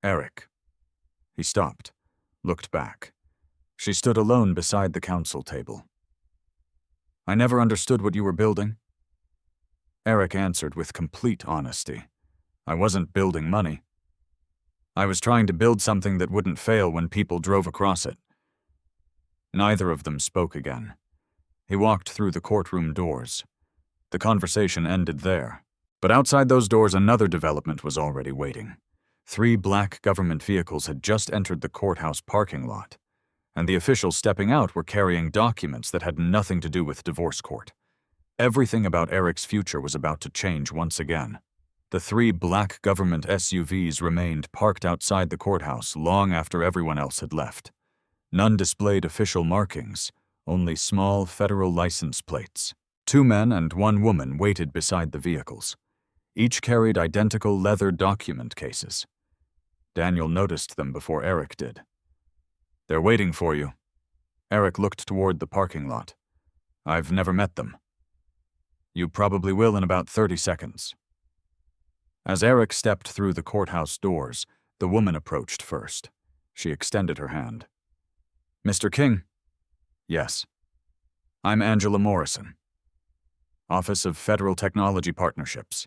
Eric. He stopped, looked back. She stood alone beside the counsel table. I never understood what you were building. Eric answered with complete honesty. I wasn't building money. I was trying to build something that wouldn't fail when people drove across it. Neither of them spoke again. He walked through the courtroom doors. The conversation ended there. But outside those doors, another development was already waiting. 3 black government vehicles had just entered the courthouse parking lot, and the officials stepping out were carrying documents that had nothing to do with divorce court. Everything about Eric's future was about to change once again. The 3 black government SUVs remained parked outside the courthouse long after everyone else had left. None displayed official markings, only small federal license plates. 2 men and 1 woman waited beside the vehicles. Each carried identical leather document cases. Daniel noticed them before Eric did. They're waiting for you. Eric looked toward the parking lot. I've never met them. You probably will in about 30 seconds. As Eric stepped through the courthouse doors, the woman approached first. She extended her hand. Mr. King? Yes. I'm Angela Morrison. Office of Federal Technology Partnerships.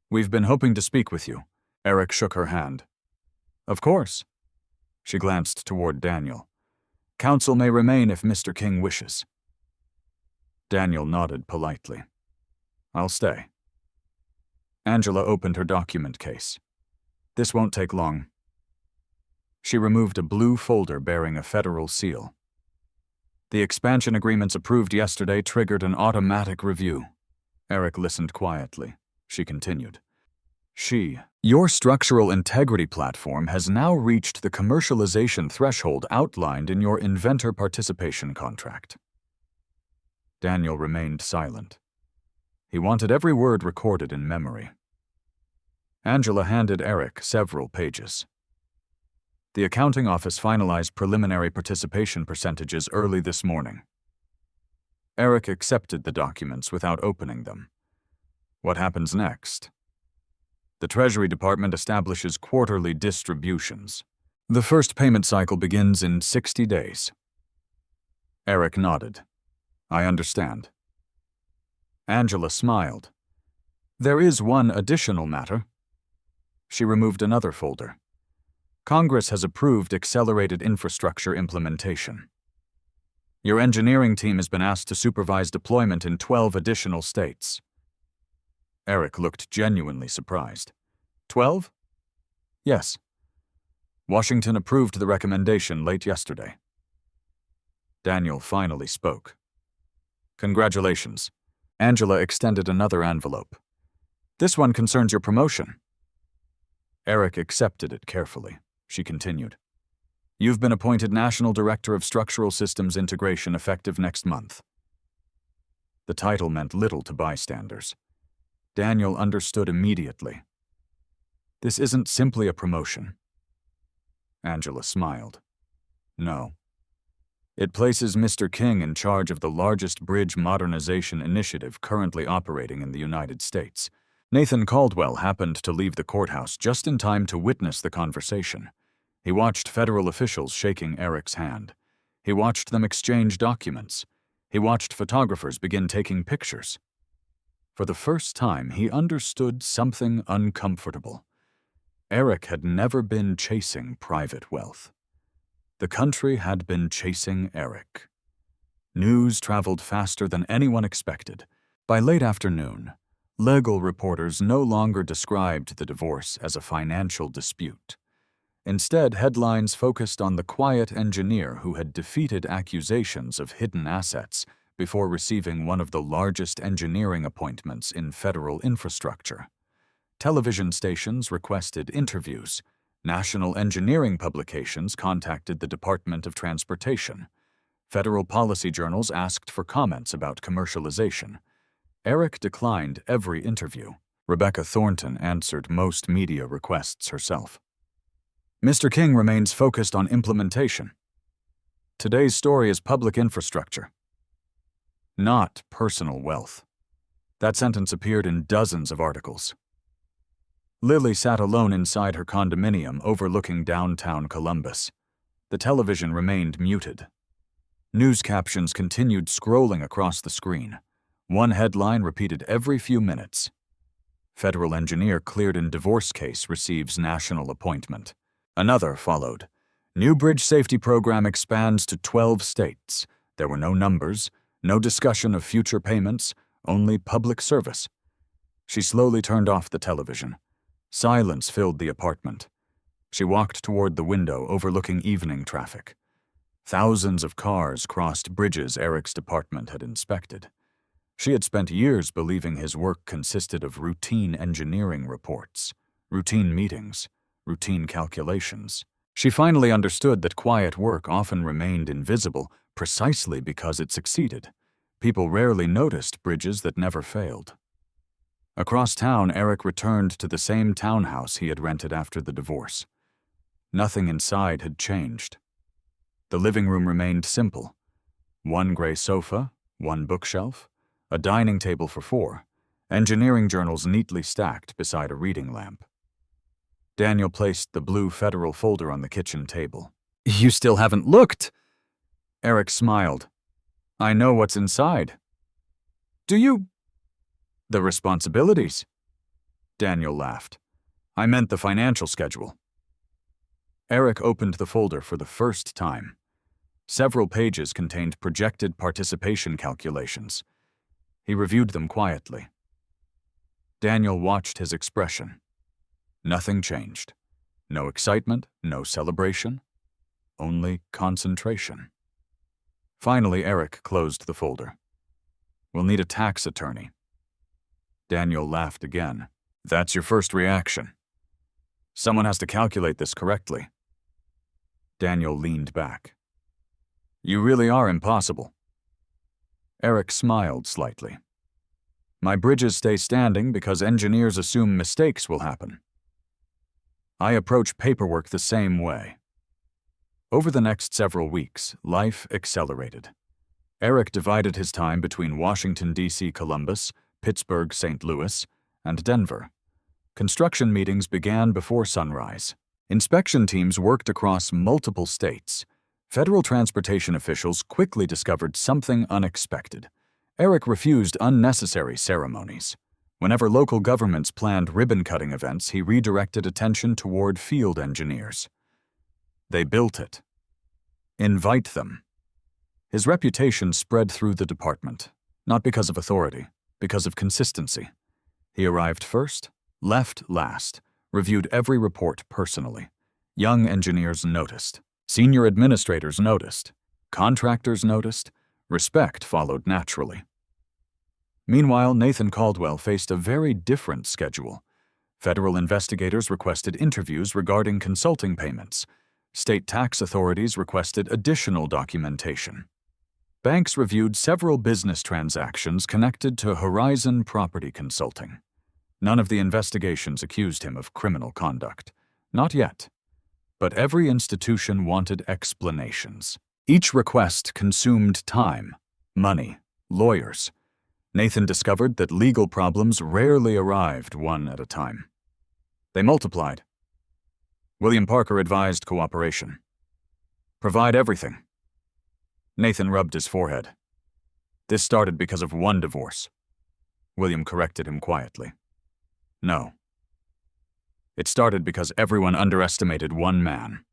We've been hoping to speak with you. Eric shook her hand. Of course. She glanced toward Daniel. Counsel may remain if Mr. King wishes. Daniel nodded politely. I'll stay. Angela opened her document case. This won't take long. She removed a blue folder bearing a federal seal. The expansion agreements approved yesterday triggered an automatic review. Eric listened quietly. She continued. Your structural integrity platform has now reached the commercialization threshold outlined in your inventor participation contract. Daniel remained silent. He wanted every word recorded in memory. Angela handed Eric several pages. The accounting office finalized preliminary participation percentages early this morning. Eric accepted the documents without opening them. What happens next? The Treasury Department establishes quarterly distributions. The first payment cycle begins in 60 days. Eric nodded. I understand. Angela smiled. There is one additional matter. She removed another folder. Congress has approved accelerated infrastructure implementation. Your engineering team has been asked to supervise deployment in 12 additional states. Eric looked genuinely surprised. 12? Yes. Washington approved the recommendation late yesterday. Daniel finally spoke. Congratulations. Angela extended another envelope. This one concerns your promotion. Eric accepted it carefully. She continued. You've been appointed National Director of Structural Systems Integration effective next month. The title meant little to bystanders. Daniel understood immediately. This isn't simply a promotion. Angela smiled. No. It places Mr. King in charge of the largest bridge modernization initiative currently operating in the United States. Nathan Caldwell happened to leave the courthouse just in time to witness the conversation. He watched federal officials shaking Eric's hand. He watched them exchange documents. He watched photographers begin taking pictures. For the first time, he understood something uncomfortable. Eric had never been chasing private wealth. The country had been chasing Eric. News traveled faster than anyone expected. By late afternoon, legal reporters no longer described the divorce as a financial dispute. Instead, headlines focused on the quiet engineer who had defeated accusations of hidden assets before receiving one of the largest engineering appointments in federal infrastructure. Television stations requested interviews. National engineering publications contacted the Department of Transportation. Federal policy journals asked for comments about commercialization. Eric declined every interview. Rebecca Thornton answered most media requests herself. Mr. King remains focused on implementation. Today's story is public infrastructure, not personal wealth. That sentence appeared in dozens of articles. Lily sat alone inside her condominium overlooking downtown Columbus. The television remained muted. News captions continued scrolling across the screen. One headline repeated every few minutes. Federal engineer cleared in divorce case receives national appointment. Another followed. New bridge safety program expands to 12 states. There were no numbers, no discussion of future payments, only public service. She slowly turned off the television. Silence filled the apartment. She walked toward the window overlooking evening traffic. Thousands of cars crossed bridges Eric's department had inspected. She had spent years believing his work consisted of routine engineering reports, routine meetings, routine calculations. She finally understood that quiet work often remained invisible precisely because it succeeded. People rarely noticed bridges that never failed. Across town, Eric returned to the same townhouse he had rented after the divorce. Nothing inside had changed. The living room remained simple. One gray sofa, one bookshelf, a dining table for 4, engineering journals neatly stacked beside a reading lamp. Daniel placed the blue federal folder on the kitchen table. You still haven't looked? Eric smiled. I know what's inside. Do you? The responsibilities. Daniel laughed. I meant the financial schedule. Eric opened the folder for the first time. Several pages contained projected participation calculations. He reviewed them quietly. Daniel watched his expression. Nothing changed. No excitement, no celebration, only concentration. Finally, Eric closed the folder. "We'll need a tax attorney." Daniel laughed again. "That's your first reaction. Someone has to calculate this correctly." Daniel leaned back. "You really are impossible." Eric smiled slightly. "My bridges stay standing because engineers assume mistakes will happen. I approach paperwork the same way." Over the next several weeks, life accelerated. Eric divided his time between Washington, D.C., Columbus, Pittsburgh, St. Louis, and Denver. Construction meetings began before sunrise. Inspection teams worked across multiple states. Federal transportation officials quickly discovered something unexpected. Eric refused unnecessary ceremonies. Whenever local governments planned ribbon-cutting events, he redirected attention toward field engineers. They built it. Invite them. His reputation spread through the department, not because of authority, because of consistency. He arrived first, left last, reviewed every report personally. Young engineers noticed. Senior administrators noticed. Contractors noticed. Respect followed naturally. Meanwhile, Nathan Caldwell faced a very different schedule. Federal investigators requested interviews regarding consulting payments. State tax authorities requested additional documentation. Banks reviewed several business transactions connected to Horizon Property Consulting. None of the investigations accused him of criminal conduct. Not yet. But every institution wanted explanations. Each request consumed time, money, lawyers. Nathan discovered that legal problems rarely arrived one at a time. They multiplied. William Parker advised cooperation. Provide everything. Nathan rubbed his forehead. This started because of one divorce. William corrected him quietly. No. It started because everyone underestimated one man.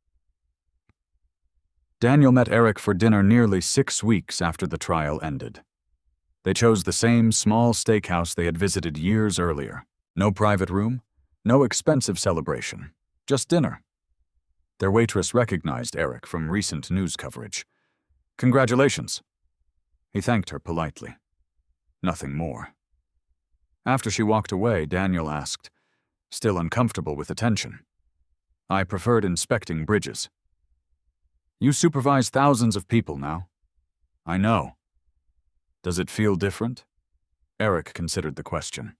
Daniel met Eric for dinner nearly 6 weeks after the trial ended. They chose the same small steakhouse they had visited years earlier. No private room, no expensive celebration, just dinner. Their waitress recognized Eric from recent news coverage. "Congratulations." He thanked her politely. Nothing more. After she walked away, Daniel asked, still uncomfortable with the tension, "I preferred inspecting bridges." "You supervise thousands of people now." "I know." "Does it feel different?" Eric considered the question.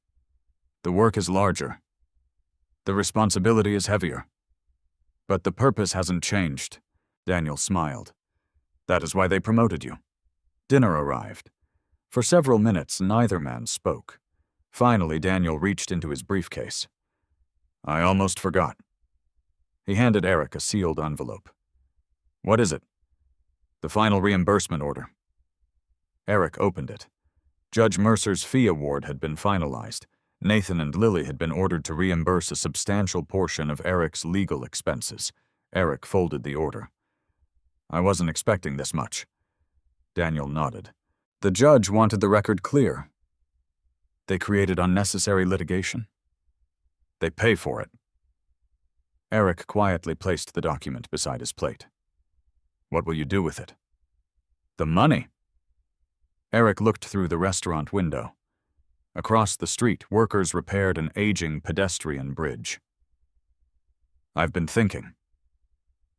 "The work is larger. The responsibility is heavier. But the purpose hasn't changed." Daniel smiled. "That is why they promoted you." Dinner arrived. For several minutes, neither man spoke. Finally, Daniel reached into his briefcase. "I almost forgot." He handed Eric a sealed envelope. "What is it?" "The final reimbursement order." Eric opened it. Judge Mercer's fee award had been finalized. Nathan and Lily had been ordered to reimburse a substantial portion of Eric's legal expenses. Eric folded the order. "I wasn't expecting this much." Daniel nodded. The judge wanted the record clear. They created unnecessary litigation. They pay for it. Eric quietly placed the document beside his plate. "What will you do with it?" "The money." Eric looked through the restaurant window. Across the street, workers repaired an aging pedestrian bridge. "I've been thinking."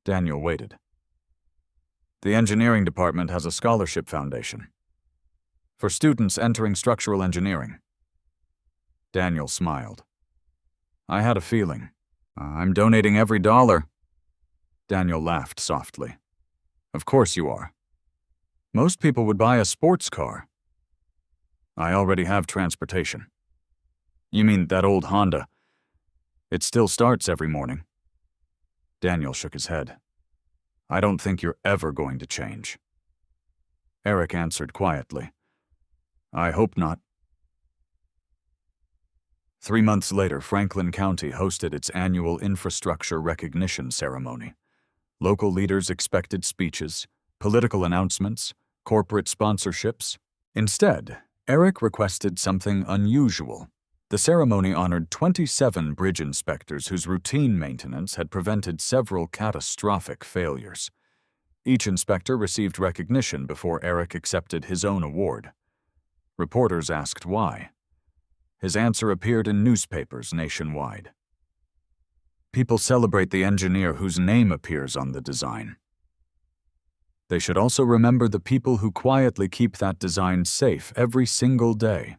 Daniel waited. "The engineering department has a scholarship foundation for students entering structural engineering." Daniel smiled. "I had a feeling. I'm donating every dollar." Daniel laughed softly. "Of course you are. Most people would buy a sports car." "I already have transportation." "You mean that old Honda? It still starts every morning." Daniel shook his head. "I don't think you're ever going to change." Eric answered quietly. "I hope not." 3 months later, Franklin County hosted its annual infrastructure recognition ceremony. Local leaders expected speeches, political announcements, corporate sponsorships. Instead, Eric requested something unusual. The ceremony honored 27 bridge inspectors whose routine maintenance had prevented several catastrophic failures. Each inspector received recognition before Eric accepted his own award. Reporters asked why. His answer appeared in newspapers nationwide. People celebrate the engineer whose name appears on the design. They should also remember the people who quietly keep that design safe every single day.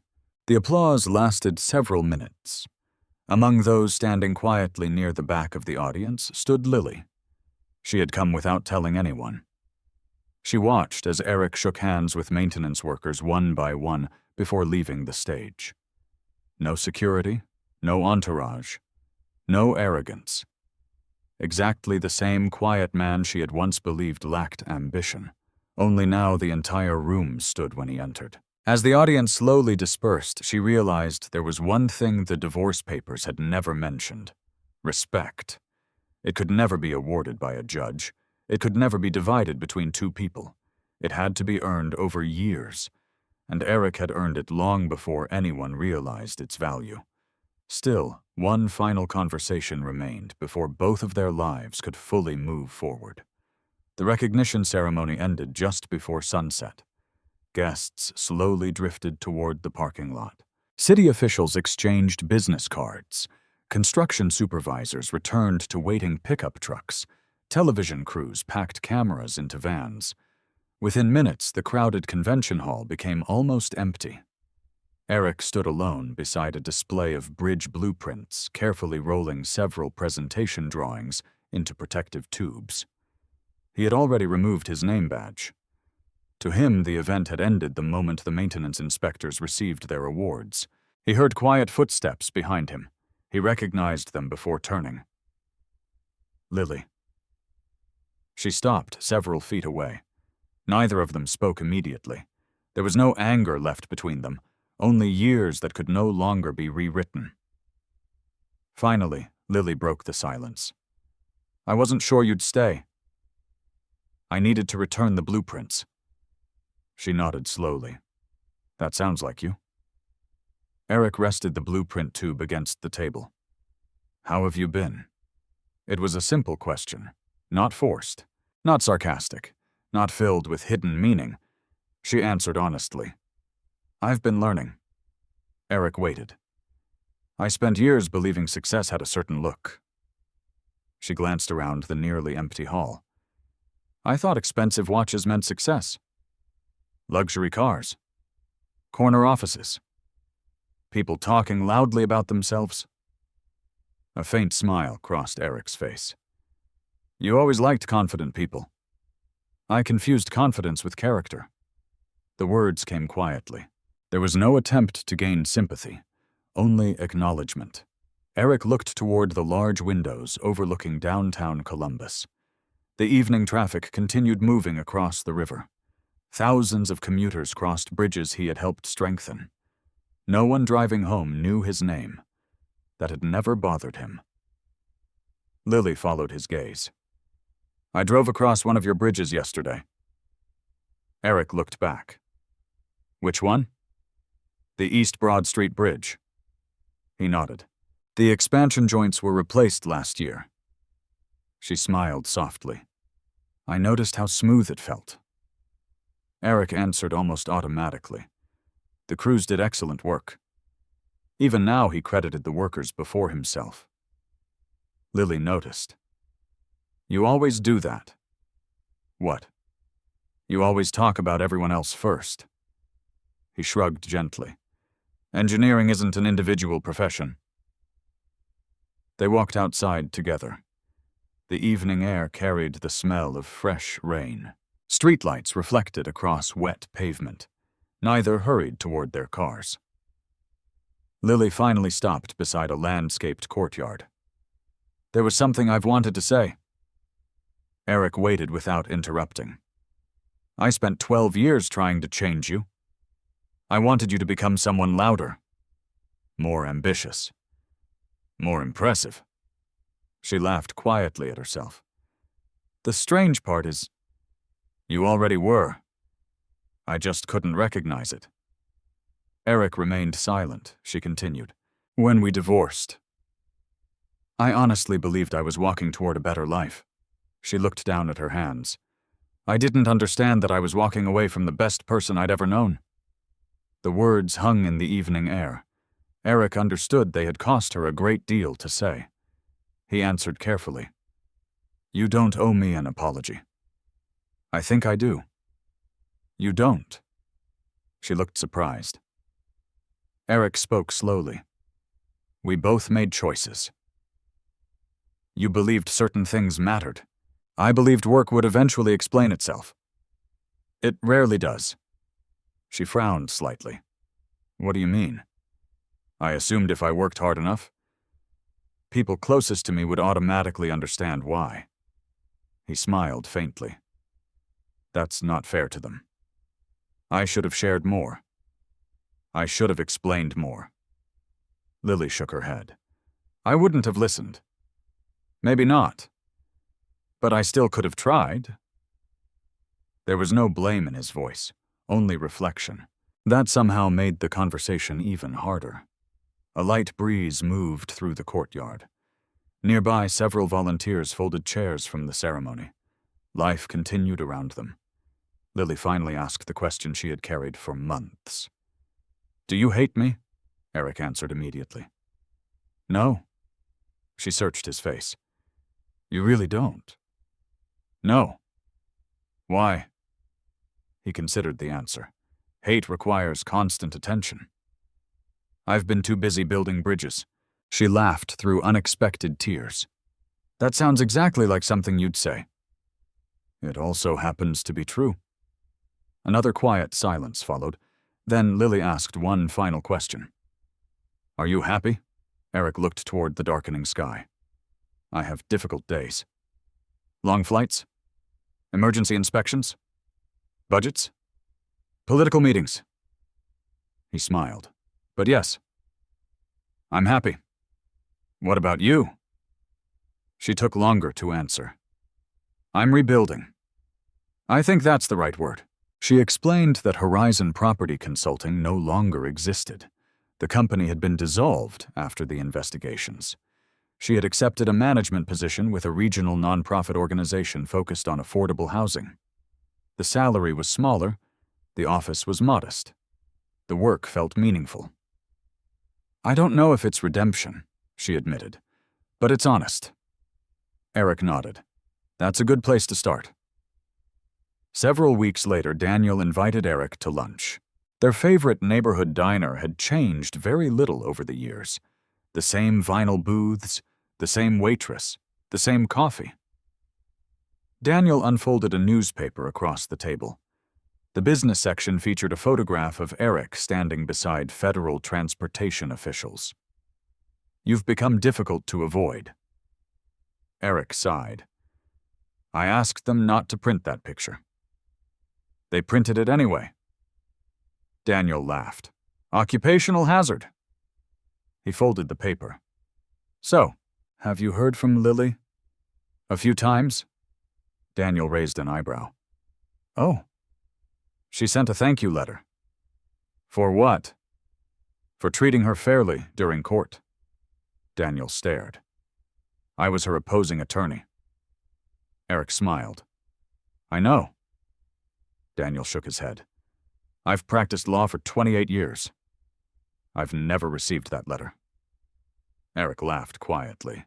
The applause lasted several minutes. Among those standing quietly near the back of the audience stood Lily. She had come without telling anyone. She watched as Eric shook hands with maintenance workers one by one before leaving the stage. No security, no entourage, no arrogance. Exactly the same quiet man she had once believed lacked ambition. Only now the entire room stood when he entered. As the audience slowly dispersed, she realized there was one thing the divorce papers had never mentioned: respect. It could never be awarded by a judge. It could never be divided between two people. It had to be earned over years, and Eric had earned it long before anyone realized its value. Still, one final conversation remained before both of their lives could fully move forward. The recognition ceremony ended just before sunset. Guests slowly drifted toward the parking lot. City officials exchanged business cards. Construction supervisors returned to waiting pickup trucks. Television crews packed cameras into vans. Within minutes, the crowded convention hall became almost empty. Eric stood alone beside a display of bridge blueprints, carefully rolling several presentation drawings into protective tubes. He had already removed his name badge. To him, the event had ended the moment the maintenance inspectors received their awards. He heard quiet footsteps behind him. He recognized them before turning. Lily. She stopped several feet away. Neither of them spoke immediately. There was no anger left between them, only years that could no longer be rewritten. Finally, Lily broke the silence. I wasn't sure you'd stay. I needed to return the blueprints. She nodded slowly. That sounds like you. Eric rested the blueprint tube against the table. How have you been? It was a simple question, not forced, not sarcastic, not filled with hidden meaning. She answered honestly. I've been learning. Eric waited. I spent years believing success had a certain look. She glanced around the nearly empty hall. I thought expensive watches meant success. Luxury cars. Corner offices. People talking loudly about themselves. A faint smile crossed Eric's face. You always liked confident people. I confused confidence with character. The words came quietly. There was no attempt to gain sympathy, only acknowledgement. Eric looked toward the large windows overlooking downtown Columbus. The evening traffic continued moving across the river. Thousands of commuters crossed bridges he had helped strengthen. No one driving home knew his name. That had never bothered him. Lily followed his gaze. I drove across one of your bridges yesterday. Eric looked back. Which one? The East Broad Street Bridge. He nodded. The expansion joints were replaced last year. She smiled softly. I noticed how smooth it felt. Eric answered almost automatically. The crews did excellent work. Even now he credited the workers before himself. Lily noticed. You always do that. What? You always talk about everyone else first. He shrugged gently. Engineering isn't an individual profession. They walked outside together. The evening air carried the smell of fresh rain. Streetlights reflected across wet pavement. Neither hurried toward their cars. Lily finally stopped beside a landscaped courtyard. There was something I've wanted to say. Eric waited without interrupting. I spent 12 years trying to change you. I wanted you to become someone louder, more ambitious, more impressive. She laughed quietly at herself. The strange part is, you already were. I just couldn't recognize it. Eric remained silent. She continued. When we divorced, I honestly believed I was walking toward a better life. She looked down at her hands. I didn't understand that I was walking away from the best person I'd ever known. The words hung in the evening air. Eric understood they had cost her a great deal to say. He answered carefully. You don't owe me an apology. I think I do. You don't. She looked surprised. Eric spoke slowly. We both made choices. You believed certain things mattered. I believed work would eventually explain itself. It rarely does. She frowned slightly. What do you mean? I assumed if I worked hard enough, people closest to me would automatically understand why. He smiled faintly. That's not fair to them. I should have shared more. I should have explained more. Lily shook her head. I wouldn't have listened. Maybe not. But I still could have tried. There was no blame in his voice, only reflection. That somehow made the conversation even harder. A light breeze moved through the courtyard. Nearby, several volunteers folded chairs from the ceremony. Life continued around them. Lily finally asked the question she had carried for months. Do you hate me? Eric answered immediately. No. She searched his face. You really don't? No. Why? He considered the answer. Hate requires constant attention. I've been too busy building bridges. She laughed through unexpected tears. That sounds exactly like something you'd say. It also happens to be true. Another quiet silence followed. Then Lily asked one final question. Are you happy? Eric looked toward the darkening sky. I have difficult days. Long flights? Emergency inspections? Budgets? Political meetings? He smiled. But yes, I'm happy. What about you? She took longer to answer. I'm rebuilding. I think that's the right word. She explained that Horizon Property Consulting no longer existed. The company had been dissolved after the investigations. She had accepted a management position with a regional nonprofit organization focused on affordable housing. The salary was smaller, the office was modest. The work felt meaningful. I don't know if it's redemption, she admitted, but it's honest. Eric nodded. That's a good place to start. Several weeks later, Daniel invited Eric to lunch. Their favorite neighborhood diner had changed very little over the years. The same vinyl booths, the same waitress, the same coffee. Daniel unfolded a newspaper across the table. The business section featured a photograph of Eric standing beside federal transportation officials. You've become difficult to avoid. Eric sighed. I asked them not to print that picture. They printed it anyway. Daniel laughed. Occupational hazard. He folded the paper. So, have you heard from Lily? A few times? Daniel raised an eyebrow. Oh. She sent a thank you letter. For what? For treating her fairly during court. Daniel stared. I was her opposing attorney. Eric smiled. I know. Daniel shook his head. I've practiced law for 28 years. I've never received that letter. Eric laughed quietly.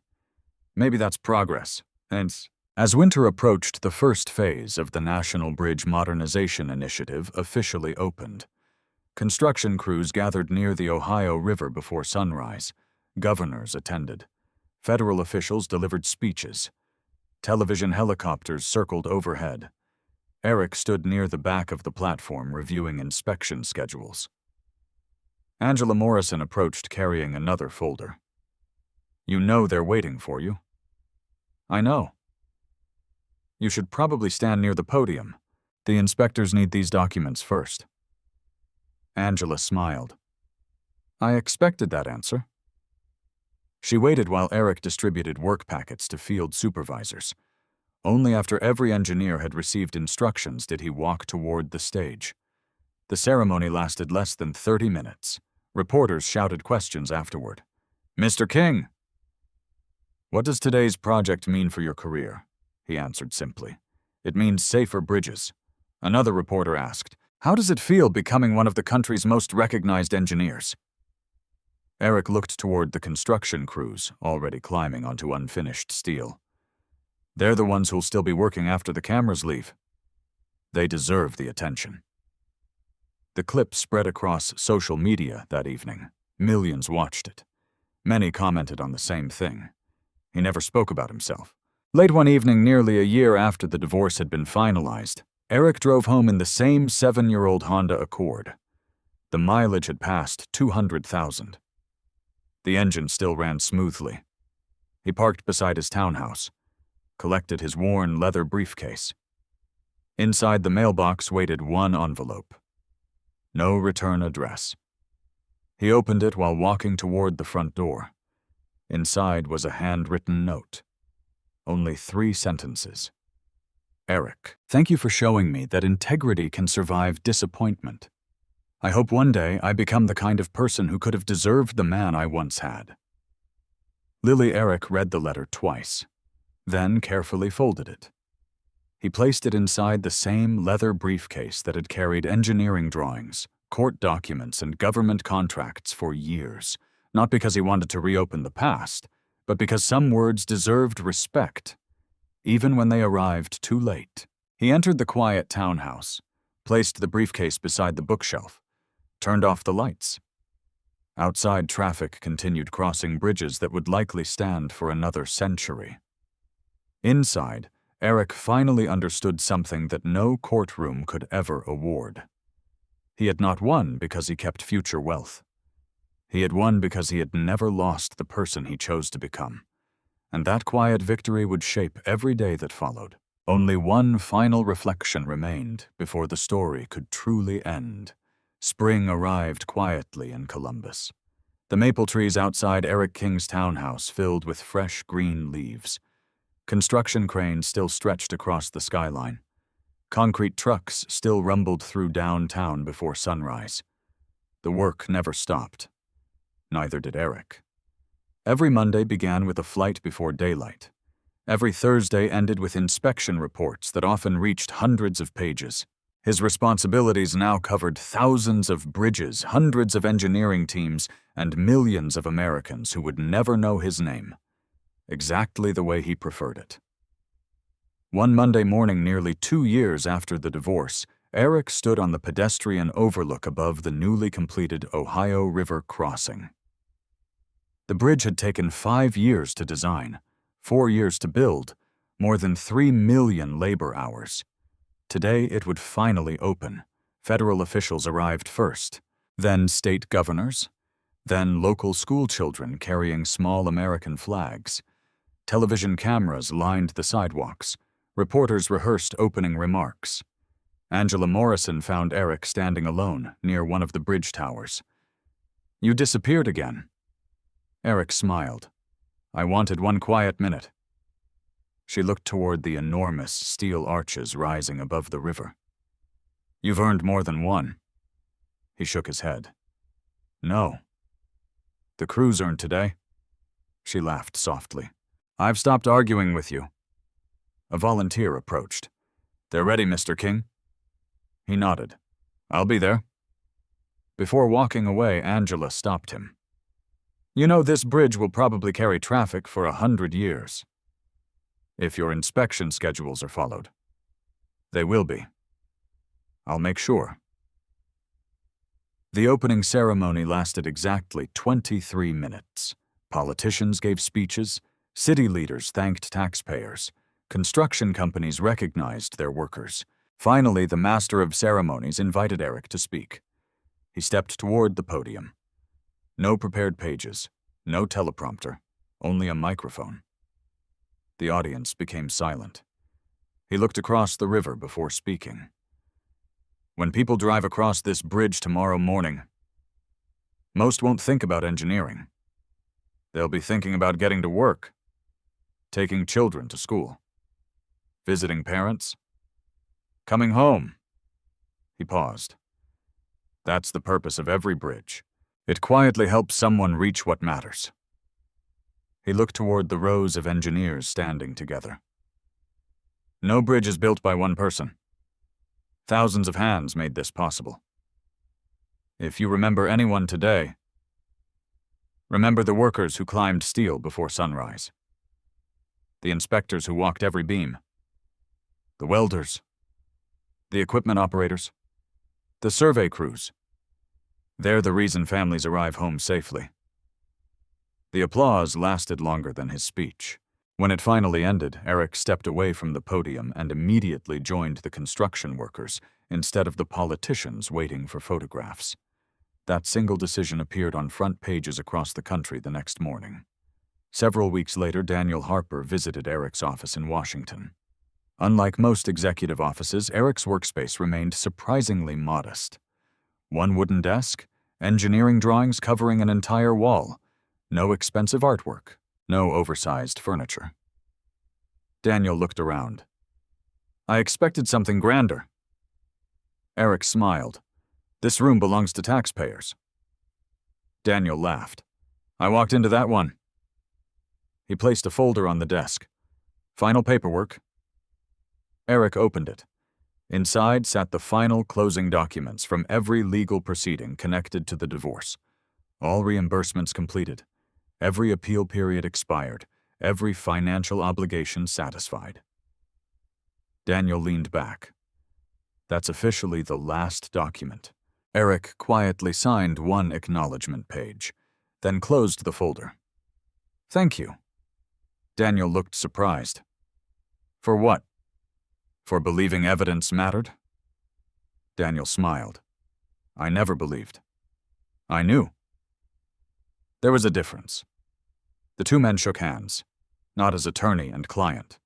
Maybe that's progress. And as winter approached, the first phase of the National Bridge Modernization Initiative officially opened. Construction crews gathered near the Ohio River before sunrise. Governors attended. Federal officials delivered speeches. Television helicopters circled overhead. Eric stood near the back of the platform reviewing inspection schedules. Angela Morrison approached carrying another folder. You know they're waiting for you. I know. You should probably stand near the podium. The inspectors need these documents first. Angela smiled. I expected that answer. She waited while Eric distributed work packets to field supervisors. Only after every engineer had received instructions did he walk toward the stage. The ceremony lasted less than 30 minutes. Reporters shouted questions afterward. "Mr. King!" "What does today's project mean for your career?" He answered simply. "It means safer bridges." Another reporter asked, "How does it feel becoming one of the country's most recognized engineers?" Eric looked toward the construction crews, already climbing onto unfinished steel. "They're the ones who'll still be working after the cameras leave. They deserve the attention." The clip spread across social media that evening. Millions watched it. Many commented on the same thing. He never spoke about himself. Late one evening, nearly a year after the divorce had been finalized, Eric drove home in the same 7-year-old Honda Accord. The mileage had passed 200,000. The engine still ran smoothly. He parked beside his townhouse, collected his worn leather briefcase. Inside the mailbox waited one envelope. No return address. He opened it while walking toward the front door. Inside was a handwritten note. Only 3 sentences. "Eric, thank you for showing me that integrity can survive disappointment. I hope one day I become the kind of person who could have deserved the man I once had." Lily Eric read the letter twice, then carefully folded it. He placed it inside the same leather briefcase that had carried engineering drawings, court documents, and government contracts for years, not because he wanted to reopen the past, but because some words deserved respect, even when they arrived too late. He entered the quiet townhouse, placed the briefcase beside the bookshelf, turned off the lights. Outside, traffic continued crossing bridges that would likely stand for another century. Inside, Eric finally understood something that no courtroom could ever award. He had not won because he kept future wealth. He had won because he had never lost the person he chose to become. And that quiet victory would shape every day that followed. Only one final reflection remained before the story could truly end. Spring arrived quietly in Columbus. The maple trees outside Eric King's townhouse filled with fresh green leaves. Construction cranes still stretched across the skyline. Concrete trucks still rumbled through downtown before sunrise. The work never stopped. Neither did Eric. Every Monday began with a flight before daylight. Every Thursday ended with inspection reports that often reached hundreds of pages. His responsibilities now covered thousands of bridges, hundreds of engineering teams, and millions of Americans who would never know his name. Exactly the way he preferred it. One Monday morning, nearly 2 years after the divorce, Eric stood on the pedestrian overlook above the newly completed Ohio River crossing. The bridge had taken 5 years to design, 4 years to build, more than 3 million labor hours. Today it would finally open. Federal officials arrived first, then state governors, then local school children carrying small American flags. Television cameras lined the sidewalks. Reporters rehearsed opening remarks. Angela Morrison found Eric standing alone near one of the bridge towers. "You disappeared again." Eric smiled. "I wanted one quiet minute." She looked toward the enormous steel arches rising above the river. "You've earned more than one." He shook his head. "No. The crews earned today." She laughed softly. "I've stopped arguing with you." A volunteer approached. "They're ready, Mr. King." He nodded. "I'll be there." Before walking away, Angela stopped him. "You know, this bridge will probably carry traffic for 100 years. If your inspection schedules are followed. They will be. I'll make sure." The opening ceremony lasted exactly 23 minutes. Politicians gave speeches, city leaders thanked taxpayers, construction companies recognized their workers. Finally, the master of ceremonies invited Eric to speak. He stepped toward the podium. No prepared pages, no teleprompter, only a microphone. The audience became silent. He looked across the river before speaking. "When people drive across this bridge tomorrow morning, most won't think about engineering. They'll be thinking about getting to work, taking children to school, visiting parents, coming home." He paused. That's the purpose of every bridge. It quietly helps someone reach what matters. He looked toward the rows of engineers standing together. No bridge is built by one person. Thousands of hands made this possible. If you remember anyone today, remember the workers who climbed steel before sunrise, the inspectors who walked every beam, the welders, the equipment operators, the survey crews. They're the reason families arrive home safely. The applause lasted longer than his speech. When it finally ended, Eric stepped away from the podium and immediately joined the construction workers instead of the politicians waiting for photographs. That single decision appeared on front pages across the country the next morning. Several weeks later, Daniel Harper visited Eric's office in Washington. Unlike most executive offices, Eric's workspace remained surprisingly modest. One wooden desk, engineering drawings covering an entire wall, no expensive artwork, no oversized furniture. Daniel looked around. I expected something grander. Eric smiled. This room belongs to taxpayers. Daniel laughed. I walked into that one. He placed a folder on the desk. Final paperwork. Eric opened it. Inside sat the final closing documents from every legal proceeding connected to the divorce. All reimbursements completed. Every appeal period expired. Every financial obligation satisfied. Daniel leaned back. That's officially the last document. Eric quietly signed one acknowledgement page, then closed the folder. Thank you. Daniel looked surprised. For what? For believing evidence mattered? Daniel smiled. I never believed. I knew. There was a difference. The two men shook hands, not as attorney and client,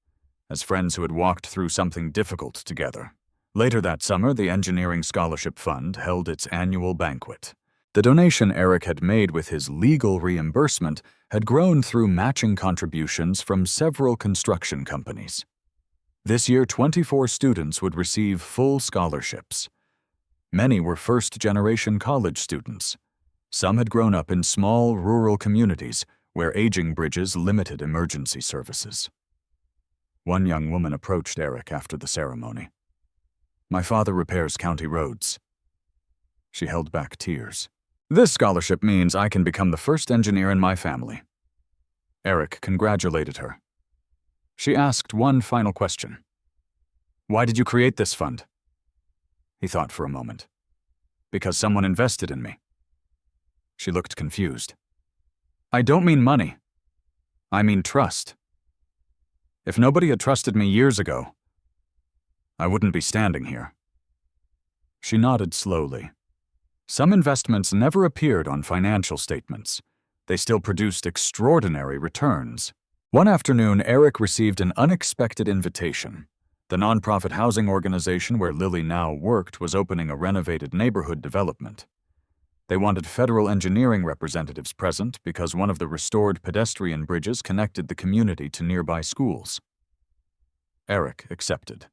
as friends who had walked through something difficult together. Later that summer, the Engineering Scholarship Fund held its annual banquet. The donation Eric had made with his legal reimbursement had grown through matching contributions from several construction companies. This year, 24 students would receive full scholarships. Many were first-generation college students. Some had grown up in small, rural communities where aging bridges limited emergency services. One young woman approached Eric after the ceremony. My father repairs county roads. She held back tears. This scholarship means I can become the first engineer in my family. Eric congratulated her. She asked one final question. Why did you create this fund? He thought for a moment. Because someone invested in me. She looked confused. I don't mean money. I mean trust. If nobody had trusted me years ago, I wouldn't be standing here. She nodded slowly. Some investments never appeared on financial statements. They still produced extraordinary returns. One afternoon, Eric received an unexpected invitation. The nonprofit housing organization where Lily now worked was opening a renovated neighborhood development. They wanted federal engineering representatives present because one of the restored pedestrian bridges connected the community to nearby schools. Eric accepted.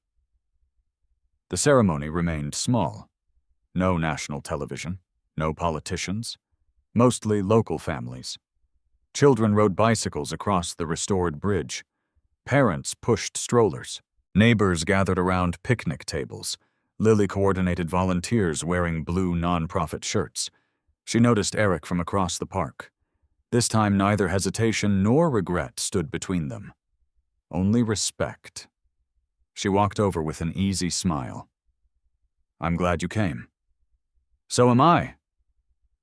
The ceremony remained small. No national television, no politicians, mostly local families. Children rode bicycles across the restored bridge. Parents pushed strollers. Neighbors gathered around picnic tables. Lily coordinated volunteers wearing blue nonprofit shirts. She noticed Eric from across the park. This time, neither hesitation nor regret stood between them. Only respect. She walked over with an easy smile. I'm glad you came. So am I.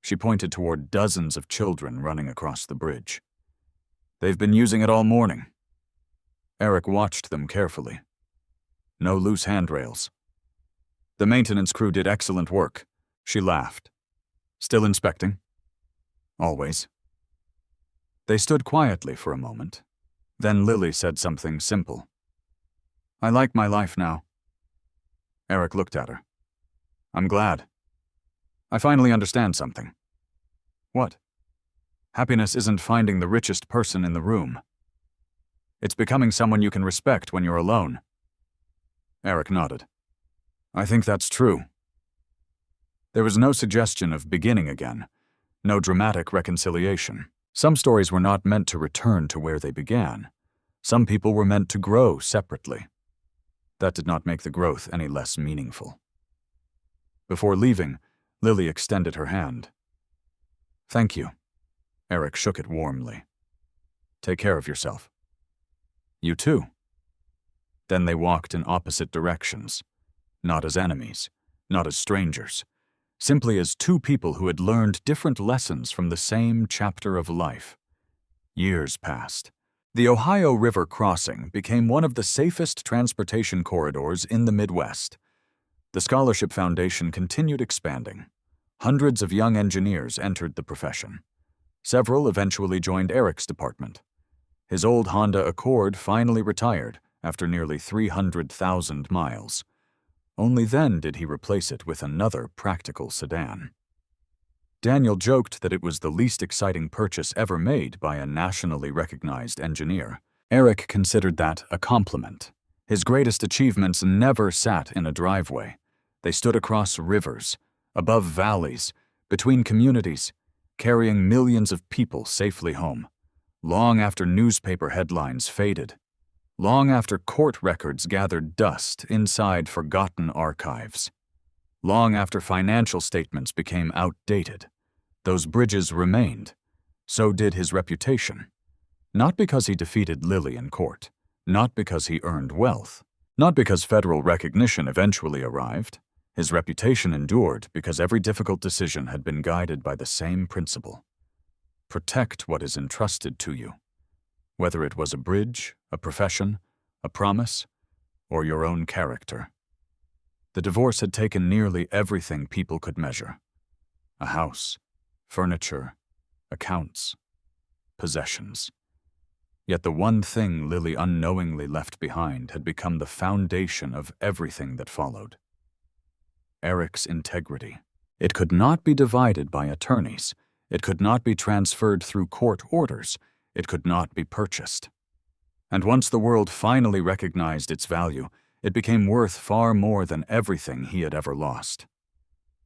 She pointed toward dozens of children running across the bridge. They've been using it all morning. Eric watched them carefully. No loose handrails. The maintenance crew did excellent work. She laughed. Still inspecting? Always. They stood quietly for a moment. Then Lily said something simple. I like my life now. Eric looked at her. I'm glad. I finally understand something. What? Happiness isn't finding the richest person in the room. It's becoming someone you can respect when you're alone. Eric nodded. I think that's true. There was no suggestion of beginning again, no dramatic reconciliation. Some stories were not meant to return to where they began. Some people were meant to grow separately. That did not make the growth any less meaningful. Before leaving, Lily extended her hand. "Thank you." Eric shook it warmly. "Take care of yourself." "You too." Then they walked in opposite directions, not as enemies, not as strangers, simply as two people who had learned different lessons from the same chapter of life. Years passed. The Ohio River crossing became one of the safest transportation corridors in the Midwest. The Scholarship Foundation continued expanding. Hundreds of young engineers entered the profession. Several eventually joined Eric's department. His old Honda Accord finally retired after nearly 300,000 miles. Only then did he replace it with another practical sedan. Daniel joked that it was the least exciting purchase ever made by a nationally recognized engineer. Eric considered that a compliment. His greatest achievements never sat in a driveway. They stood across rivers, above valleys, between communities, carrying millions of people safely home, long after newspaper headlines faded, long after court records gathered dust inside forgotten archives, long after financial statements became outdated. Those bridges remained. So did his reputation. Not because he defeated Lily in court, not because he earned wealth, not because federal recognition eventually arrived. His reputation endured because every difficult decision had been guided by the same principle. Protect what is entrusted to you, whether it was a bridge, a profession, a promise, or your own character. The divorce had taken nearly everything people could measure. A house, furniture, accounts, possessions. Yet the one thing Lily unknowingly left behind had become the foundation of everything that followed. Eric's integrity. It could not be divided by attorneys. It could not be transferred through court orders. It could not be purchased. And once the world finally recognized its value, it became worth far more than everything he had ever lost.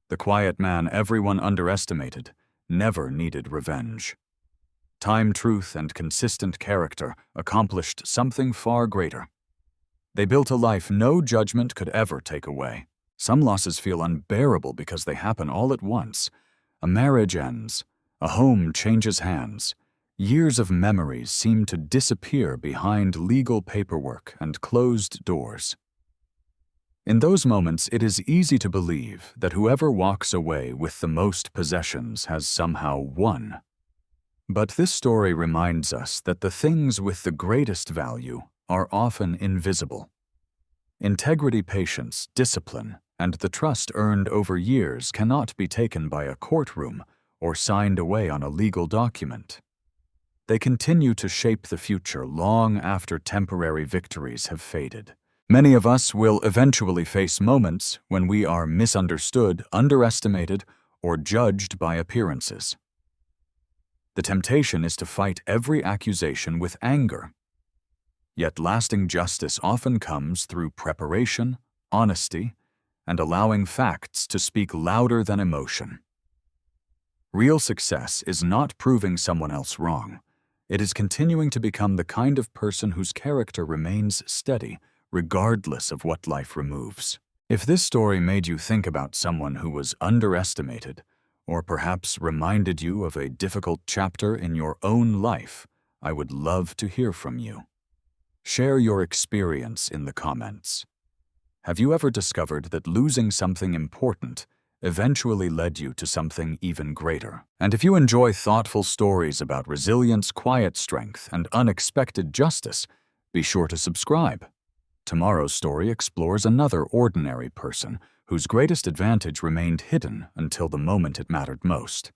The quiet man everyone underestimated never needed revenge. Time, truth, and consistent character accomplished something far greater. They built a life no judgment could ever take away. Some losses feel unbearable because they happen all at once. A marriage ends. A home changes hands. Years of memories seem to disappear behind legal paperwork and closed doors. In those moments, it is easy to believe that whoever walks away with the most possessions has somehow won. But this story reminds us that the things with the greatest value are often invisible. Integrity, patience, discipline, and the trust earned over years cannot be taken by a courtroom or signed away on a legal document. They continue to shape the future long after temporary victories have faded. Many of us will eventually face moments when we are misunderstood, underestimated, or judged by appearances. The temptation is to fight every accusation with anger. Yet lasting justice often comes through preparation, honesty, and allowing facts to speak louder than emotion. Real success is not proving someone else wrong. It is continuing to become the kind of person whose character remains steady, regardless of what life removes. If this story made you think about someone who was underestimated, or perhaps reminded you of a difficult chapter in your own life, I would love to hear from you. Share your experience in the comments. Have you ever discovered that losing something important eventually led you to something even greater? And if you enjoy thoughtful stories about resilience, quiet strength, and unexpected justice, be sure to subscribe. Tomorrow's story explores another ordinary person whose greatest advantage remained hidden until the moment it mattered most.